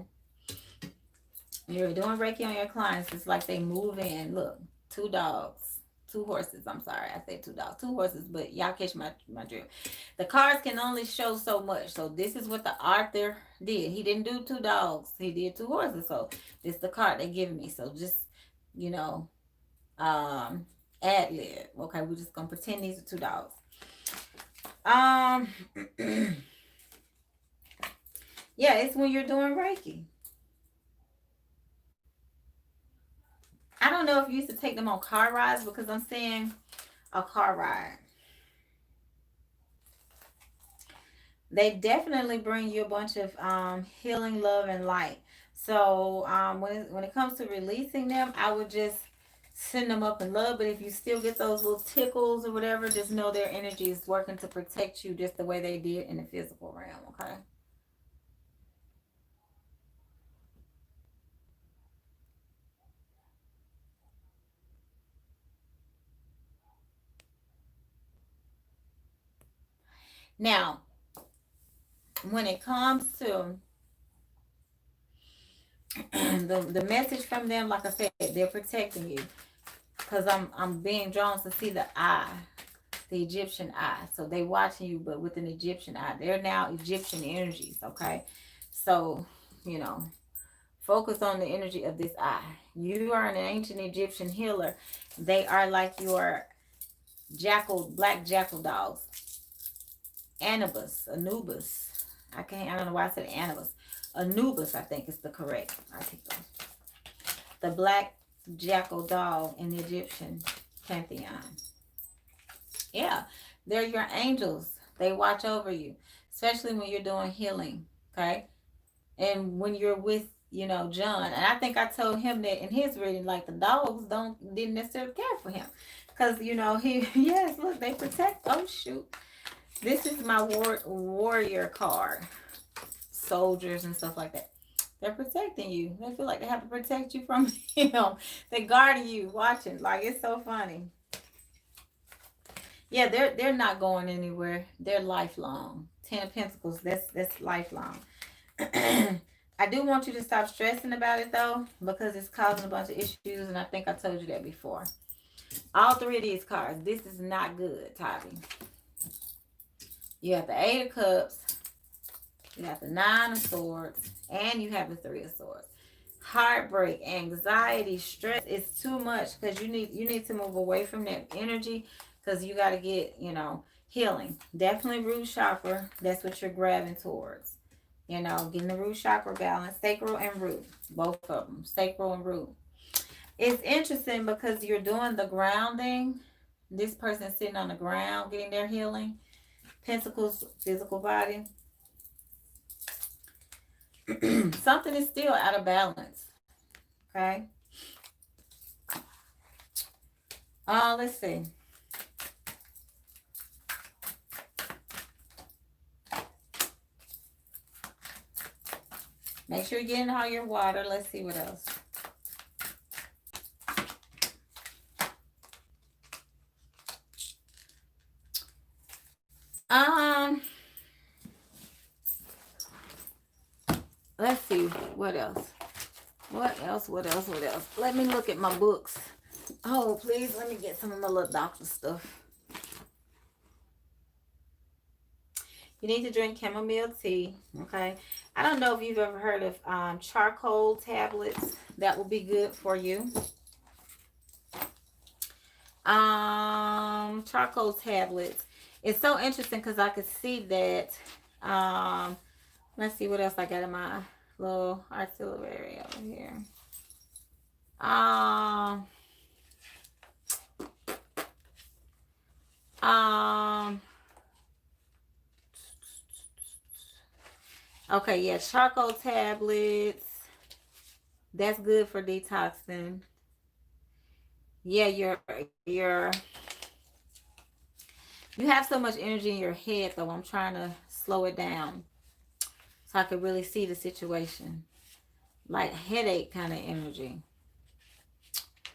You're doing Reiki on your clients. It's like they move in. Look, two dogs, two horses. I'm sorry, I said two dogs, two horses, but y'all catch my drift. The cards can only show so much. So this is what the author did. He didn't do two dogs. He did two horses. So this is the card they give me. So just, you know, ad lib. Okay, we're just gonna pretend these are two dogs. Yeah, it's when you're doing Reiki. I don't know if you used to take them on car rides, because I'm seeing a car ride. They definitely bring you a bunch of healing, love, and light. So when it comes to releasing them, I would just send them up in love. But if you still get those little tickles or whatever, just know their energy is working to protect you just the way they did in the physical realm. Okay. Now, when it comes to the message from them, like I said, they're protecting you, because I'm being drawn to see the eye, the Egyptian eye. So they watching you, but with an Egyptian eye. They're now Egyptian energies. Okay, so you know, focus on the energy of this eye. You are an ancient Egyptian healer. They are like your black jackal dogs. Anubis. I don't know why I said Anubis. Anubis, I think, is the correct article. The black jackal dog in the Egyptian pantheon. Yeah, they're your angels. They watch over you, especially when you're doing healing. Okay. And when you're with, John, and I think I told him that in his reading, like the dogs didn't necessarily care for him. Because, he, yes, look, they protect. Oh, shoot. This is my warrior card. Soldiers and stuff like that. They're protecting you. They feel like they have to protect you from him. They guarding you, watching. Like, it's so funny. Yeah, they're not going anywhere. They're lifelong. Ten of Pentacles. That's lifelong. I do want you to stop stressing about it though, because it's causing a bunch of issues, and I think I told you that before. All three of these cards. This is not good, Tavi. You have the Eight of Cups. You have the Nine of Swords, and you have the Three of Swords. Heartbreak, anxiety, stress is too much, because you need to move away from that energy, because you got to get healing. Definitely root chakra. That's what you're grabbing towards. Getting the root chakra balance, sacral and root, both of them, sacral and root. It's interesting because you're doing the grounding. This person sitting on the ground getting their healing. Pentacles, physical body. Something is still out of balance. Okay. Let's see. Make sure you're getting all your water. Let's see what else. Let's see what else. What else? Let me look at my books. Oh, please, let me get some of my little doctor stuff. You need to drink chamomile tea, okay? I don't know if you've ever heard of charcoal tablets. That will be good for you. Charcoal tablets. It's so interesting because I could see that. Let's see what else I got in my little artillery over here. Um, okay, yeah, charcoal tablets. That's good for detoxing. Yeah, you have so much energy in your head though. I'm trying to slow it down so I could really see the situation. Like headache kind of energy. I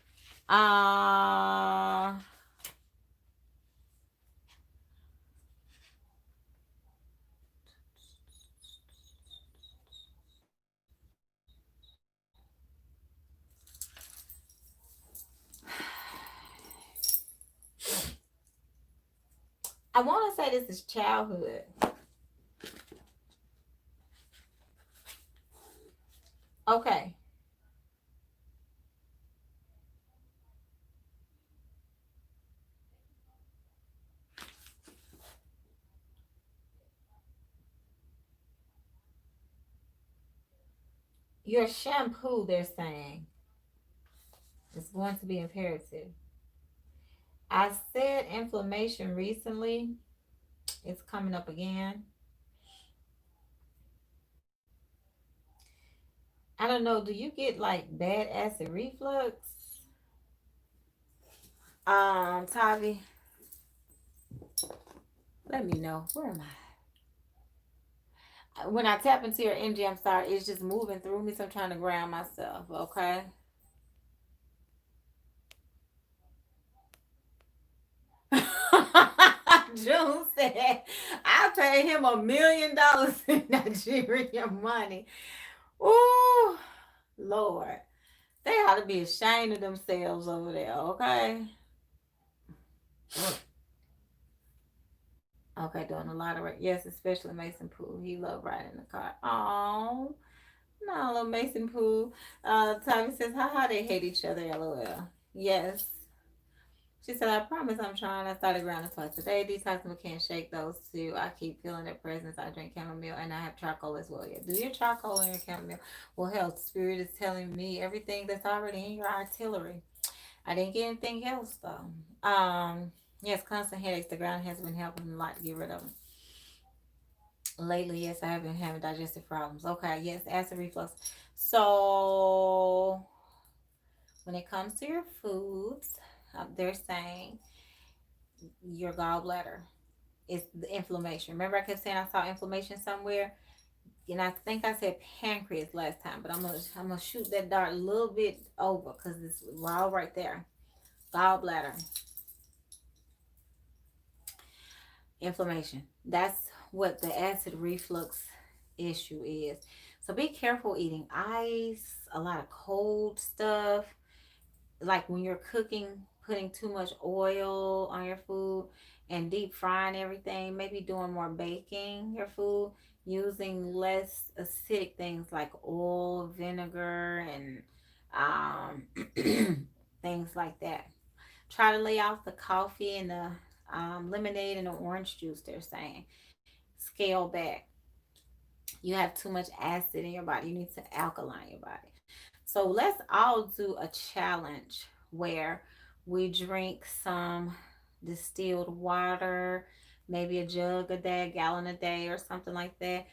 want to say this is childhood. Okay. Your shampoo, they're saying, is going to be imperative. I said inflammation recently. It's coming up again. I don't know. Do you get like bad acid reflux? Tavi, let me know. Where am I? When I tap into your energy, I'm sorry, it's just moving through me, so I'm trying to ground myself, okay? June said, I paid him $1 million in Nigerian money. Ooh, Lord. They ought to be ashamed of themselves over there, okay? Okay, doing a lot of work. Yes, especially Mason Poole. He loved riding the car. Oh, no, little Mason Poole. Tommy says, haha, they hate each other, lol. Yes. She said, I promise I'm trying. I started grounding twice a day. Detoxing, but can't shake those two. I keep feeling their presence. I drink chamomile and I have charcoal as well. Yeah, do your charcoal and your chamomile. Well, hell, Spirit is telling me everything that's already in your artillery. I didn't get anything else though. Yes, constant headaches. The ground has been helping a lot to get rid of them. Lately, yes, I have been having digestive problems. Okay, yes, acid reflux. So, when it comes to your foods, they're saying your gallbladder is the inflammation. Remember, I kept saying I saw inflammation somewhere, and I think I said pancreas last time, but I'm gonna shoot that dart a little bit over because it's all right there. Gallbladder inflammation. That's what the acid reflux issue is. So be careful eating ice, a lot of cold stuff. Like when you're cooking, putting too much oil on your food and deep frying everything, maybe doing more baking your food, using less acidic things like oil, vinegar, and things like that. Try to lay off the coffee and the lemonade and the orange juice, they're saying. Scale back. You have too much acid in your body. You need to alkaline your body. So let's all do a challenge where we drink some distilled water, maybe a jug a day, a gallon a day, or something like that.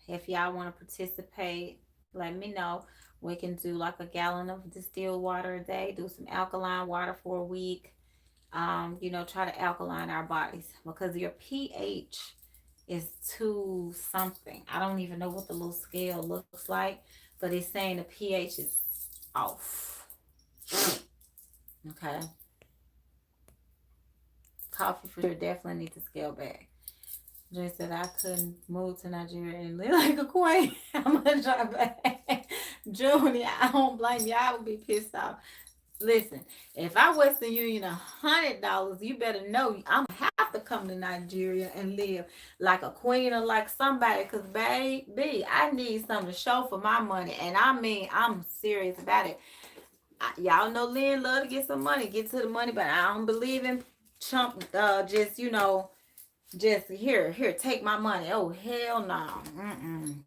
If y'all want to participate, let me know. We can do like a gallon of distilled water a day, do some alkaline water for a week. Try to alkaline our bodies because your pH is too something. I don't even know what the little scale looks like, but it's saying the pH is off. Okay. Coffee for sure definitely need to scale back. Jay said I couldn't move to Nigeria and live like a queen. I'm gonna drive back. Junior, I don't blame you. I would be pissed off. Listen, if I Western Union $100, you better know I'm have to come to Nigeria and live like a queen or like somebody. Cause baby, I need something to show for my money, and I mean I'm serious about it. Y'all know Lynn love to get some money, get to the money, but I don't believe in chump. Just here, take my money. Oh hell no. Mm-mm.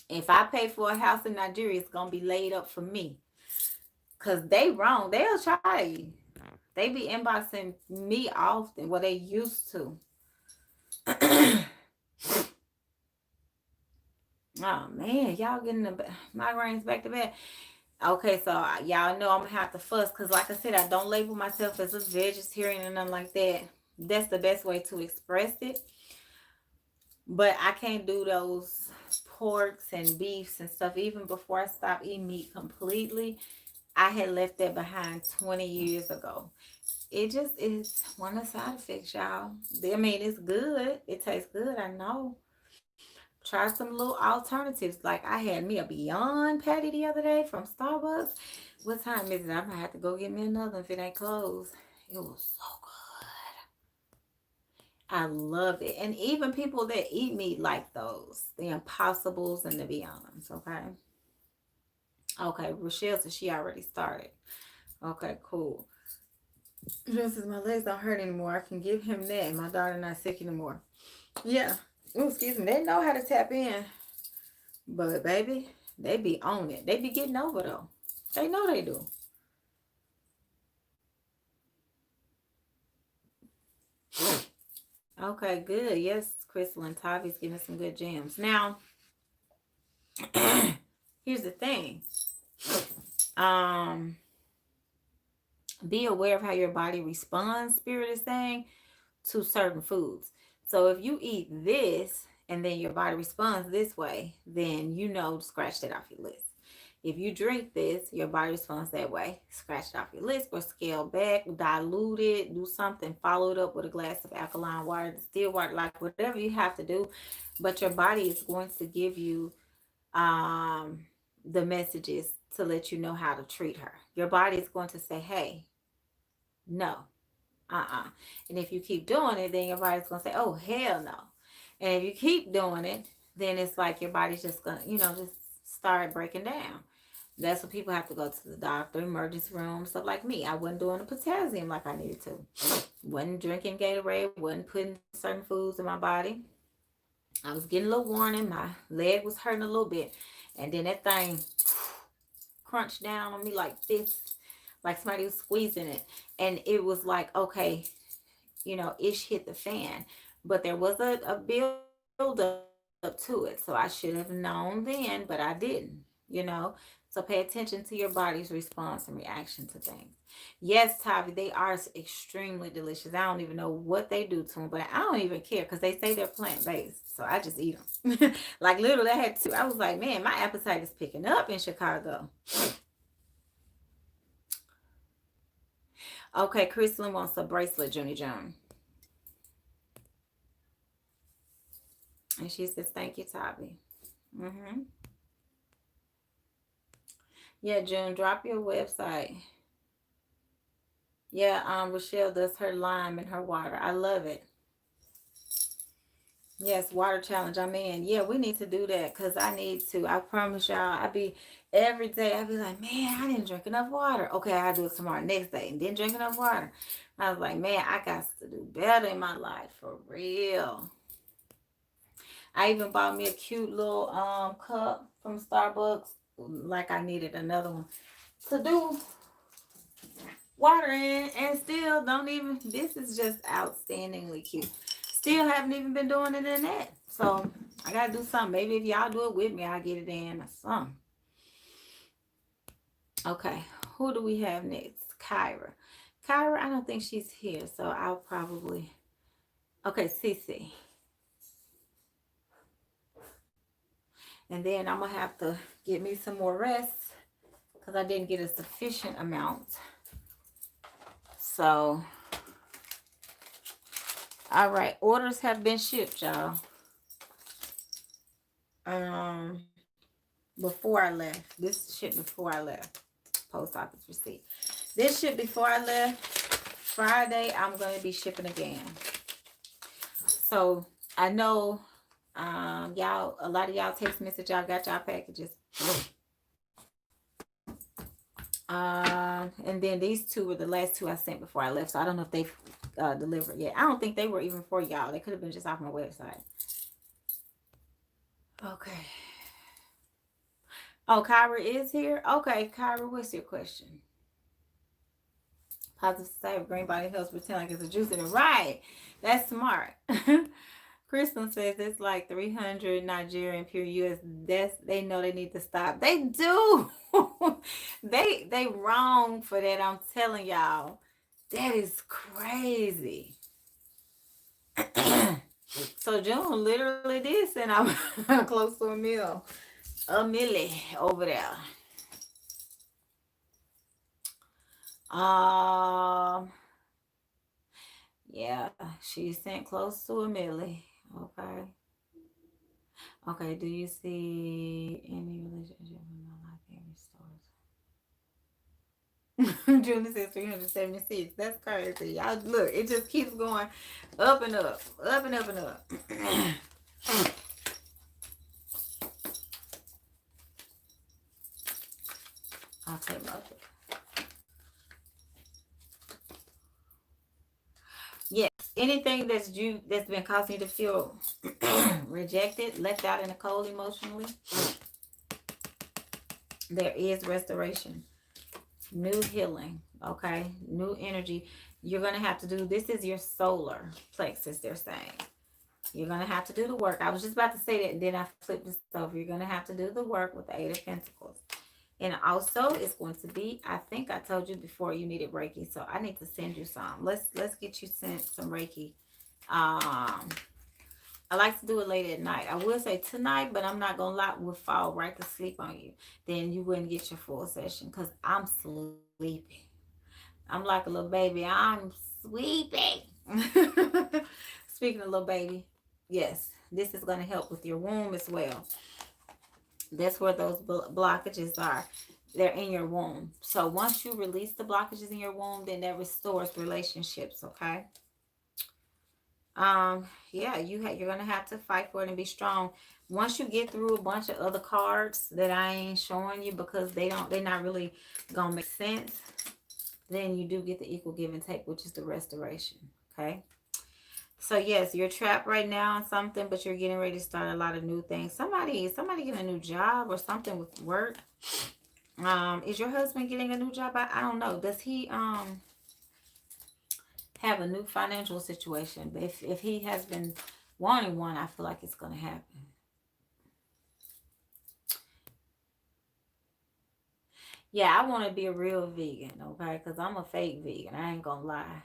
If I pay for a house in Nigeria, it's gonna be laid up for me. Cause they wrong. They'll try. They be inboxing me often. What they used to. Oh man, y'all getting the migraines back to back. Okay, so y'all know I'm gonna have to fuss because, like I said, I don't label myself as a vegetarian or nothing like that. That's the best way to express it. But I can't do those porks and beefs and stuff. Even before I stopped eating meat completely, I had left that behind 20 years ago. It just is one of the side effects, y'all. I mean, it's good. It tastes good, I know. Try some little alternatives. Like I had me a Beyond patty the other day from Starbucks. What time is it? I'm gonna have to go get me another if it ain't closed. It was so good. I love it. And even people that eat meat like those. The Impossibles and the Beyonds, okay? Okay, Rochelle said she already started. Okay, cool. Just as my legs don't hurt anymore, I can give him that. And my daughter not sick anymore. Yeah. Ooh, excuse me. They know how to tap in. But baby, they be on it. They be getting over though. They know they do. Okay, good. Yes, Crystal and Tavi's giving some good gems. Now, here's the thing. Um, be aware of how your body responds, Spirit is saying, to certain foods. So if you eat this and then your body responds this way, then you know to scratch that off your list. If you drink this, your body responds that way. Scratch it off your list or scale back, dilute it, do something, follow it up with a glass of alkaline water, distilled water, like whatever you have to do. But your body is going to give you the messages to let you know how to treat her. Your body is going to say, hey, no, and if you keep doing it, then your body's going to say, oh, hell no. And if you keep doing it, then it's like your body's just going to, just start breaking down. That's when people have to go to the doctor, emergency room, stuff like me. I wasn't doing the potassium like I needed to. Wasn't drinking Gatorade, wasn't putting certain foods in my body. I was getting a little warning. My leg was hurting a little bit. And then that thing crunched down on me like this. like somebody was squeezing it, and it was like, okay, ish hit the fan. But there was a build up to it. So I should have known then, but I didn't. So pay attention to your body's response and reaction to things. Yes, Tavi, they are extremely delicious. I don't even know what they do to them, but I don't even care because they say they're plant based. So I just eat them. Like literally, I had two. I was like, man, my appetite is picking up in Chicago. Okay, Crystalline wants a bracelet, Junie June. And she says, thank you, Tavi. Mm-hmm. Yeah, June, drop your website. Yeah, Rochelle does her lime and her water. I love it. Yes, water challenge. I'm in. Yeah, we need to do that because I need to. I promise y'all, every day, I be like, man, I didn't drink enough water. Okay, I'll do it tomorrow, next day, and didn't drink enough water. I was like, man, I got to do better in my life for real. I even bought me a cute little cup from Starbucks, like I needed another one to do water in, and still don't even. This is just outstandingly cute. Still haven't even been doing it in that. So I gotta do something. Maybe if y'all do it with me, I'll get it in or something. Okay, who do we have next? Kyra. Kyra, I don't think she's here, so I'll probably. Okay, Cece. And then I'm gonna have to get me some more rest because I didn't get a sufficient amount. So, all right, orders have been shipped, y'all. Um, before I left, this shipped before I left. Post office receipt. This shipped before I left. Friday, I'm gonna be shipping again. So I know, y'all, a lot of y'all text message, y'all got y'all packages. And then these two were the last two I sent before I left. So I don't know if they've delivered yet. I don't think they were even for y'all. They could have been just off my website. Okay. Oh, Kyra is here? Okay, Kyra, what's your question? Positive society, green body helps pretend like it's a juice in it. Right. That's smart. Kristen says it's like 300 Nigerian pure US. They know they need to stop. They do. they wrong for that. I'm telling y'all. That is crazy. So June literally did send out close to a milli over there. Um, yeah, she sent close to a milli. Okay. Okay, do you see any relationship in my life being restored? June says 376. That's crazy. Y'all look, it just keeps going up and up, up and up and up. I'll take my pick. Yes, anything that's been causing you to feel rejected, left out in the cold emotionally, there is restoration, new healing, okay, new energy. You're gonna have to do this. Is your solar plexus, they're saying. You're gonna have to do the work. I was just about to say that, and then I flipped this over. You're gonna have to do the work with the Eight of Pentacles. And also it's going to be, I think I told you before you needed Reiki, so I need to send you some. Let's get you sent some Reiki. I like to do it late at night. I will say tonight, but I'm not gonna lie, we'll fall right to sleep on you. Then you wouldn't get your full session because I'm sleepy. I'm like a little baby. I'm sleeping. Speaking of little baby, yes, this is gonna help with your womb as well. That's where those blockages are. They're in your womb. So once you release the blockages in your womb, then that restores relationships. Okay. Yeah, you're gonna have to fight for it and be strong. Once you get through a bunch of other cards that I ain't showing you because they're not really gonna make sense, then you do get the equal give and take, which is the restoration. Okay. So yes, you're trapped right now on something, but you're getting ready to start a lot of new things. Somebody getting a new job or something with work. Is your husband getting a new job? I don't know. Does he have a new financial situation? But if he has been wanting one, I feel like it's gonna happen. Yeah, I want to be a real vegan, okay? Because I'm a fake vegan. I ain't gonna lie.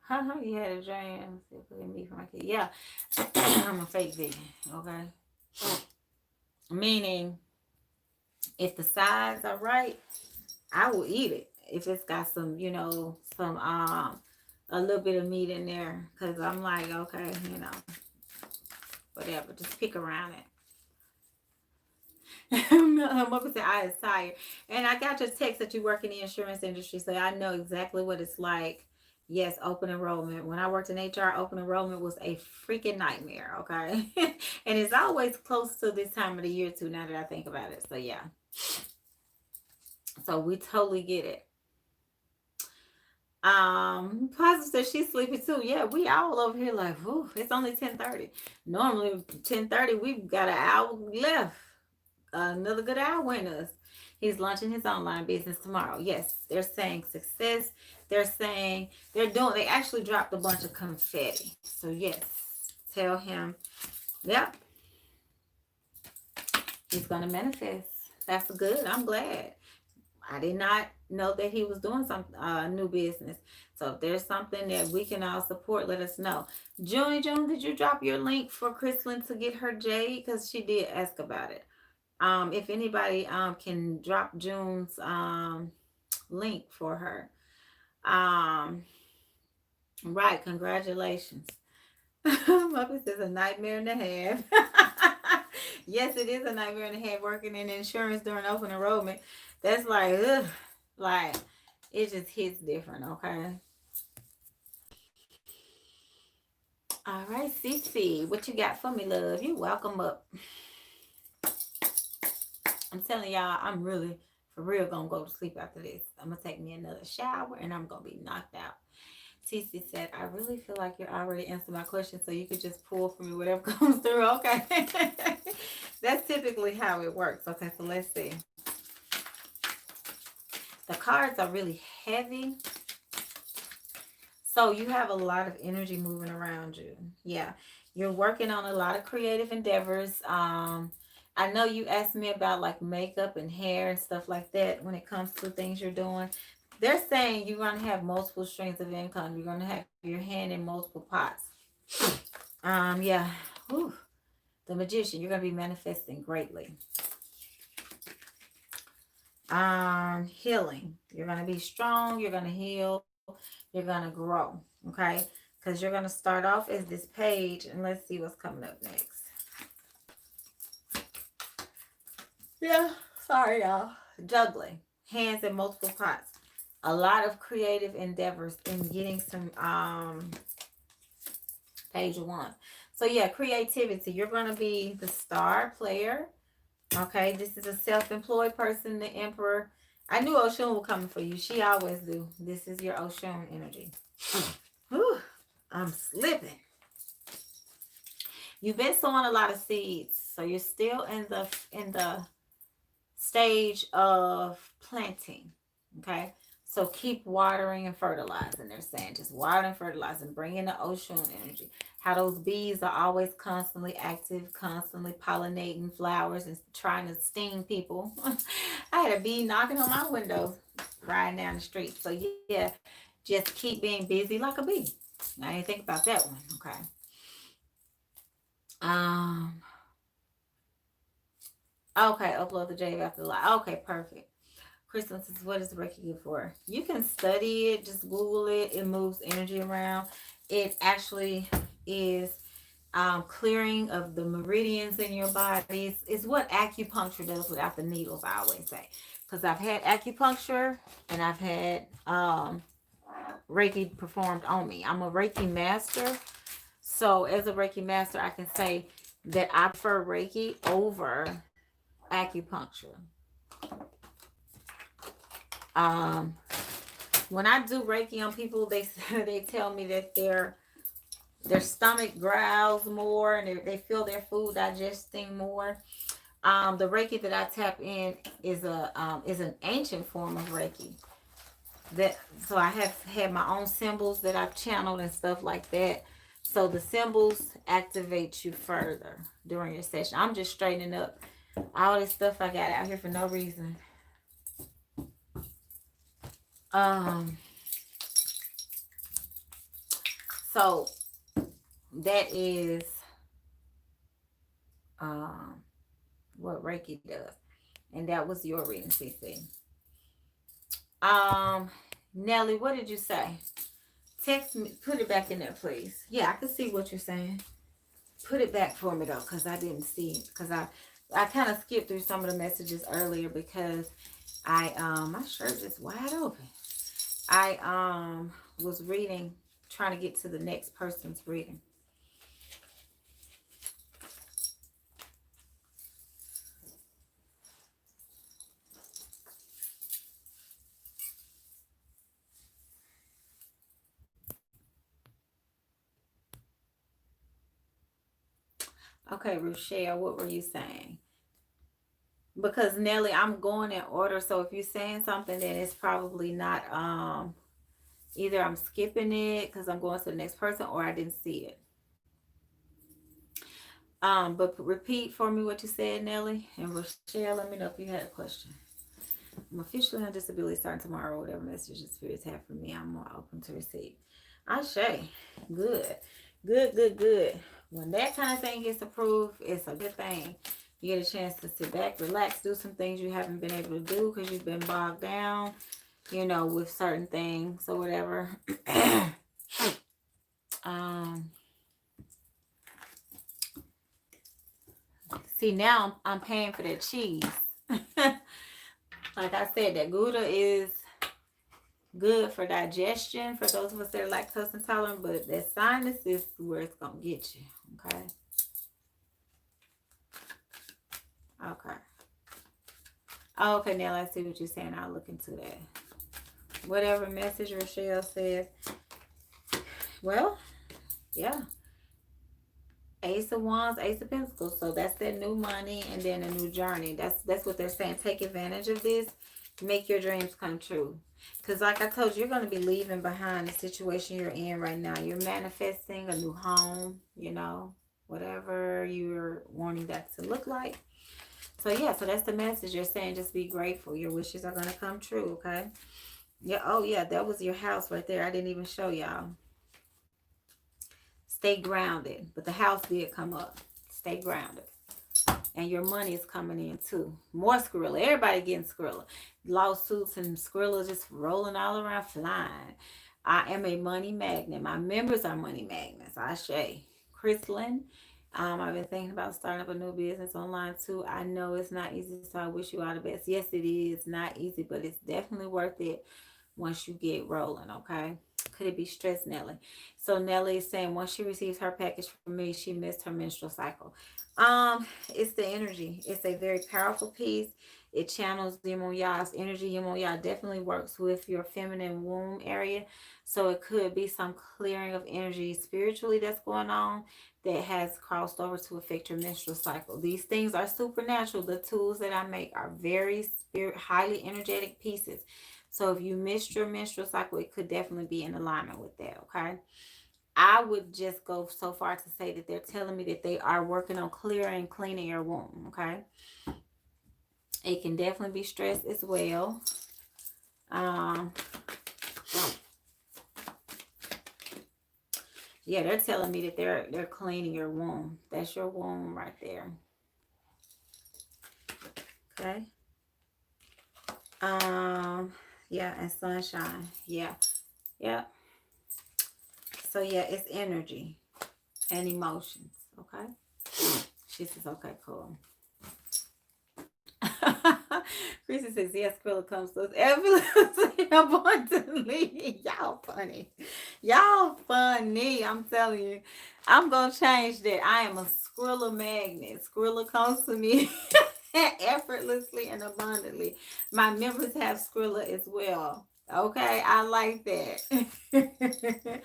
Haha, you had a dream. Cooking meat for my kid. Yeah, I'm a fake vegan, okay? Meaning, if the sides are right, I will eat it. If it's got some, some a little bit of meat in there, because I'm like, okay, whatever, just pick around it. Mother said I is tired, and I got your text that you work in the insurance industry, so I know exactly what it's like. Yes, open enrollment. When I worked in HR, open enrollment was a freaking nightmare. Okay, and it's always close to this time of the year too. Now that I think about it, so yeah, so we totally get it. Positive says she's sleepy too. Yeah, we all over here like, whew, it's only 10:30. Normally 10:30, we've got an hour left. Another good hour in us. He's launching his online business tomorrow. Yes, they're saying success. They're saying they actually dropped a bunch of confetti. So yes, tell him, yep, he's gonna manifest. That's good. I'm glad. I did not know that he was doing some new business. So if there's something that we can all support, let us know. June, did you drop your link for Crystalline to get her jade? Because she did ask about it. If anybody can drop June's link for her. Um, right, congratulations. Memphis is a nightmare and a half. Yes, it is a nightmare and a half working in insurance during open enrollment. That's like, ugh, like it just hits different, okay? All right, Cece, what you got for me, love? You welcome up. I'm telling y'all, I'm really, for real, gonna go to sleep after this. I'm gonna take me another shower and I'm gonna be knocked out. TC said, I really feel like you already answered my question, so you could just pull for me whatever comes through. Okay. That's typically how it works. Okay, so let's see. The cards are really heavy. So you have a lot of energy moving around you. Yeah. You're working on a lot of creative endeavors. I know you asked me about like makeup and hair and stuff like that when it comes to things you're doing. They're saying you're going to have multiple streams of income. You're going to have your hand in multiple pots. Yeah. Whew. The magician, you're going to be manifesting greatly. Healing. You're going to be strong. You're going to heal. You're going to grow. Okay. Because you're going to start off as this page, and let's see what's coming up next. Yeah. Sorry, y'all. Juggling. Hands in multiple pots. A lot of creative endeavors in getting some page one. So yeah, creativity. You're going to be the star player. Okay, this is a self-employed person, the emperor. I knew Oshun was coming for you. She always do. This is your Oshun energy. Whew, I'm slipping. You've been sowing a lot of seeds, so you're still in the stage of planting. Okay, so keep watering and fertilizing. They're saying just water and fertilizing, bring in the ocean energy. How those bees are always constantly active, constantly pollinating flowers and trying to sting people. I had a bee knocking on my window riding down the street. So yeah, just keep being busy like a bee. I didn't think about that one. Okay. Okay, upload the J after the live. Okay, perfect. Crystal says, what is Reiki good for? You can study it, just Google it. It moves energy around. It actually is clearing of the meridians in your body. It's what acupuncture does without the needles, I always say. Because I've had acupuncture and I've had Reiki performed on me. I'm a Reiki master. So as a Reiki master, I can say that I prefer Reiki over acupuncture. When I do Reiki on people, they tell me that their stomach growls more and they feel their food digesting more. The Reiki that I tap in is an ancient form of Reiki. That so I have had my own symbols that I've channeled and stuff like that. So the symbols activate you further during your session. I'm just straightening up all this stuff I got out here for no reason. Um, so that is what Reiki does. And that was your reading, CC. Nelly, what did you say? Text me, put it back in there, please. Yeah, I can see what you're saying. Put it back for me though, because I didn't see it. Because I kind of skipped through some of the messages earlier because my shirt is wide open. I was reading, trying to get to the next person's reading. Okay, Rochelle, what were you saying? Because Nelly, I'm going in order. So if you're saying something, then it's probably not either I'm skipping it because I'm going to the next person, or I didn't see it. But repeat for me what you said, Nelly. And Rochelle, let me know if you had a question. I'm officially on disability starting tomorrow. Whatever messages spirits have for me, I'm more open to receive. Ashe. Good. Good. When that kind of thing gets approved, it's a good thing. You get a chance to sit back, relax, do some things you haven't been able to do because you've been bogged down, with certain things or whatever. See, now I'm paying for that cheese. Like I said, that Gouda is good for digestion for those of us that are lactose intolerant, but that sinus is where it's gonna get you. Okay. Okay, Nell, I see what you're saying. I'll look into that. Whatever message Rochelle said. Well, yeah. Ace of Wands, Ace of Pentacles. So that's that new money and then a new journey. That's what they're saying. Take advantage of this. Make your dreams come true. Because like I told you, you're going to be leaving behind the situation you're in right now. You're manifesting a new home, whatever you're wanting that to look like. So yeah, so that's the message. You're saying just be grateful. Your wishes are going to come true, okay? Yeah, oh yeah, that was your house right there. I didn't even show y'all. Stay grounded. But the house did come up. Stay grounded. And your money is coming in too. More Skrilla. Everybody getting Skrilla. Lawsuits and Skrilla just rolling all around, flying. I am a money magnet. My members are money magnets. Ashe. Chrislyn. I've been thinking about starting up a new business online too. I know it's not easy, so I wish you all the best. Yes, it is not easy, but it's definitely worth it once you get rolling, okay? Could it be stress, Nelly? So Nelly is saying once she receives her package from me, she missed her menstrual cycle. It's the energy. It's a very powerful piece. It channels Yimon Ya's energy. Yimon Ya definitely works with your feminine womb area. So it could be some clearing of energy spiritually that's going on that has crossed over to affect your menstrual cycle. These things are supernatural. The tools that I make are very highly energetic pieces. So if you missed your menstrual cycle, it could definitely be in alignment with that, okay? I would just go so far to say that they're telling me that they are working on clearing, cleaning your womb, okay? It can definitely be stress as well. Yeah, they're telling me that they're cleaning your womb. That's your womb right there. Okay. Yeah, and sunshine. Yeah. So yeah, it's energy and emotions. Okay. She says, okay, cool. Chrissy says, yes, Skrilla comes to us effortlessly abundantly. Y'all funny. I'm telling you. I'm going to change that. I am a Skrilla magnet. Skrilla comes to me effortlessly and abundantly. My members have Skrilla as well. Okay, I like that.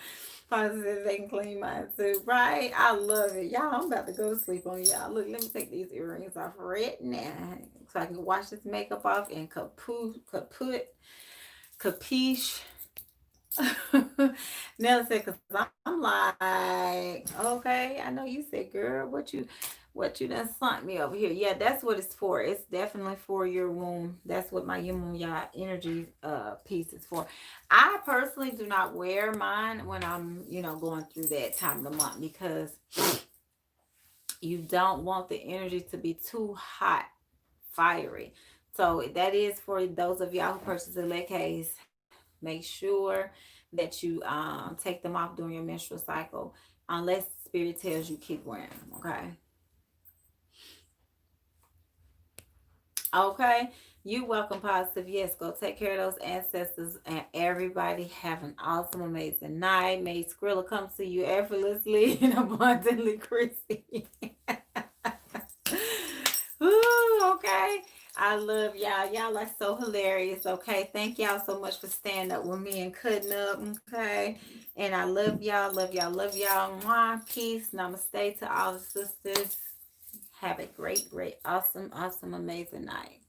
Positive they can clean mine too, right? I love it. Y'all, I'm about to go to sleep on y'all. Look, let me take these earrings off right now so I can wash this makeup off and capiche. Nelson, because I'm like, okay, I know you said, girl, what you done sent me over here. Yeah, that's what it's for. It's definitely for your womb. That's what my womb y'all energy piece is for. I personally do not wear mine when I'm, going through that time of the month because you don't want the energy to be too hot, fiery. So that is for those of y'all who purchase a leg case. Make sure that you take them off during your menstrual cycle, unless spirit tells you keep wearing them. Okay. Okay. You welcome, positive. Yes, go take care of those ancestors, and everybody have an awesome, amazing night. May Skrilla come to you effortlessly and abundantly, Chrissy. Ooh, okay. I love y'all. Y'all are so hilarious. Okay. Thank y'all so much for standing up with me and cutting up. Okay. And I love y'all. Love y'all. Love y'all. Mwah. Peace. Namaste to all the sisters. Have a great, great, awesome, awesome, amazing night.